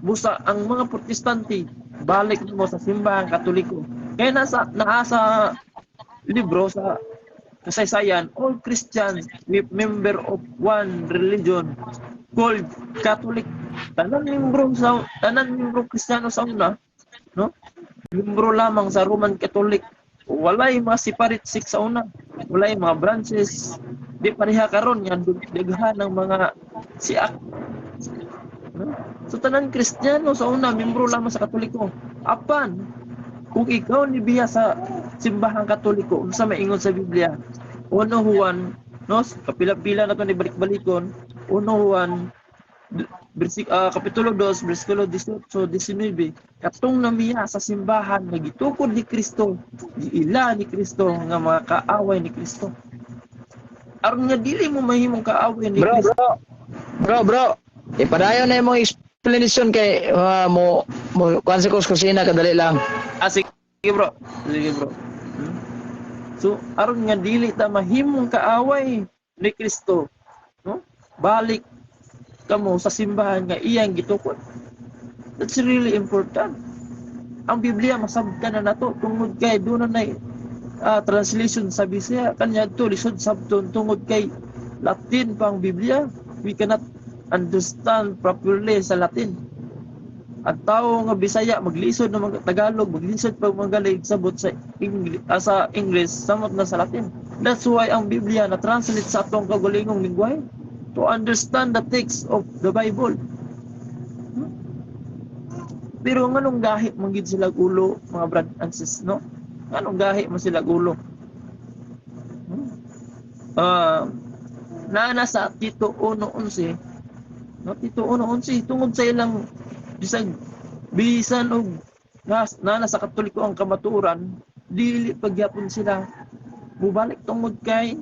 Busa ang mga Protestante balik mo sa simbahan Katoliko. Kaya naasa libro sa kasaysayan, all Christians member of one religion called Catholic. Tanan membro Kristiyano sa una, no? Membro lamang sa Roman Catholic. Walay mga separate sect sa una. Walay mga branches. Di pareha karon nga daghan ng mga siak. No? So tanan Kristiyano sa una membro lamang sa Katoliko. Apan kung ikaw ni biya sa simbahang Katoliko, unsa maingon sa Biblia? 1 Juan, no? Kapila-pila na to ni balik-balikon. 1 Juan Kapitulo 2, versikulo 18-19, katong namiya sa simbahan nga gitukod ni Kristo, giila ni Kristo nga mga kaaway ni Kristo. Aron nga dili mo mahimong kaaway ni Kristo. Bro. Ipadayon na yung explanation kay mo konsekos kusina kadali lang. Sige bro. So aron nga dili ta mahimong kaaway ni Kristo, no? Balik kamo sa simbahan nga iyang gitukod. That's really important. Ang Biblia masabtan na nato tungod kay doon na translation sa Bisaya kanya to lisod sabton tungod kay Latin pang Biblia. We cannot understand properly sa Latin. At tao nga Bisaya maglisod na mga Tagalog, maglisod pag magalig sabot sa English samot na sa Latin. That's why ang Biblia na translate sa atong kagulingong lingwahe to understand the text of the Bible. Pero nganong gahi man gid sila ulo, mga brad and sis, no? Nganong gahi man sila ulo? Nana sa Tito 1:11, no? Tito 1:11 tungod sa ilang bisan og nana sa Katoliko ang kamatuoran, dili pagyapon sila mubalik tungod kay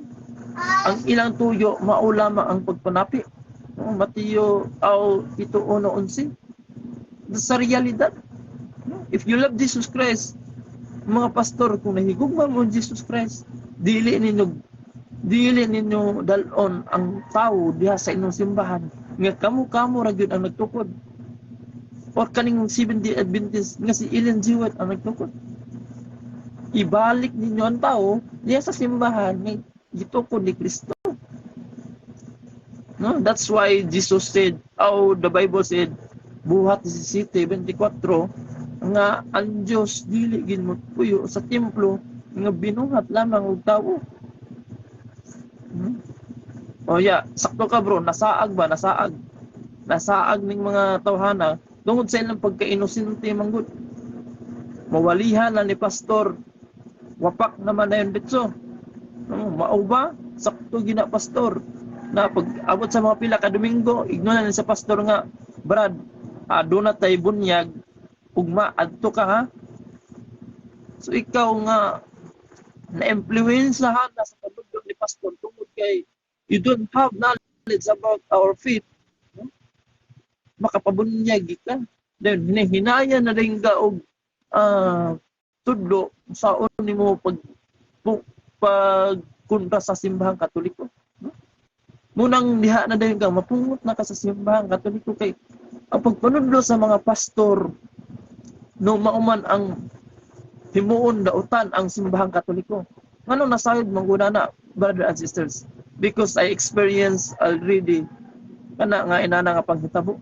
ang ilang tuyo maulama ang pagpanapi. No? Mateo Tito 1:11. Sa realidad, no? If you love Jesus Christ, mga pastor, kung nahigugma mo Jesus Christ, dili ninyo dalon ang tao diha sa inyong simbahan nga kamo ra gyud ang nagtukod. O kaning Seventh-day Adventist nga si Ellen G. White ang nagtukod. Ibalik ninyo ang tao diha sa simbahan nga gitukod ni Kristo. No, that's why Jesus said, the Bible said, buhat 17:24, nga ang Dios dili gid puyo sa templo nga binuhat lamang og tawo. Sakto ka bro, nasaag ning mga tawhana tungod sa ilang pagka-inosente manggod. Mawalihan na ni pastor, wapak naman na yun bitso. Mao ba? Sakto gina pastor na pag abot sa mga pila ka Domingo, ignoran sa pastor nga, Brad, doon na tayo bunyag, ugma, adto ka ha? So ikaw nga, na-influensahan na sa pagdudog ni pastor tungod kay you don't have knowledge about our faith. No? Makapabunyag ka. Then, hinahinayan na rin ka og tudlo sa ni mo pagkunta sa simbahang Katoliko. No? Munang diha na dayon ka, mapungot na ka sa simbahang Katoliko kay ang pagpanudlo sa mga pastor no mauman ang himuon dautan ang simbahang Katoliko. Ngano nasayod mangguna na, brother and sisters? Because I experienced already kana nga inana nga panghitabo.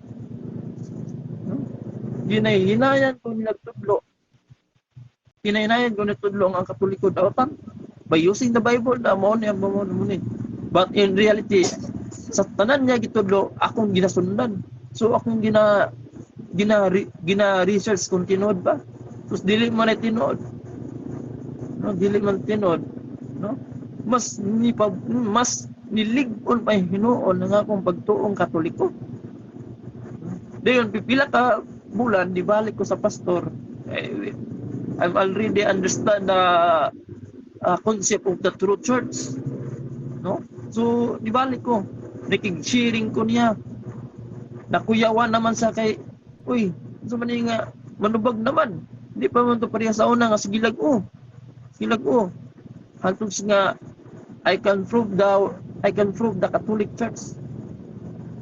No? Hinahinayan ko nilagtudlo. Hinahinayan ko nitudlo ang Katoliko dautan by using the Bible na mo niya mo ni. But in reality, sa tanan niya gitudlo, akong ginasundan. So akong gina-research kung tinuod ba. Tapos dili man ay tinuod. No, dili man tinuod, no? Mas nilig-on pa hinuon nga akong pagtuong Katoliko. Dayon pipila ka bulan di balik ko sa pastor. I've already understand the concept of the true church. No? So, di balik ko. Nakig-sharing ko niya. Nakuyawan naman sa kay, uy, so man nga, manubag naman. Hindi pa man ito pareha sa una nga, sigilag o. Hantog nga, I can prove the Catholic Church.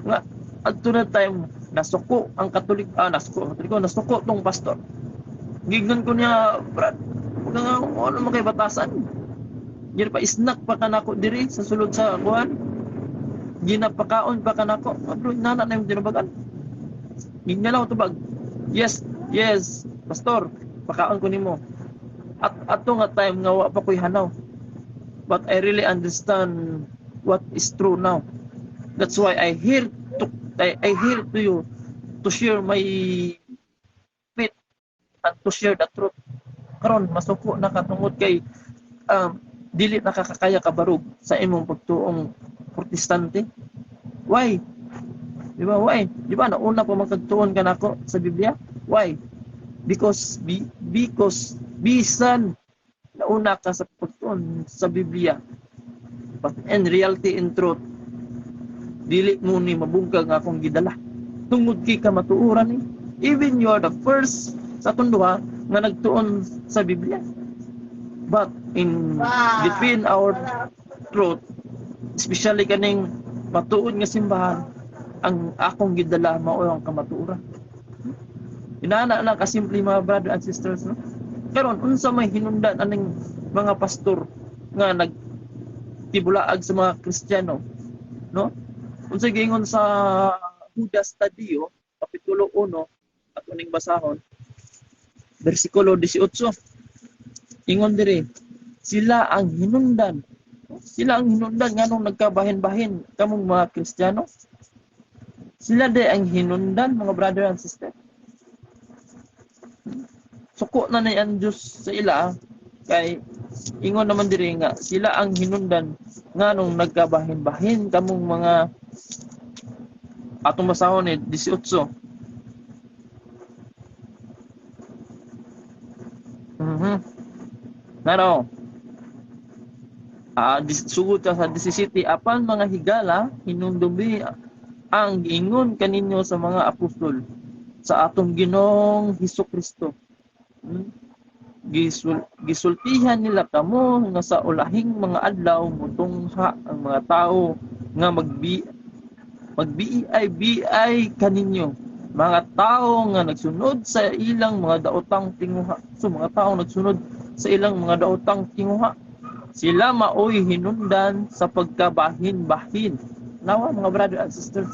Nga, at na time, nasuko ang nasuko tong pastor. Gignan ko niya, Brad, ano man kay batasan. Gina pa isnak pa kanako diri sa sulod sa kuan. Ginapakaon pa kanako. Bro, nana na yung dinubagan. Gignalaw tubag. Yes, pastor, pakaon ko nimo. At ato nga time nga wa pa ko'y hanaw. But I really understand what is true now. That's why I here to you to share my faith and to share the truth. Karon masuko na katungod kay dili nakakakaya ka barug sa imong pagtuong protestante. Why? Di ba? Why? Di ba nauna pa magkagtuon ka nako sa Biblia? Why? Because bisan nauna ka sa pagtuon sa Biblia. But in reality, in truth, dili mo ni mabungkag nga akong gidala. Tungod kay ka matuuran ni. Even you are the first sa tunduha nga nagtuon sa Biblia. But in between our truth, especially kaning matuod nga simbahan, ang akong gidala mao ang kamatuoran. Inana na kasimple mga brother and sisters, no? Karon unsa may hinungdan aning mga pastor nga nagtibulaag sa mga Kristiyano, no? Unsa giingon sa Judas Tadeo, kapitulo 1, ato ning basahon, bersikulo 18. Ingon diri, sila ang hinungdan nganong nagkabahin-bahin kamong mga Kristiyano. Sila de ang hinungdan, mga brother and sister. Suko na ang Diyos sa ila, kay ingon naman diri nga sila ang hinungdan nganong nagkabahin-bahin kamong mga atong basahon ni 18. Naro. Sugod ka sa 17, apan mga higala hinumdumi ang giingon kaninyo sa mga apostol sa atong Ginoong Hesukristo. Gisultihan nila kamo nga sa ulahing mga adlaw mutungha ang mga tao nga magbiay kaninyo, mga tao nga nagsunod sa ilang mga daotang tinguha. So mga tao nagsunod sa ilang mga daotang tinguha, sila maoy hinungdan sa pagkabahin-bahin. Nawa mga brother and sisters,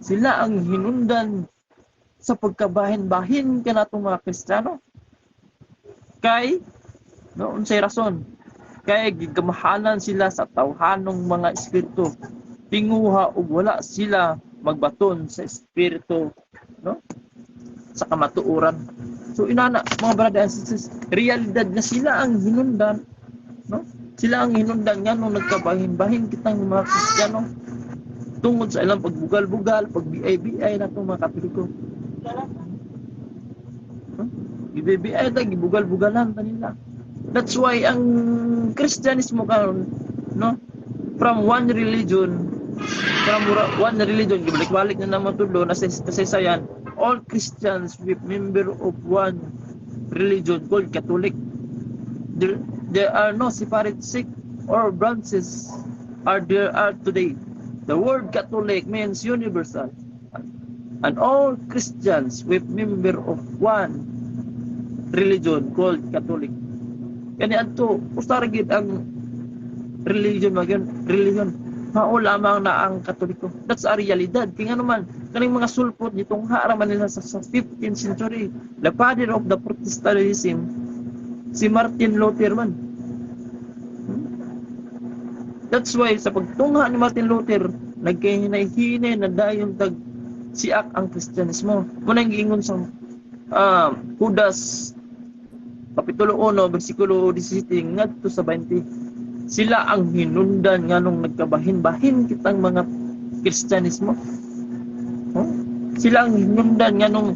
sila ang hinungdan sa pagkabahin-bahin kanatong mga Kristiyano. Kay no unsay rason? Kay gigamahanan sila sa tawhanong mga espiritu. Tinguha ug wala sila magbaton sa espiritu, no? Sa kamatuoran. So inana mga brother and sisters, realidad na sila ang hinungdan, no? Sila ang hinungdan nganong nagkabahin-bahin kitang mga Kristiyano tungod sa ilang pagbugal-bugal, pagbiay-biay natong mga Katoliko. Gibibiay ta gibugal-bugalan kanila. That's why ang Kristyanismo karon, no, from one religion gibalik-balik na naman tudlo na kasaysayan, all Christians with member of one religion called Catholic. There are no separate sect or branches there are today. The word Catholic means universal, and all Christians with member of one religion called Catholic. Kani adto usa gid ang religion mao lamang na ang Katoliko. That's a realidad. Kaya naman kaning mga sulpot nitong haraman nila sa 15th century, the father of the Protestantism, si Martin Luther man. That's why sa pagtungha ni Martin Luther, nagkahinay-hinay na dayon tag siak ang Kristyanismo. Muna ang giingon sa Judas kapitulo 1 bersikulo 17 ngadto sa 20. Sila ang hinungdan nganong nagkabahin-bahin kitang mga Kristyanismo. Sila ang hinungdan nganong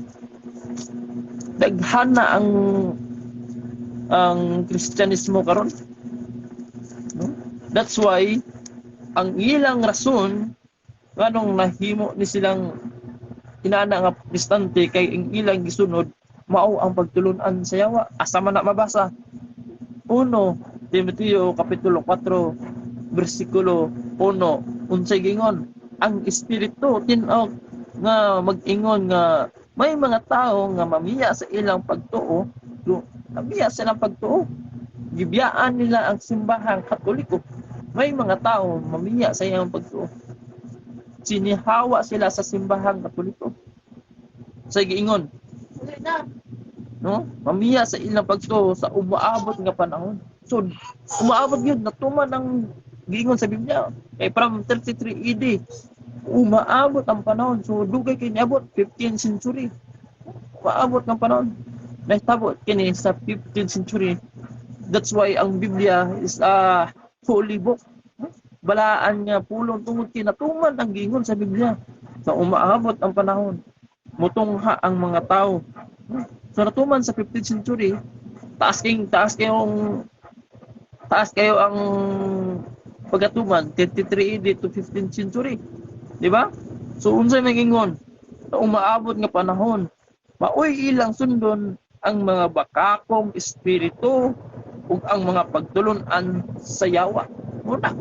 daghana ang Kristyanismo karon. That's why ang ilang rason nganong nahimo ni silang inana nga protestante kay ang ilang gisunod mao ang pagtulun-an sa yawa. Asa man na mabasa? 1 Timoteo kapitulo 4 bersikulo 1, unsay gingon? Ang espiritu tin-og nga mag-ingon nga may mga tao nga mamiya sa ilang pagtuo, mamiya sa ilang pagtuo. Gibiyaan nila ang simbahang Katoliko. May mga tao mamiya sa ilang pagtuo. Sinihawa sila sa simbahang Katoliko. Sa giingon, no? Mamiya sa ilang pagtuo sa umaabot nga panahon. So, umaabot yun, natuman ang giingon sa Biblia. Kay from 33 AD, umaabot ang panahon. So, dugay kay niabot, 15th century. Umaabot ng panahon. Nahitabo kini sa 15th century. That's why ang Biblia is a holy book. Balaan nga pulong tungod kay natuman ang giingon sa Biblia. Sa umaabot ang panahon, mutungha ang mga tao. So natuman sa 15th century, taas kayo ang pagatuman 33 AD to 15th century. Di ba? So unsay magingon? Sa umaabot nga panahon, maoy ilang sundon ang mga bakakong espiritu ug ang mga pagtulunan sa yawa. Muna.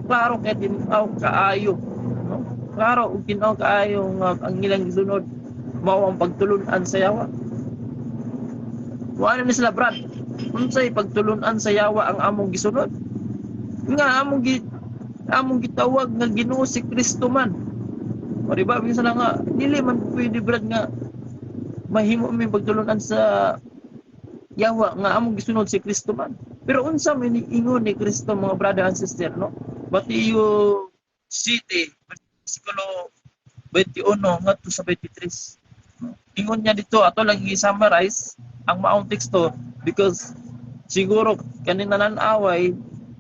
Klaro kay tinaw kaayo, no? Klaro ug tinaw kaayo nga ang ilang gisunod mao ang pagtulunan sa yawa. Wala ni sila brad. Unsay pagtulunan sa yawa ang among gisunod? Nga among gitawag nga Ginoo si Kristo man. O diba, minsan lang nga, dili man pwede brad nga mahimo mi pagtulunan sa yawa nga among gisunod si Kristo man. Pero unsa man ingon ni Kristo mga brother and sister, no? Mateo City, versikulo 21 ngadto sa 23. Ingon niya dito, ato lang i-summarize ang maong teksto because siguro kanina nan-away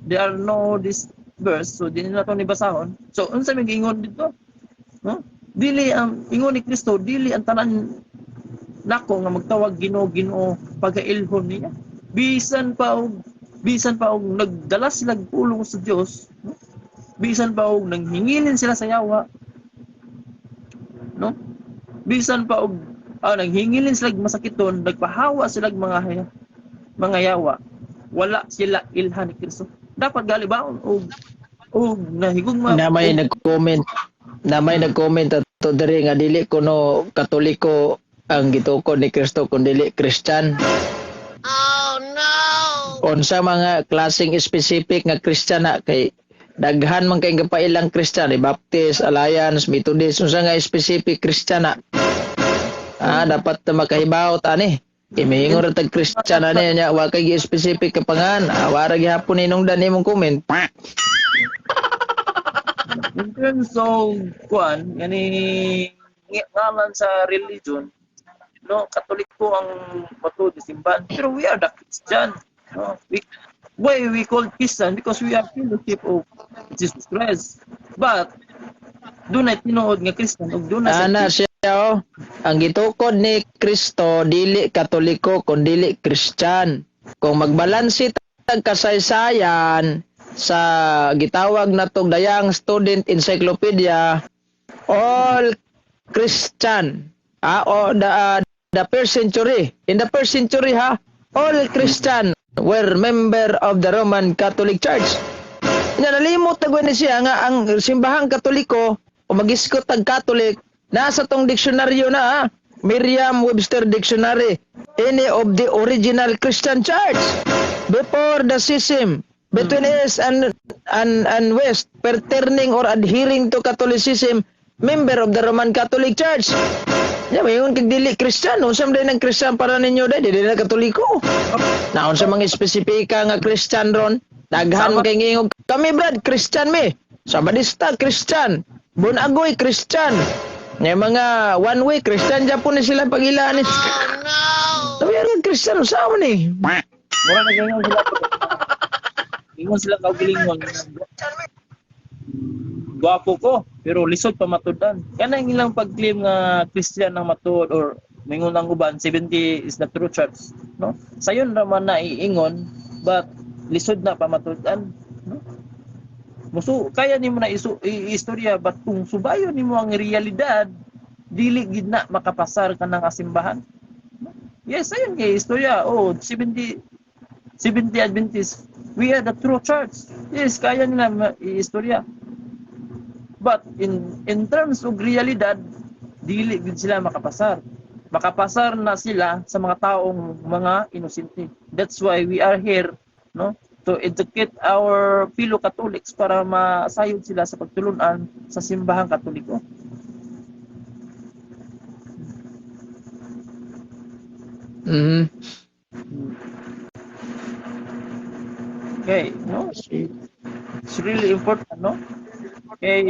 there are no this verse, so di na to ni basahon. So unsa may ingon dito? No? Dili ang ingon ni Kristo, dili ang tanan nako nga magtawag Ginoo pagailhon niya. Bisan pa og nagdala sila pulong sa Dios, no? Bisan pa og nanghingilin sila sa yawa, no? Bisan pa og nanghingilin sila masakiton, nagpahawa sila mga yawa, wala sila ilhan ni Kristo. Dapat gali ba og nahigugma Na may nag-comment ato diri nga dili kuno Katoliko ang gitukod ni Kristo kun dili Christian. Oh no! Unsa mga klaseng specific nga Christian na kay daghan man kay gapailang Christian, Baptist, Alliance, Methodist, unsa nga specific Christian na. Dapat makahibaw ani. Imiingon ra tag Christian ani nya wa kay specific ka pangan. Wara gihapon inungdan imong comment. in terms of kuan ngalan sa religion, no, Katoliko ang matud simbahan, pero we are the Christian, no? Why we call Christian? Because we are fellowship of Jesus Christ. But dunay tinuod nga Christian ug dunay siya ang gitukod ni Kristo dili Katoliko kun dili Christian. Kung magbalansi tag kasaysayan sa gitawag natong dayang student encyclopedia, all Christian the first century, in the first century all Christian were member of the Roman Catholic Church. Nalimot tagwan ni siya nga ang simbahang Katoliko o mag-iskot tag Catholic nasa tong diksyonaryo na Merriam-Webster Dictionary, any of the original Christian church before the schism between East and West, pertaining or adhering to Catholicism, member of the Roman Catholic Church. Mayon kag dili Christian, unsam day nang Christian para ninyo day, dili na Katoliko. Naon sa mga espesipika nga Christian ron, daghan kay ngingog kami brad Christian mi. Sabadista Christian, Bunagoy Christian. Nga mga one way Christian Japon ni sila pagilaan ni. Oh no! Sabi nga Christian usaw ni. mura na ganyan sila. Ingon sila kaugalingon. Gwapo ko, pero lisod pa matudan. Yan ang ilang pag-claim nga Christian ang matud or mingon ang uban 70 is the true church, no? Sayon naman na iingon but lisod na pa matudan, no? Muso kaya nimo na istorya but kung subayon nimo ang realidad dili gid na makapasar ka ng asimbahan, no? Yes, ayun kay istorya. 70 Adventists, we are the true church. Yes, kaya nila istorya. But in terms of realidad, dili gid sila makapasar. Makapasar na sila sa mga taong mga inosente. That's why we are here, no? To educate our fellow Catholics para masayod sila sa pagtulunan sa simbahang Katoliko. Okay, no? It's really important, no? Okay,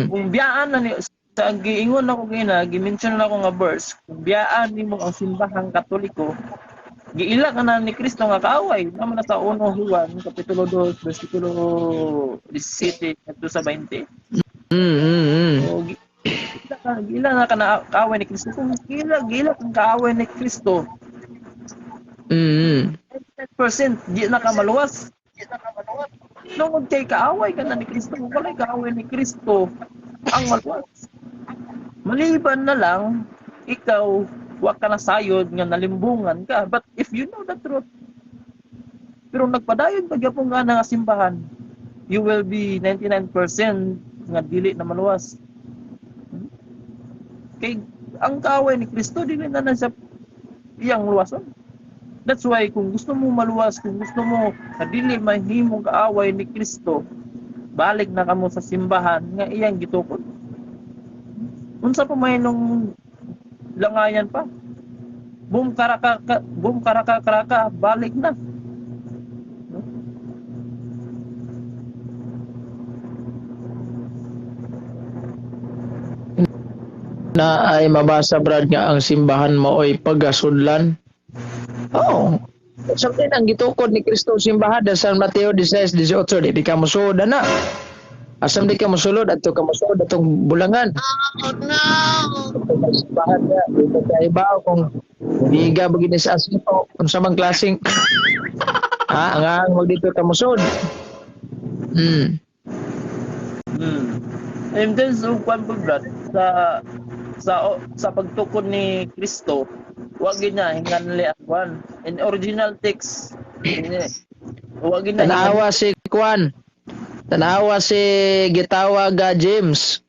kung biyaan na ni sa giingon ako gina, gi-mention na ako nga verse, kung biyaan nimo ang simbahang Katoliko, giila ka na ni Kristo nga kaaway, naman na sa 1 Juan kapitulo 2 versikulo 17 hangtod sa 20. So, gila na ka na kaaway ni Kristo. Kung gila kang kaaway ni Kristo, Mm. 10% di na ka maluwas. Nung kay kaaway ka na ni Kristo, kung walay kaaway ni Kristo, ang maluwas. Maliban na lang, ikaw, wa ka na sayod nga nalimbungan ka. But if you know the truth, pero nagpadayon pagyapon nga nga simbahan, you will be 99% nga dili na maluwas. Kay ang kaaway ni Kristo dili na siya iyang luwason. That's why kung gusto mo maluwas, kung gusto mo na dili mahimong kaaway ni Kristo, balik na kamo sa simbahan nga iyang gitukod. Unsa pa may nung langayan pa? Boom karaka, balik na. Na ay mabasa brad nga ang simbahan maoy pagasudlan. Oh. Something ang gitukod ni Kristo simbahan sa San Mateo 16:18 di ka mosuod na. Asam di ka mosulod adto ka mosuod atong bulangan. Oh no! Simbahan nga dito kay ibaw kung biga begini sa asito unsa mang klaseng ang dito ka mosuod. And then so kwan po brad sa pagtukod ni Kristo, wag niya hinganli at kwan. In original text, wag niya Tanawa si Kwan. Tanawa si gitawag James.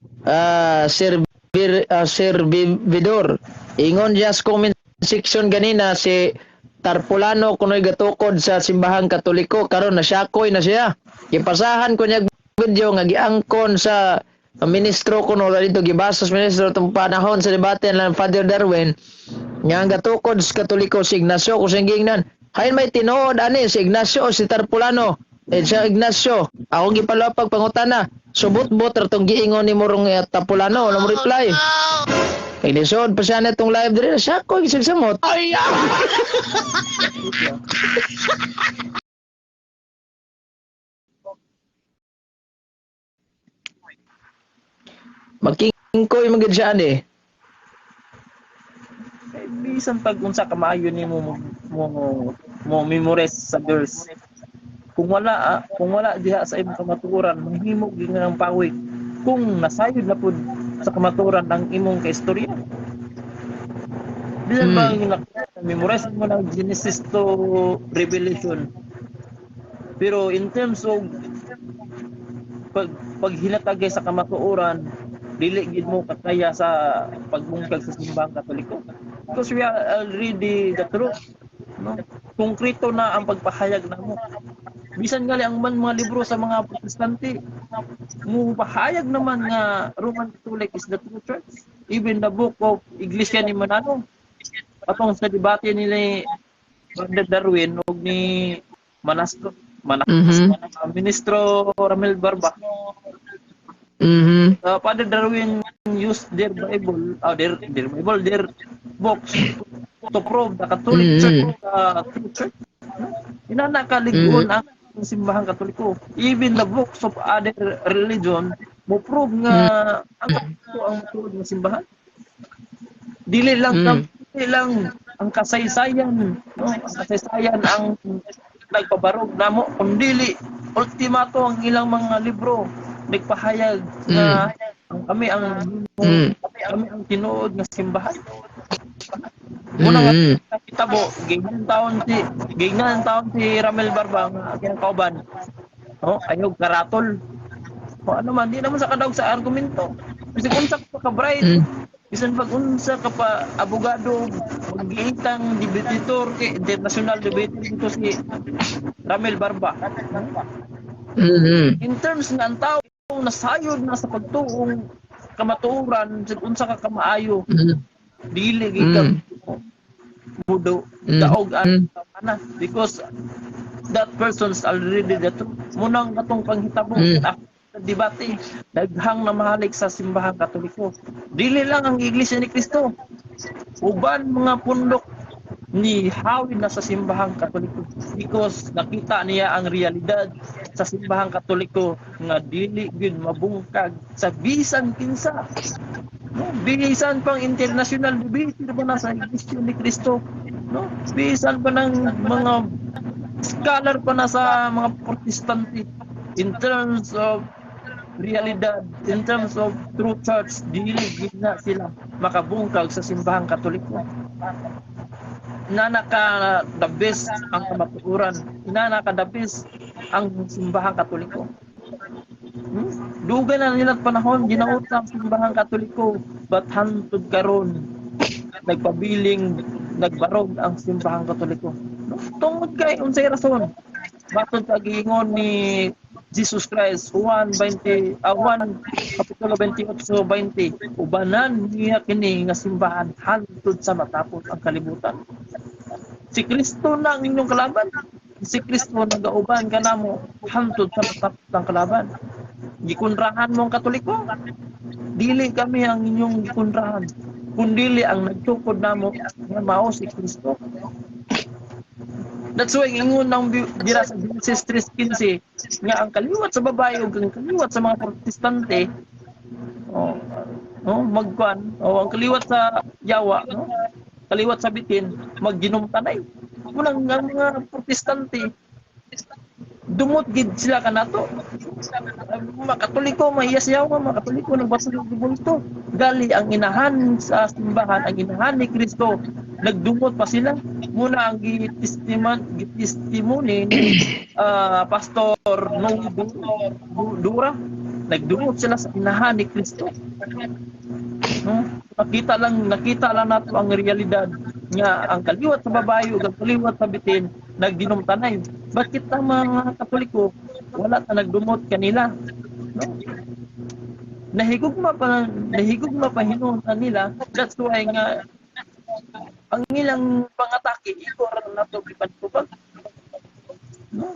Servidor. Ingon diya sa comment section ganina si Tarpulano kunoy gatukod sa simbahang Katoliko karon nasyakoy na siya. Gipasahan ko niya video nga giangkon sa ministro kuno dito gibasa sa ministro tong panahon sa debate lang Father Darwin nga ang gatukod sa Katoliko si Ignacio kusingingnan. Hain may tinuod ani si Ignacio o si Tarpulano. Siya Ignacio, ako gipalapag pangutana. Subot-bot ratong giingon ni Morong Tarpulano, wala mo reply. Kay lisod pa siya na itong live dire, siya ko gisagsamot. Ay! Magkingkoy magid siya ani. bisan pag unsa ka maayo nimo mo memorize sa verse. Kung wala diha sa imong kamatuoran, manghimo gyud ng pawig. Kung nasayod na pud sa kamatuoran ang imong kaistorya. Bisan ba memorize mo ng Genesis to Revelation. Pero in terms of paghinatagay sa kamatuoran, dili gid mo kataya sa pagbungkag sa simbahang Katoliko. Because we are already the truth. No? Konkreto na ang pagpahayag namo. Bisan gali ang mga libro sa mga Protestante, mo pahayag naman nga Roman Catholic is the true church. Even the book of Iglesia ni Manalo. Atong sa debate ni Father Darwin ug ni Ministro Ramil Barba. Father Darwin used their Bible, their books to prove the Catholic Church, true church. Inanakaliguan ang simbahang Katoliko. Even the books of other religion mo prove nga ang Katoliko ang matuod ng simbahan. Dili lang ang kasaysayan, no? Ang kasaysayan ang nagpabarog namo kundi ultimato ang ilang mga libro nagpahayag na kami ang tinuod nga simbahan. Muna nga kitabo gignan taon si Ramel Barbang ang kauban. No, ayog karatol. O ano man, di naman sa kadawg sa argumento. Bisan unsa ka bright, bisan pag unsa ka pa abogado, magiitang debator kay international debater dito si Ramel Barba. In terms nga ang tao nasayod na sa pagtuong kamatuoran unsa ka kamaayo, dili gid mudo daog ana because that person's already the truth. Munang katong panghitabo debate daghang na mahalik sa simbahang Katoliko. Dili lang ang Iglesia ni Kristo, uban mga pundok ni hawid na sa simbahang Katoliko because nakita niya ang realidad sa simbahang Katoliko nga dili gyud mabungkag sa bisan kinsa. No? Bihisan pang international debate ba na sa Iglesia ni Cristo? No? Bihisan pa ng mga scholar pa na sa mga protestante in terms of realidad, in terms of true church, dili na sila makabungkag sa simbahang Katoliko. Inanaka the best ang kamatuuran, inanaka the best ang simbahang Katoliko. Dugay na nila panahon ginautang simbahang Katoliko, but hantod karon nagpabiling nagbarog ang simbahang Katoliko. No? Tungod kay unsay rason baton sa giingon ni Jesus Christ 1 kapitulo 28:20 ubanan niya kini nga simbahan hantod sa matapos ang kalibutan. Si Kristo na ang inyong kalaban. Si Kristo nagauban kanamo hantod sa matapos ang kalaban. Gikunrahan mo ang Katoliko. Dili kami ang inyong gikunrahan, kundili ang nagtukod namo nga mao si Kristo. That's why ingon nang dira sa Genesis 3:15 nga ang kaliwat sa babae ug ang kaliwat sa mga protestante magkuan ang kaliwat sa yawa kaliwat sa bitin magginumtanay. Kunang nga mga protestante dumot gid sila kanato. Mga Katoliko mahiyasyaw mga Katoliko nagbasulog ng bulto. Gali ang inahan sa simbahan, ang inahan ni Kristo nagdumot pa sila. Muna ang gitistimony ni Pastor Noe Dura, nagdumot sila sa inahan ni Kristo. No? Nakita lang nato ang realidad nga ang kaliwat sa babae ug ang kaliwat sa bitin nagdinumtanay. Bakit ang mga Katoliko wala ta nagdumot kanila? No? Nahigugma pa hinungdan nila. That's why nga ang ilang pangatake ikor na to gipantubag. No?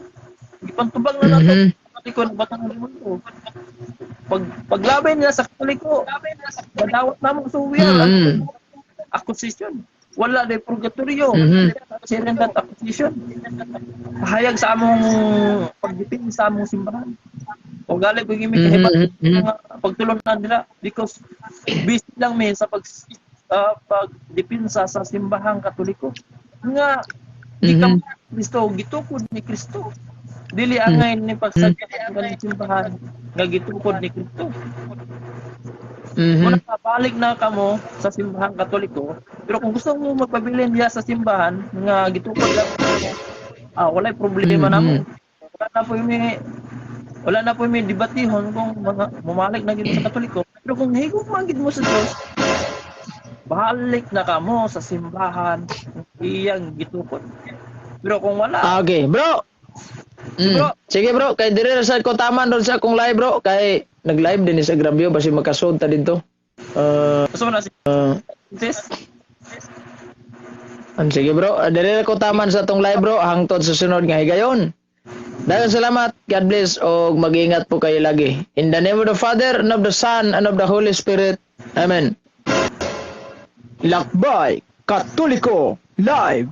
Gipantubag na nato Katoliko ng batang mundo. Paglabay nila sa Katoliko, madawat namang suwian accusation. Wala na purgatorio. Serendat accusation. Pahayag sa among pagdipin sa among simbahan. O gali ko gimi kahibat mga pagtulunan nila because busy lang may sa pagdipinsa sa simbahang Katoliko. Nga di ka Kristo gitukod ni Kristo. Dili angay ni pagsagyan ng simbahan nga gitukod ni Kristo. Kung nakabalik na kamo sa simbahang Katoliko, pero kung gusto mo magpabilin diya sa simbahan nga gitukod lang walay problema namo. Wala na po may debatihon kung mamalik na gid sa Katoliko. Pero kung higog man gid mo sa Dios, balik na kamo sa simbahan iyang gitukod. Pero kung wala, Okay, bro. Sige bro, kay dire sa ko taman doon sa akong live bro, kay nag-live din sa Grabyo basi makasud ta dito. gusto mo na si sis? Sige bro, dire ko taman sa tong live bro hangtod sa sunod nga higayon. Daghang salamat, God bless o mag-ingat po kayo lagi. In the name of the Father, and of the Son, and of the Holy Spirit. Amen. Lakbay Katoliko Live.